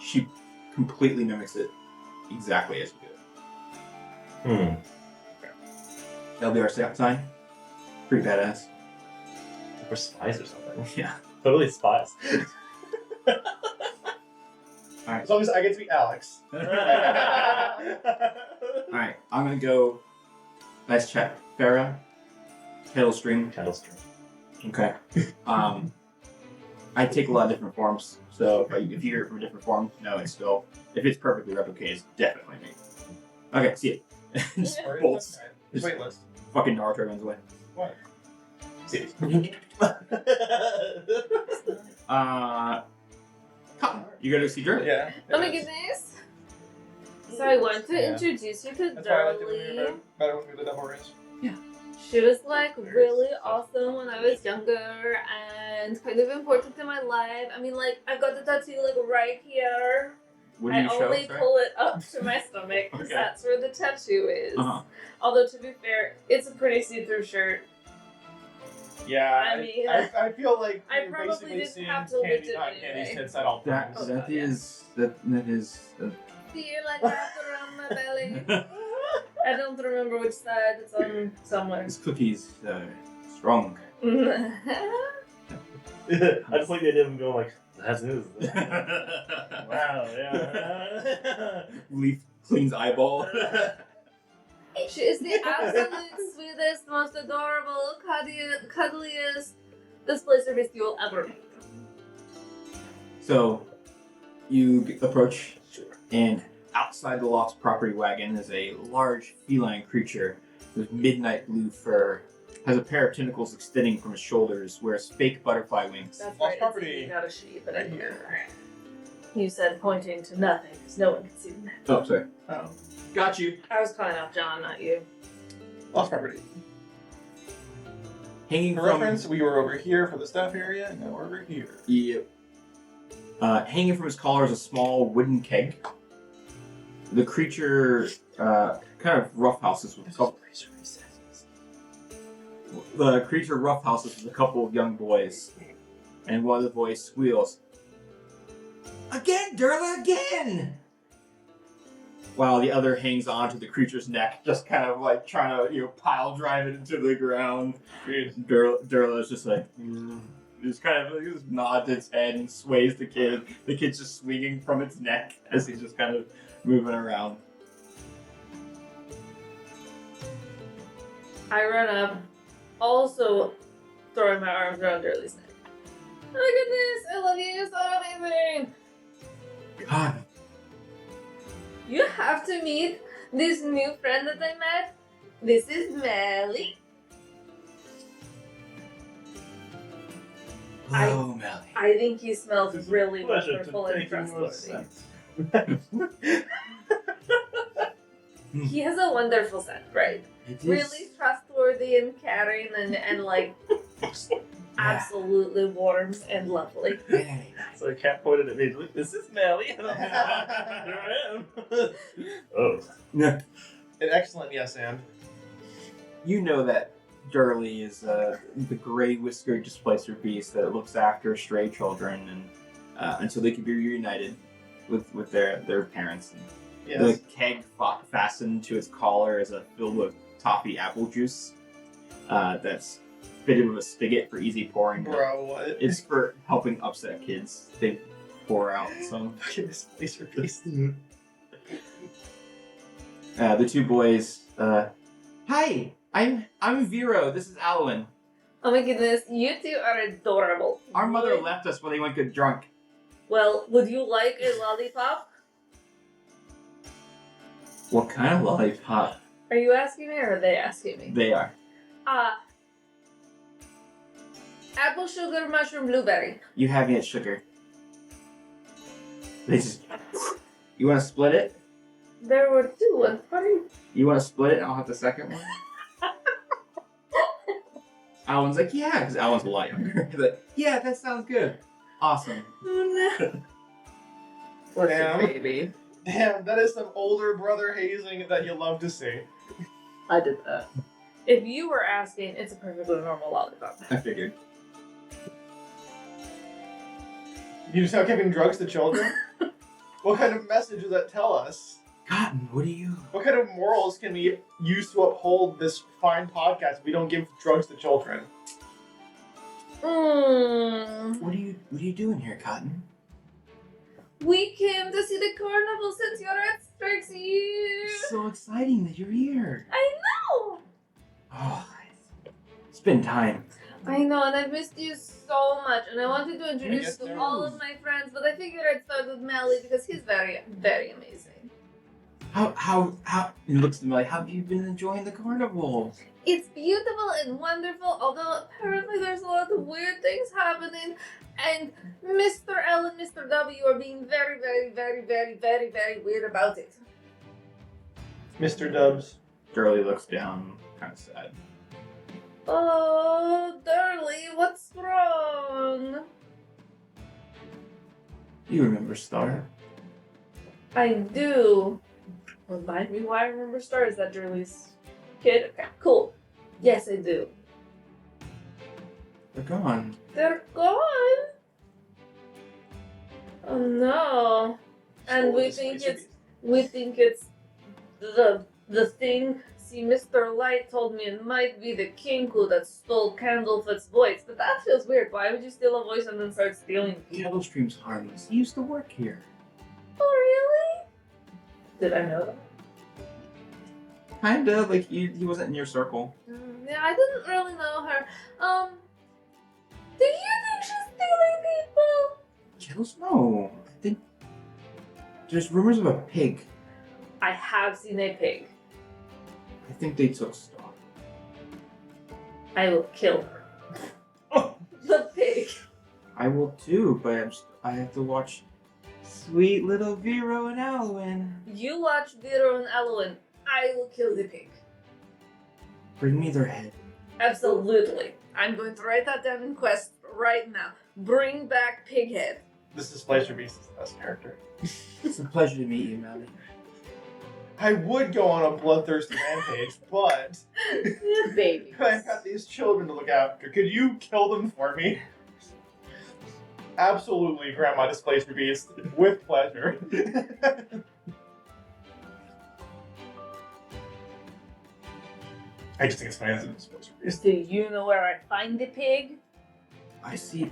She completely mimics it exactly as you do it. That'll be our sign. Pretty badass. We're spies or something. Yeah. Totally spies. As long as I get to be Alex. Alright, I'm gonna go. Nice chat. Faerun. Kettle string. Kettle string. Okay. I take a lot of different forms, so if you hear it from a different form, no, it's still. If it's perfectly replicated, it's definitely me. Okay, see it. Just bolts. Just waitlist. Fucking Naruto runs away. What? See it. Cotton, you gotta see Dirty. Yeah. Oh my goodness. So I want to Yeah. introduce you to That's why I like it when Darlie. you're better when we the double race. She was like really awesome when I was younger and kind of important in my life. I mean, like I've got the tattoo like right here. What do I you show? only Sorry? pull it up to my stomach because Okay. that's where the tattoo is. Uh-huh. Although to be fair, it's a pretty see-through shirt. Yeah, I mean, I feel like I you're probably basically didn't seeing have to lift Candy, it not anyway. Candy's tits at all That times. that yeah. is. Feel like wrapped around my belly. I don't remember which side it's on somewhere. This cookie's strong. I just like the idea of him going like, that's his. Wow, yeah. Leaf cleans eyeball. She is the absolute sweetest, most adorable, cuddliest display service you will ever meet. So, you approach, and outside the loft's property wagon is a large feline creature with midnight blue fur, has a pair of tentacles extending from his shoulders, wears fake butterfly wings. That's Lost right, property. it's not a she, but I Right here. remember. You said pointing to nothing, because no one can see the net. Oh, sorry. Oh. Got you. I was calling out John, not you. Lost property. Hanging For from reference, we were over here for the staff area, and now we're over here. Yep. Hanging from his collar is a small wooden keg. The creature kind of roughhouses with a couple. The creature roughhouses with a couple of young boys, and one of the boys squeals, "Again, Durla, again!" While the other hangs onto the creature's neck, just kind of like trying to, pile drive it into the ground. Durla is just like, just kind of just nods its head and sways the kid. The kid's just swinging from its neck as he's just kind of moving around. I run up, also throwing my arms around Durley's neck. Oh my goodness, I love you, you're so amazing! God, You have to meet this new friend that I met. This is Melly. oh Melly. I think he smells It's a really pleasure wonderful to and take in your trustworthy. scent. He has a wonderful scent, right? It is. Really trustworthy and caring and like absolutely warm and lovely. Very nice. So the cat pointed at me, look, this is Melly. And I'm like, here I am. Oh. Yeah. An excellent yes and. You know that Durley is the gray-whiskered displacer beast that looks after stray children and until they can be reunited with their parents. And Yes. the keg fastened to its collar is filled with toffee apple juice that's fitted with a spigot for easy pouring. Bro, what? It's for helping upset kids. They pour out some. Fucking misplaced your piece. The two boys. Hi, I'm Vero. This is Alwyn. Oh my goodness, you two are adorable. Our mother Really? left us when they went get drunk. Well, would you like a lollipop? What kind of lollipop? Are you asking me or are they asking me? They are. Apple, sugar, mushroom, blueberry. You have yet sugar. They just. You want to split it? There were two. What are you? You want to split it? And I'll have the second one. Alan's like, yeah, because Alan's a lot younger. He's like, yeah, that sounds good. Awesome. Oh no. What's Damn. your baby? Damn, that is some older brother hazing that you love to see. I did that. If you were asking, it's a perfectly normal lollipop. I figured. You just have giving drugs to children? What kind of message does that tell us? Cotton, what do you? What kind of morals can we use to uphold this fine podcast if we don't give drugs to children? What are you doing here, Cotton? We came to see the carnival since you're at Strixhaven. So exciting that you're here. I know. Oh, it's been time. I know, and I've missed you so much, and I wanted to introduce Yes, you to there all is. of my friends, but I figured I'd start with Melly because he's very, very amazing. How? It looks to me like, how have you been enjoying the carnival? It's beautiful and wonderful, although apparently there's a lot of weird things happening, and Mr. L and Mr. W are being very, very, very, very, very, very weird about it. Mr. Dubs. Girly looks down, kind of sad. Oh, Durley, what's wrong? You remember Star? I do. Remind me why I remember Star. Is that Durley's kid? Okay, cool. Yes, I do. They're gone. They're gone. Oh no! And we think it's the thing. See, Mr. Light told me it might be the Kinku that stole Candlefoot's voice, but that feels weird. Why would you steal a voice and then start stealing people? Kettlestream's harmless. He used to work here. Oh really? Did I know that? Kinda, like he wasn't in your circle. Yeah, I didn't really know her. Do you think she's stealing people? Kettles? No. I think there's rumors of a pig. I have seen a pig. I think they took Star. I will kill her. Oh. The pig. I will too, but I have to watch sweet little Vero and Alwyn. You watch Vero and Alwyn. I will kill the pig. Bring me their head. Absolutely. I'm going to write that down in Quest right now. Bring back Pighead. This Displacer Beast is the best character. It's a pleasure to meet you, Melly. I would go on a bloodthirsty rampage, but Baby. I've got these children to look after. Could you kill them for me? Absolutely, Grandma Displacer Beast. With pleasure. I just think it's funny as a Displacer Beast. Do you know where I find the pig? I see.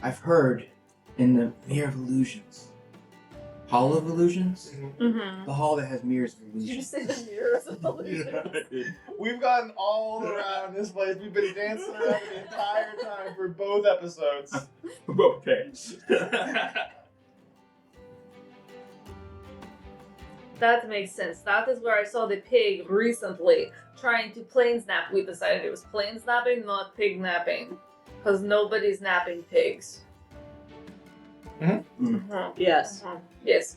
I've heard in the Mirror of Illusions. Hall of Illusions? Mm-hmm. The hall that has mirrors of Did you illusions. say the mirrors of illusion? We've gotten all around this place. We've been dancing around the entire time for both episodes. Okay. That makes sense. That is where I saw the pig recently trying to plane snap. We decided it was plane snapping, not pig napping. Because nobody's napping pigs. Yes. Yes.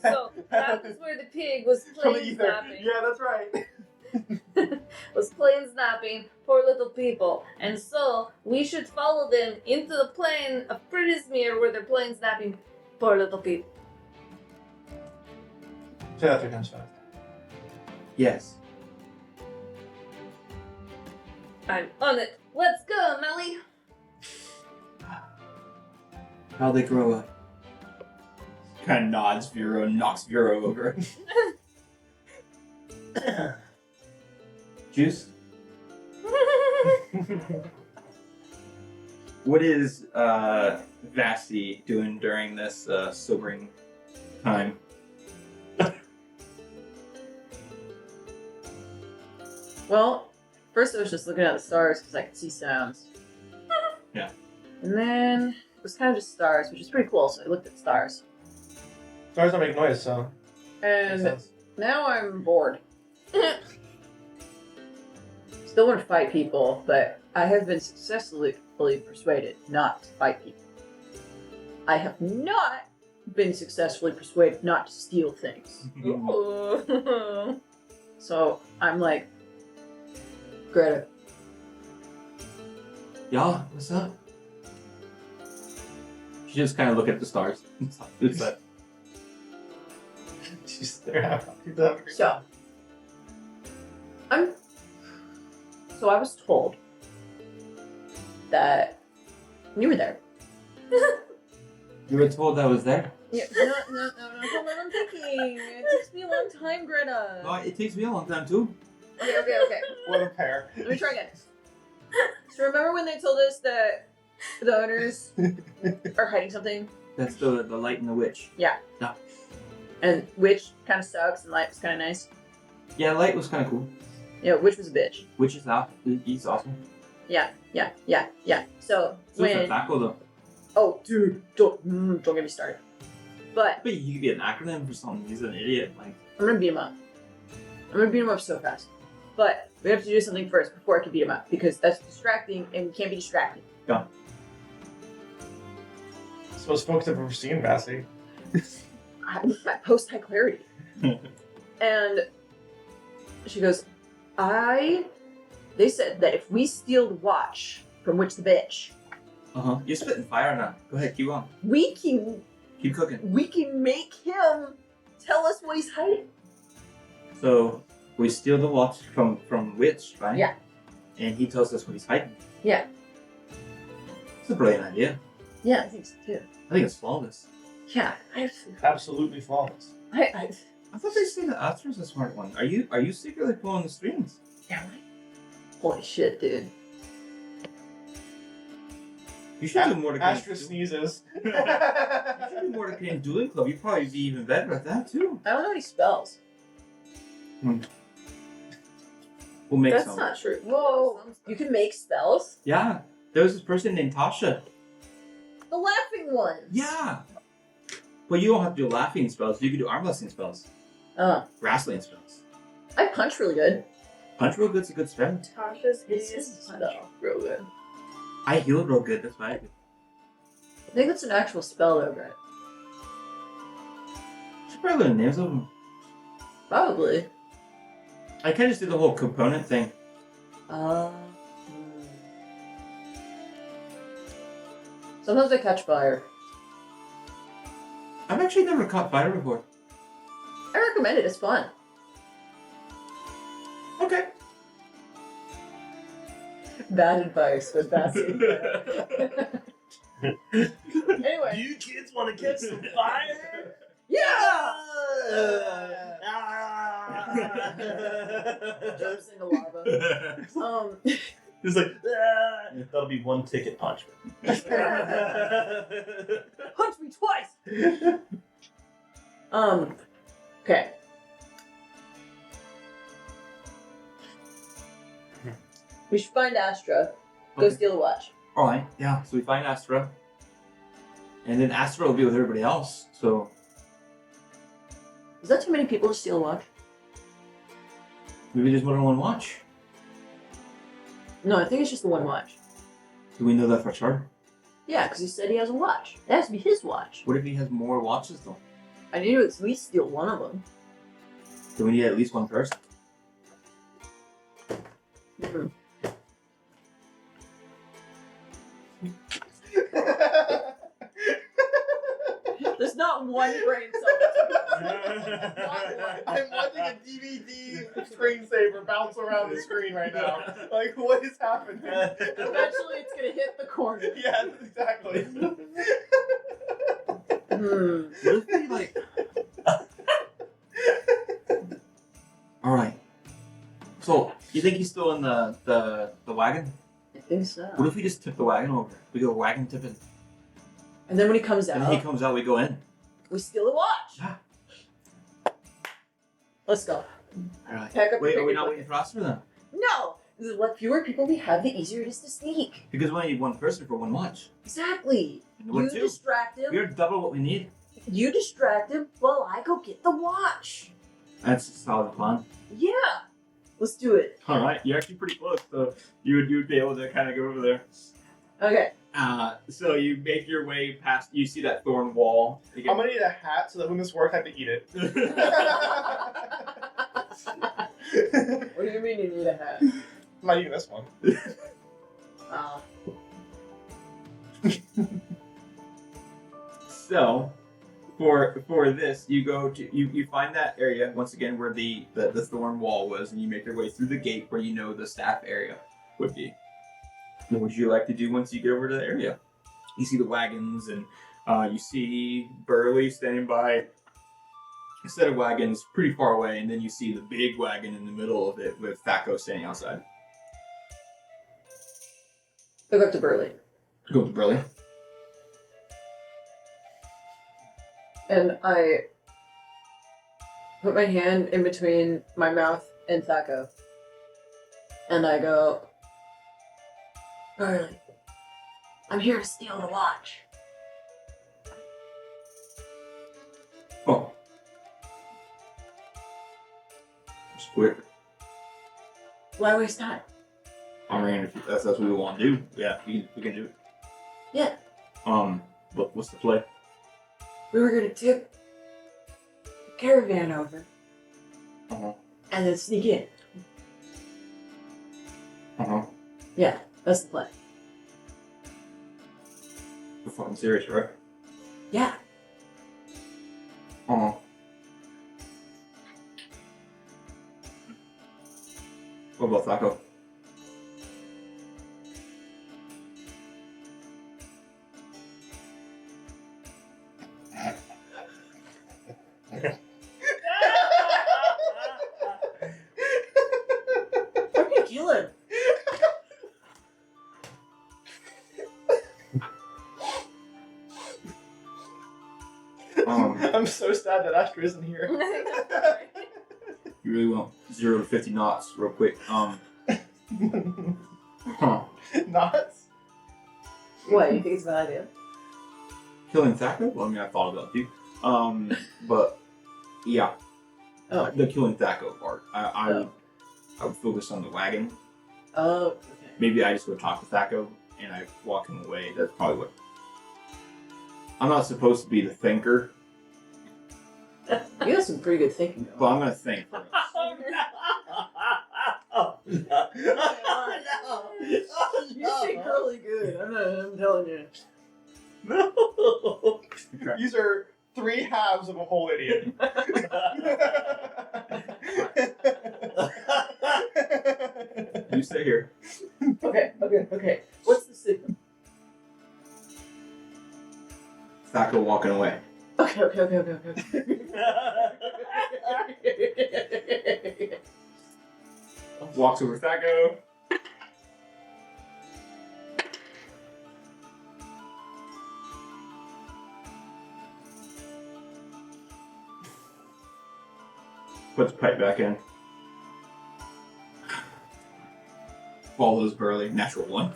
So that is where the pig was From the plane ether. snapping. Yeah, that's right. Was plane snapping poor little people. And so we should follow them into the plane of Pritismere where they're plane snapping poor little people. Say that 3 times fast. Yes. I'm on it. Let's go, Melly. How'd they grow up? Kind of nods Vero and knocks Vero over. Juice. What is Vasti doing during this sobering time? Well, first I was just looking at the stars because I could see sounds. Yeah. And then it was kind of just stars, which is pretty cool. So I looked at the stars. Stars don't make noise, so. Makes And sense. now I'm bored. Still want to fight people, but I have been successfully persuaded not to fight people. I have not been successfully persuaded not to steal things. Ooh. So I'm like, Greta, Y'all, what's up? She just kind of look at the stars. It's like, She's there. She's having a great So, time. so I was told that you were there. you were told I was there. Yeah, no, hold on, I'm thinking. It takes me a long time, Greta. Oh, it takes me a long time too. Okay. What a pair. Let me try again. So remember when they told us that the owners are hiding something? That's the light and the witch. And Witch kind of sucks and Light was kind of nice. Yeah, light was kind of cool. Yeah, Witch was a bitch. Witch is out. He's awesome. Yeah. So So when... it's a Thaco though. Oh, dude, don't get me started. But But he could be an acronym for something. He's an idiot. Like, I'm gonna beat him up. I'm gonna beat him up so fast. But we have to do something first before I can beat him up because that's distracting and we can't be distracted. I suppose folks have ever seen Vassy. I post high clarity. And she goes, they said that if we steal the watch from Witch the Bitch, You're spitting fire now. Go ahead, keep on. we can Keep cooking. make him tell us what he's hiding. So we steal the watch from Witch, right? Yeah. And he tells us what he's hiding. Yeah. It's a brilliant idea. Yeah, I think so too. I think it's flawless. Yeah. Absolutely flawless. I I thought they say that Astra's a smart one. Are you secretly pulling the strings? yeah, right? Holy shit, dude. You should do more to Astra sneezes. You should do more to Kane's Dueling Club. You'd probably be even better at that too. I don't know any spells. We'll make That's some. not true. Whoa, you can make spells? Yeah. There was this person named Tasha. The laughing ones. Yeah. But you don't have to do laughing spells. You can do arm wrestling spells. Wrestling spells. I punch really good. Punch real good's a good spell. Tasha's It's hideous just spell. Real good. I heal real good. That's why I do. I think that's an actual spell though, Brett. Should probably learn names of them. Probably. I kind of just did the whole component thing. Sometimes I catch fire. I've actually never caught fire before. I recommend it, it's fun. Okay. Bad advice, but that's it. Anyway. You kids want to catch some fire? Yeah! Jumps into lava. It's like, that'll be one ticket punch. Punch me twice! Okay. We should find Astra. Go Okay. steal the watch. Alright, yeah. So we find Astra. And then Astra will be with everybody else. So Is that too many people to steal a watch? maybe there's more than one watch. No, I think it's just the one watch. Do we know that for sure? Yeah, because he said he has a watch. It has to be his watch. What if he has more watches though? I need to at least steal one of them. Do we need at least one person? Mm-hmm. There's not one brain cell. I'm watching a DVD screensaver bounce around the screen right now. Like, what is happening? Eventually, it's gonna hit the corner. Yeah, exactly. What if we like? All right. So think he's still in the wagon? I think so. What if we just tip the wagon over? We go wagon tipping. And then when he comes out, And then he comes out, we go in. we steal the watch. Yeah. Let's go. Alright. Pack up Wait, your are we big not bucket. waiting for Oscar then? No! The what fewer people we have, the easier it is to sneak. Because we only need one person for one watch. Exactly. And what You two? distract We him. are double what we need. You distract him while I go get the watch. That's a solid plan. Yeah. Let's do it. Alright, you're actually pretty close, so you would be able to kind of go over there. Okay. So you make your way past, you see that thorn wall. I'm gonna need a hat so that when this works, I have to eat it. What do you mean you need a hat? I'm not eating this one. So, for this, you go to you find that area once again where the thorn wall was, and you make your way through the gate where you know the staff area would be. What would you like to do once you get over to the area? You see the wagons, and you see Burley standing by a set of wagons pretty far away, and then you see the big wagon in the middle of it with Thaco standing outside. Go up to Burley. Go up to Burley. And I put my hand in between my mouth and Thaco. And I go, Burley, I'm here to steal the watch. Oh. Just quick. Why waste time? I mean, if that's what we want to do, yeah, we can do it. Yeah. What's the play? We were gonna tip the caravan over Uh-huh. and then sneak in. Uh-huh. Yeah, that's the plan. You're fucking serious, right? Yeah. Uh-huh. What about Thaco? I'm gonna kill him. I'm so sad that Astra isn't here. You really want 0 to 50 knots real quick. Huh. Knots? What, you think it's a bad idea? Killing Thaco? Well, I mean, I thought about it too. But yeah. Oh. The killing Thaco part. I Oh. would focus on the wagon. Oh, okay. Maybe I just go talk to Thaco and I walk him away. That's probably what. I'm not supposed to be the thinker, You have some pretty good thinking, but though. I'm gonna think first. You think really good. I'm telling you. No. These are 3 halves of a whole idiot. You stay here. Okay. What's the signal? Thaco walking away. Okay. Walks over to Thaco. Puts pipe back in. Follows Burley. Natural 1.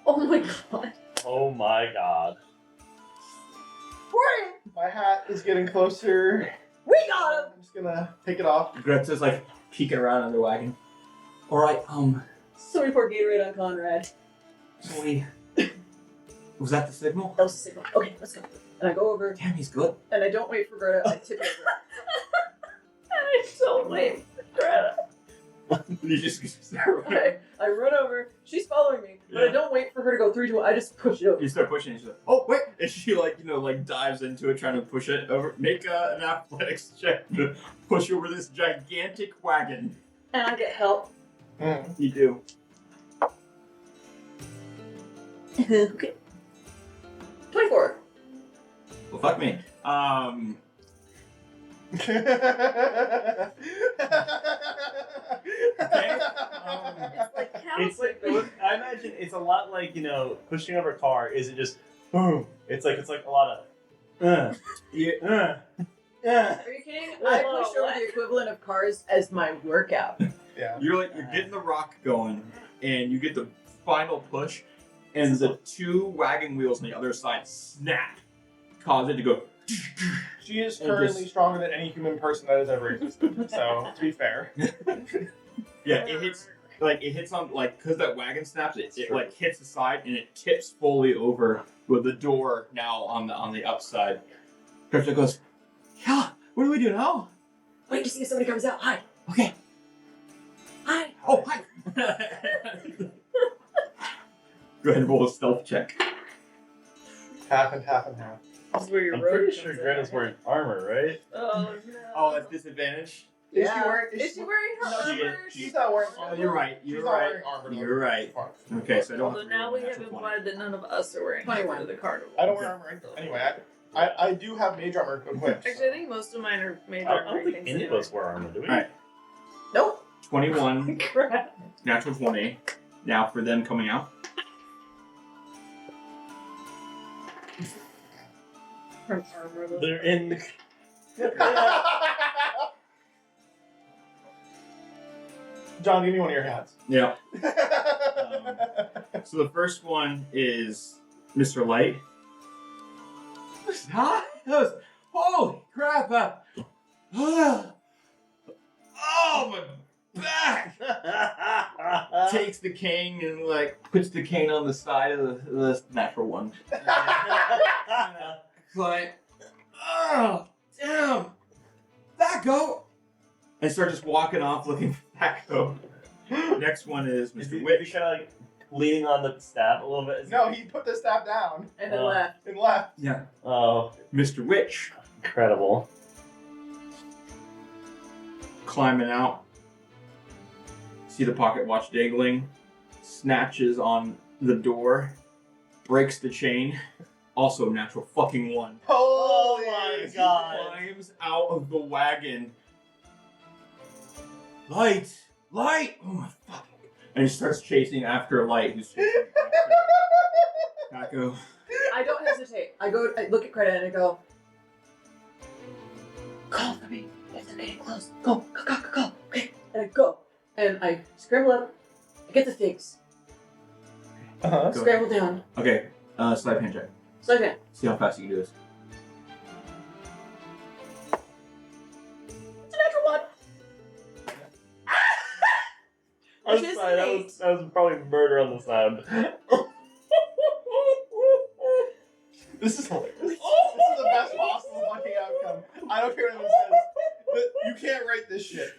Oh my god. Oh my god. My hat is getting closer. We got him! I'm just gonna take it off. Greta's like peeking around under the wagon. Alright, So we pour Gatorade on Conrad. Zoe. Was that the signal? That was the signal. Okay, let's go. And I go over, Damn, he's good. and I don't wait for Greta, I tip over. I don't wait for Greta. You just I run over, she's following me, but I don't wait for her to go 3, 2, 1, I just push it over. You start pushing, and she's like, oh, wait! And she, dives into it, trying to push it over. Make an athletics check to push over this gigantic wagon. And I get help. You do. Okay. 24. Well, fuck me. Okay. It's like It's like I imagine it's a lot like pushing over a car. Isn't just boom. It's like a lot of Yeah. Are you kidding? I pushed over the equivalent of cars as my workout. Yeah. You're getting the rock going, and you get the final push, and the two wagon wheels on the other side snap, cause it to go. She is And currently just- stronger than any human person that has ever existed. So, to be fair. Yeah, it hits on because that wagon snaps. It hits the side and it tips fully over with the door now on the upside. Crypto goes, yeah. What do we do now? Wait to see if somebody comes out. Hi. Okay. Hi. Oh, hi. Go ahead and roll a stealth check. Half and half and half. This is where your I'm road pretty comes sure in. Greta's wearing armor, right? Oh no. Oh, that's disadvantage. Is she wearing? Is she wearing her She- armor? She's not wearing Oh, armor. you're right. She's You're not right. wearing armor. You're right. Fine. Okay, so I don't. Although have to now roll we a have natural 20. implied that none of us are wearing 21. armor to the carnival. I don't wear armor anyway. I do have mage armor equipped. Actually, I think most of mine are made I armor. don't think any of us wear armor, do we? Alright. Nope. 21, Crap. natural 20. Now for them coming out. From armor. They're in the. John, give me one of your hats. Yeah. So the first one is Mr. Light. Huh? Holy crap! Oh, my back! Takes the cane and puts the cane on the side of the natural one. Like, oh, damn! Thaco! And start just walking off looking for Thaco. Next one is Is Mr. he Witch. kind of leaning on the staff a little bit? No, he put the staff down And then left. and left. Yeah. Oh, Mr. Witch incredible. climbing out. See the pocket watch dangling. Snatches on the door. Breaks the chain. Also natural fucking one. Holy my God. Climbs out of the wagon. Light! Light! Oh my fuck. And he starts chasing after Light, who's chasing after Thaco. I don't hesitate. I look at Credit and I go, call for me if they're getting close. Go. Okay. And I go. And I scramble up. I get the figs. Uh-huh. Go. Scramble down. Okay, sleight of hand check. Slide down. See how fast you can do this. It's a natural one. I'm Which is sorry, that was probably murder on the sound. This is hilarious. This is the best possible fucking outcome. I don't care what anyone says. But you can't write this shit.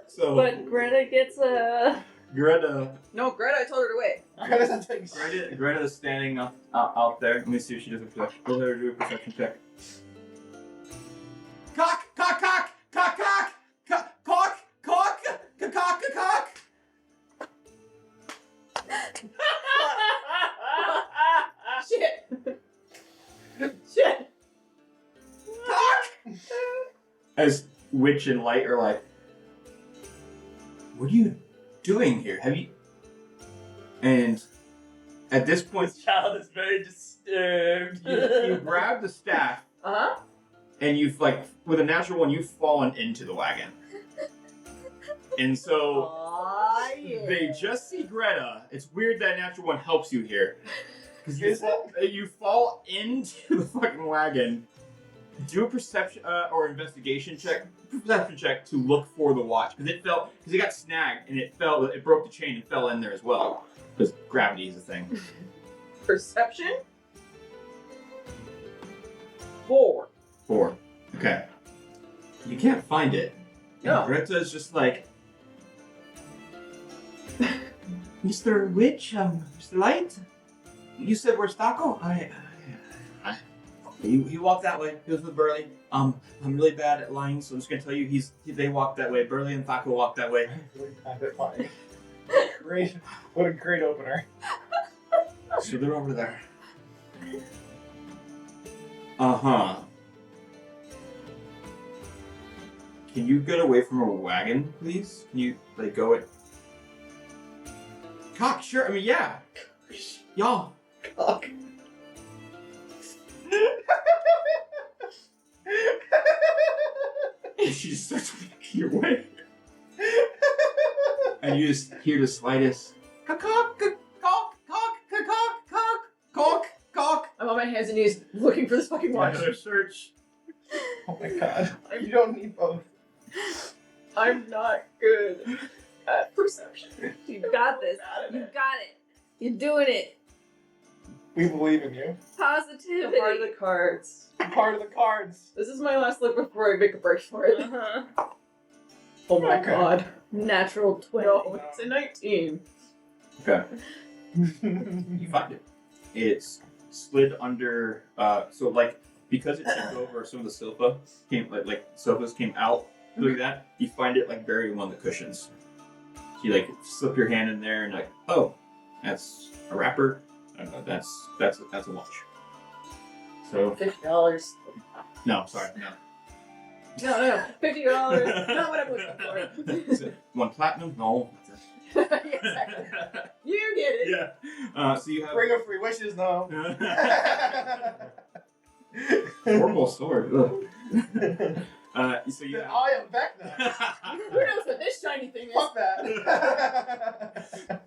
So, But Greta gets a. Greta No, Greta, I told her to wait. Greta is standing out there. Let me see if she does a perception. Go ahead and do a perception check. Cock! Cock! Cock! Cock! Cock! Cock! Cock! Cock! Cock! Cock! Shit. Shit. Cock! As Witch and Light are like, what are you doing here? Have you? And at this point, This child is very disturbed. you grab the staff Uh-huh. and you've with a natural one, you've fallen into the wagon. And so Aw, yeah. they just see Greta. It's weird that natural one helps you here. Because Is it? you fall into the fucking wagon. Do a perception or investigation check. Perception check to look for the watch. Because it got snagged and it broke the chain and fell in there as well. Because gravity is a thing. Perception? 4. 4. Okay. You can't find it. No. And Greta's just like, Mr. Witch, Mr. Light, you said where's Taco? He walked that way. He was with Burley. I'm really bad at lying, so I'm just gonna tell you they walked that way. Burley and Taco walked that way. Great. What a great opener. So they're over there. Uh-huh. Can you get away from a wagon, please? Can you, like, go at... Cock, sure. I mean, yeah. Y'all. Cock. And she just starts walking your way. And you just hear the slightest cock, cock, cock, cock, cock, cock, cock, cock. I'm on my hands and knees looking for this fucking watch. Another search. Oh my god. You don't need both. I'm not good at perception. You got this. You got it. You're doing it. We believe in you. Positivity. Part of the cards. Part of the cards. This is my last look before I make a break for it. Uh-huh. Oh my Okay. god. Natural 20. No, it's a 19. Okay. You find it. It's slid under, so like, because it tipped over, some of the sofa came, like sofas came out through that, you find it like buried in one of the cushions. So you like slip your hand in there and like, oh, that's a wrapper. I don't know, that's a watch. So, $50. no, sorry, no. No. $50. Not what I'm looking for. Is it one platinum? No. Exactly. You get it. Yeah. So you have Bring of free wishes, no. horrible sword. Ugh. So you Then have... I am Vecna. Who knows what this shiny thing is? Fuck that.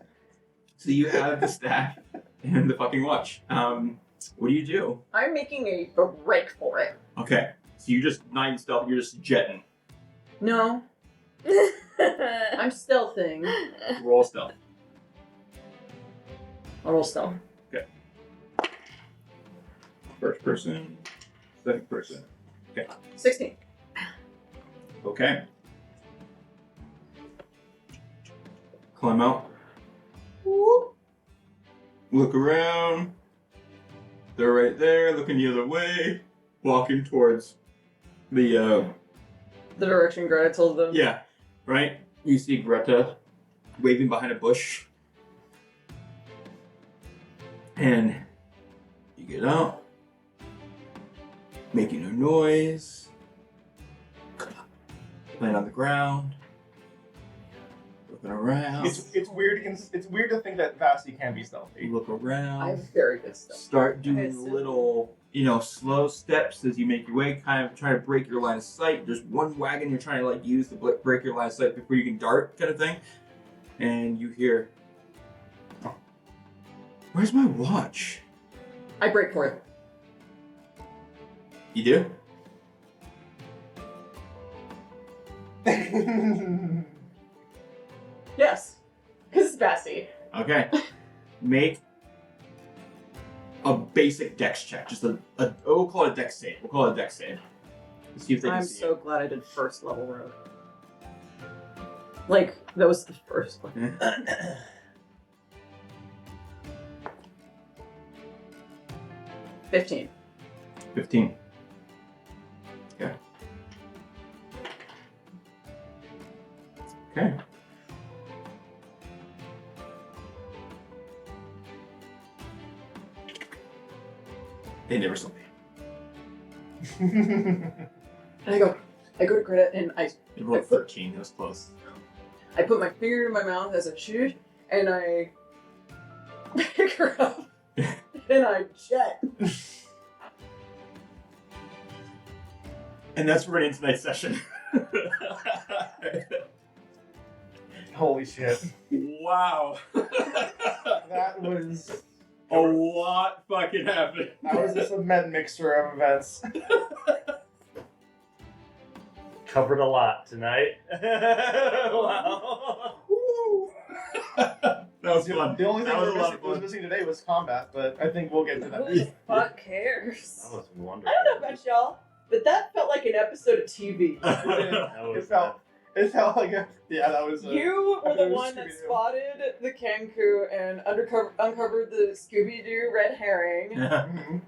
So you have the staff and the fucking watch. What do you do? I'm making a break for it. Okay. So you just not even stealth, you're just jetting. No, I'm stealthing. Roll stealth. I'll roll stealth. First person, second person. 16. Okay. Climb out. Look around. They're right there, looking the other way, walking towards the The direction Greta told them. yeah, right? You see Greta waving behind a bush. And you get out, making a noise, laying on the ground, looking around. It's weird. It's weird to think that Vasti can be stealthy. You look around. I have very good stealth. Start doing Okay, so- little, slow steps as you make your way, kind of trying to break your line of sight. There's one wagon you're trying to like use to break your line of sight before you can dart, kind of thing. And you hear, "Where's my watch?" I break for it. You do? Yes. Because it's Basti. Okay. Make a basic dex check. Just we'll call it a dex save. Let's see if they can I'm see so glad I did first level road. Like, that was the first one. it. 15. 15. Okay. Okay. They never saw me. And I go to Greta and I It rolled 13. It was close. put my finger in my mouth as a shoot and I pick her up and I jet. And that's where we're in tonight's session. Holy shit. Wow. That was A lot fucking happened. that was a cement mixture of events. Covered a lot tonight. Wow. That was fun. The only thing That was a lot that of was fun. missing today was combat, but I think we'll get to that. Who the fuck cares? That was wonderful. I don't know about y'all, but that felt like an episode of TV. That It was felt like a that was a, You were the it was one that Scooby-Doo. spotted the Kenku and uncovered the Scooby-Doo red herring. Mhm.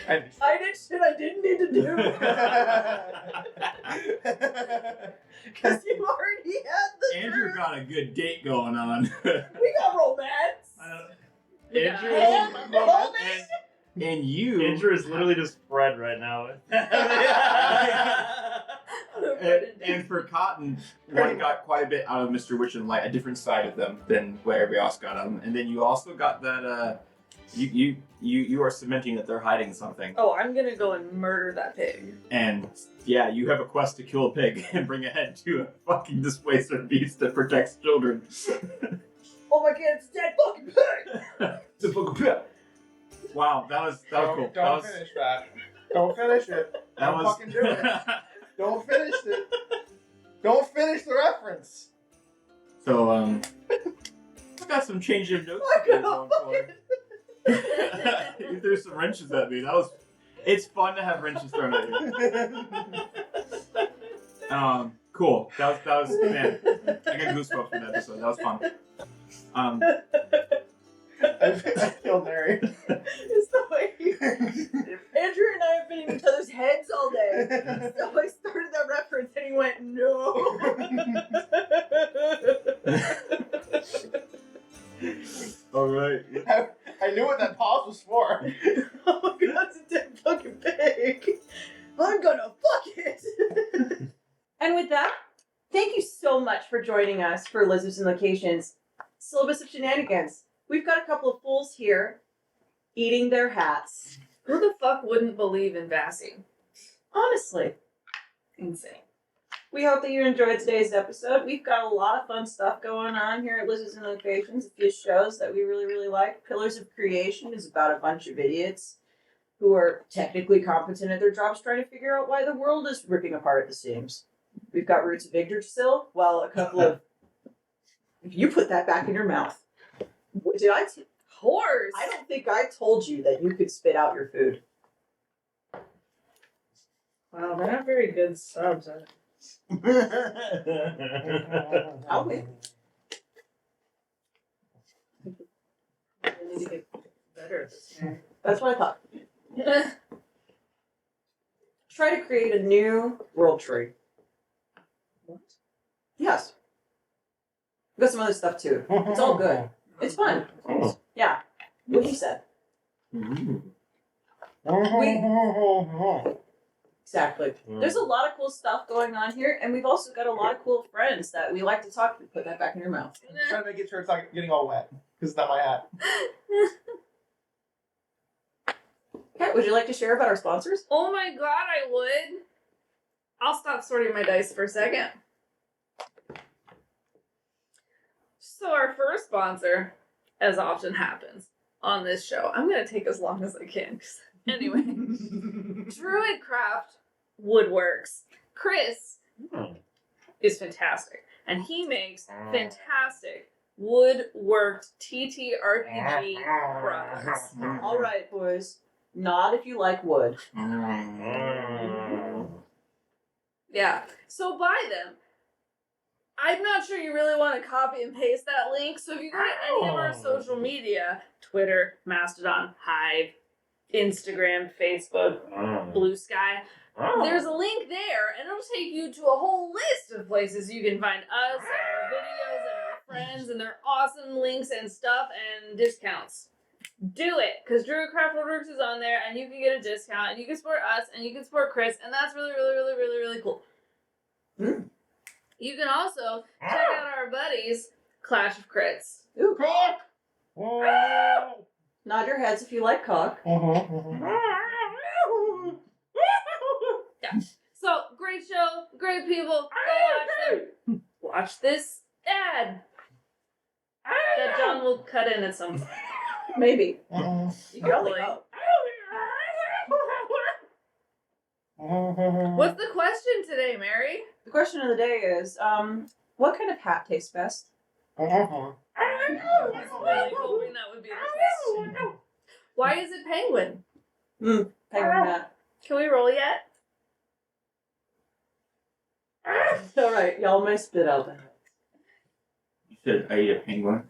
And I did shit I didn't need to do. Because you already had the Andrew truth. got a good date going on. We got romance. Andrew, And romance. And you. Andrew is literally just Fred right now. and for Cotton, one got quite a bit out of Mr. Witch and Light, a different side of them than what everybody else got of them. And then you also got that you are cementing that they're hiding something. Oh, I'm gonna go and murder that pig. And yeah, you have a quest to kill a pig and bring a head to a fucking displacer beast that protects children. Oh my god, it's a dead fucking pig! It's a fucking pig. Wow, that was cool. Don't finish that. Don't finish it. That Don't was fucking do it. Don't finish it. Don't finish the reference. So I've got some change of notes. You threw some wrenches at me. It's fun to have wrenches thrown at you. Cool. That was man. I got goosebumps from that episode. That was fun. I killed Mary. It's the way Andrew and I have been in each other's heads all day. So I started that reference and he went, no. All right. I knew what that pause was for. Oh my god, it's a dead fucking pig. I'm gonna fuck it. And with that, thank you so much for joining us for Lizards and Locations Syllabus of Shenanigans. We've got a couple of fools here eating their hats. Who the fuck wouldn't believe in Vassy? Honestly. Insane. We hope that you enjoyed today's episode. We've got a lot of fun stuff going on here at Lizards and Locations. A few shows that we really, really like. Pillars of Creation is about a bunch of idiots who are technically competent at their jobs trying to figure out why the world is ripping apart at the seams. We've got Roots of Yggdrasil. Well, a couple of... You put that back in your mouth. Did I... Horse! I don't think I told you that you could spit out your food. Wow, they're not very good subs. I'll wait. I need to get better at this game. That's what I thought. Try to create a new world tree. What? Yes. We've got some other stuff too. It's all good. It's fun. Yeah. What he said. Exactly. There's a lot of cool stuff going on here, and we've also got a lot of cool friends that we like to talk to. Put that back in your mouth. I'm trying to make sure it's not getting all wet because it's not my hat. Okay, would you like to share about our sponsors? Oh my god, I would. I'll stop sorting my dice for a second. So our first sponsor, as often happens on this show, I'm going to take as long as I can. Anyway, Druidcraft Woodworks. Chris is fantastic, and he makes fantastic woodworked TTRPG products. All right, boys. Not if you like wood. Yeah, so buy them. I'm not sure you really want to copy and paste that link, so if you go to any of our social media, Twitter, Mastodon, Hive, Instagram, Facebook, Bluesky, there's a link there, and it'll take you to a whole list of places you can find us, and our videos, and our friends, and their awesome links and stuff, and discounts. Do it, because Druidcraft Woodworks is on there, and you can get a discount, and you can support us, and you can support Chris, and that's really, really, really, really, really cool. You can also check out our buddies, Clash of Crits. Ooh, cock! Nod your heads if you like cock. Yeah. So, great show, great people. Go watch them. Watch this ad that John will cut in at some point. Maybe. You can only Hopefully. hope. What's the question today, Mary? The question of the day is, what kind of hat tastes best? I was really hoping that would be the question. Why is it penguin? Penguin hat. Can we roll yet? All right, y'all may spit out that. You said I eat a penguin.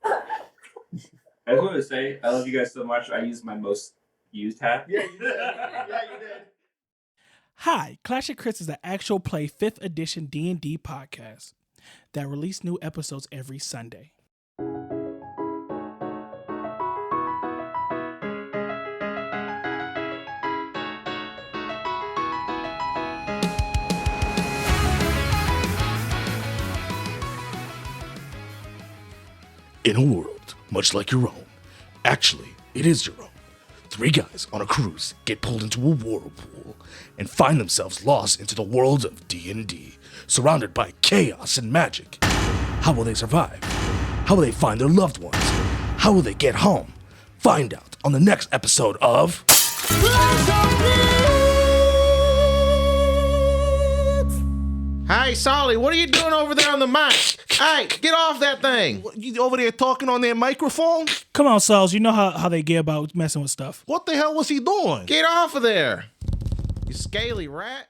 I just wanted to say, I love you guys so much. I use my most used hat. Yeah, you did. Yeah, you did. Hi, Clash of Crits is an actual play 5th edition D&D podcast that release new episodes every Sunday. In a world much like your own, actually, it is your own. 3 guys on a cruise get pulled into a whirlpool and find themselves lost into the world of D&D, surrounded by chaos and magic. How will they survive? How will they find their loved ones? How will they get home? Find out on the next episode of... Hey, Solly, what are you doing over there on the mic? Hey, get off that thing. You over there talking on their microphone? Come on, Sauls. You know how they get about messing with stuff. What the hell was he doing? Get off of there, you scaly rat.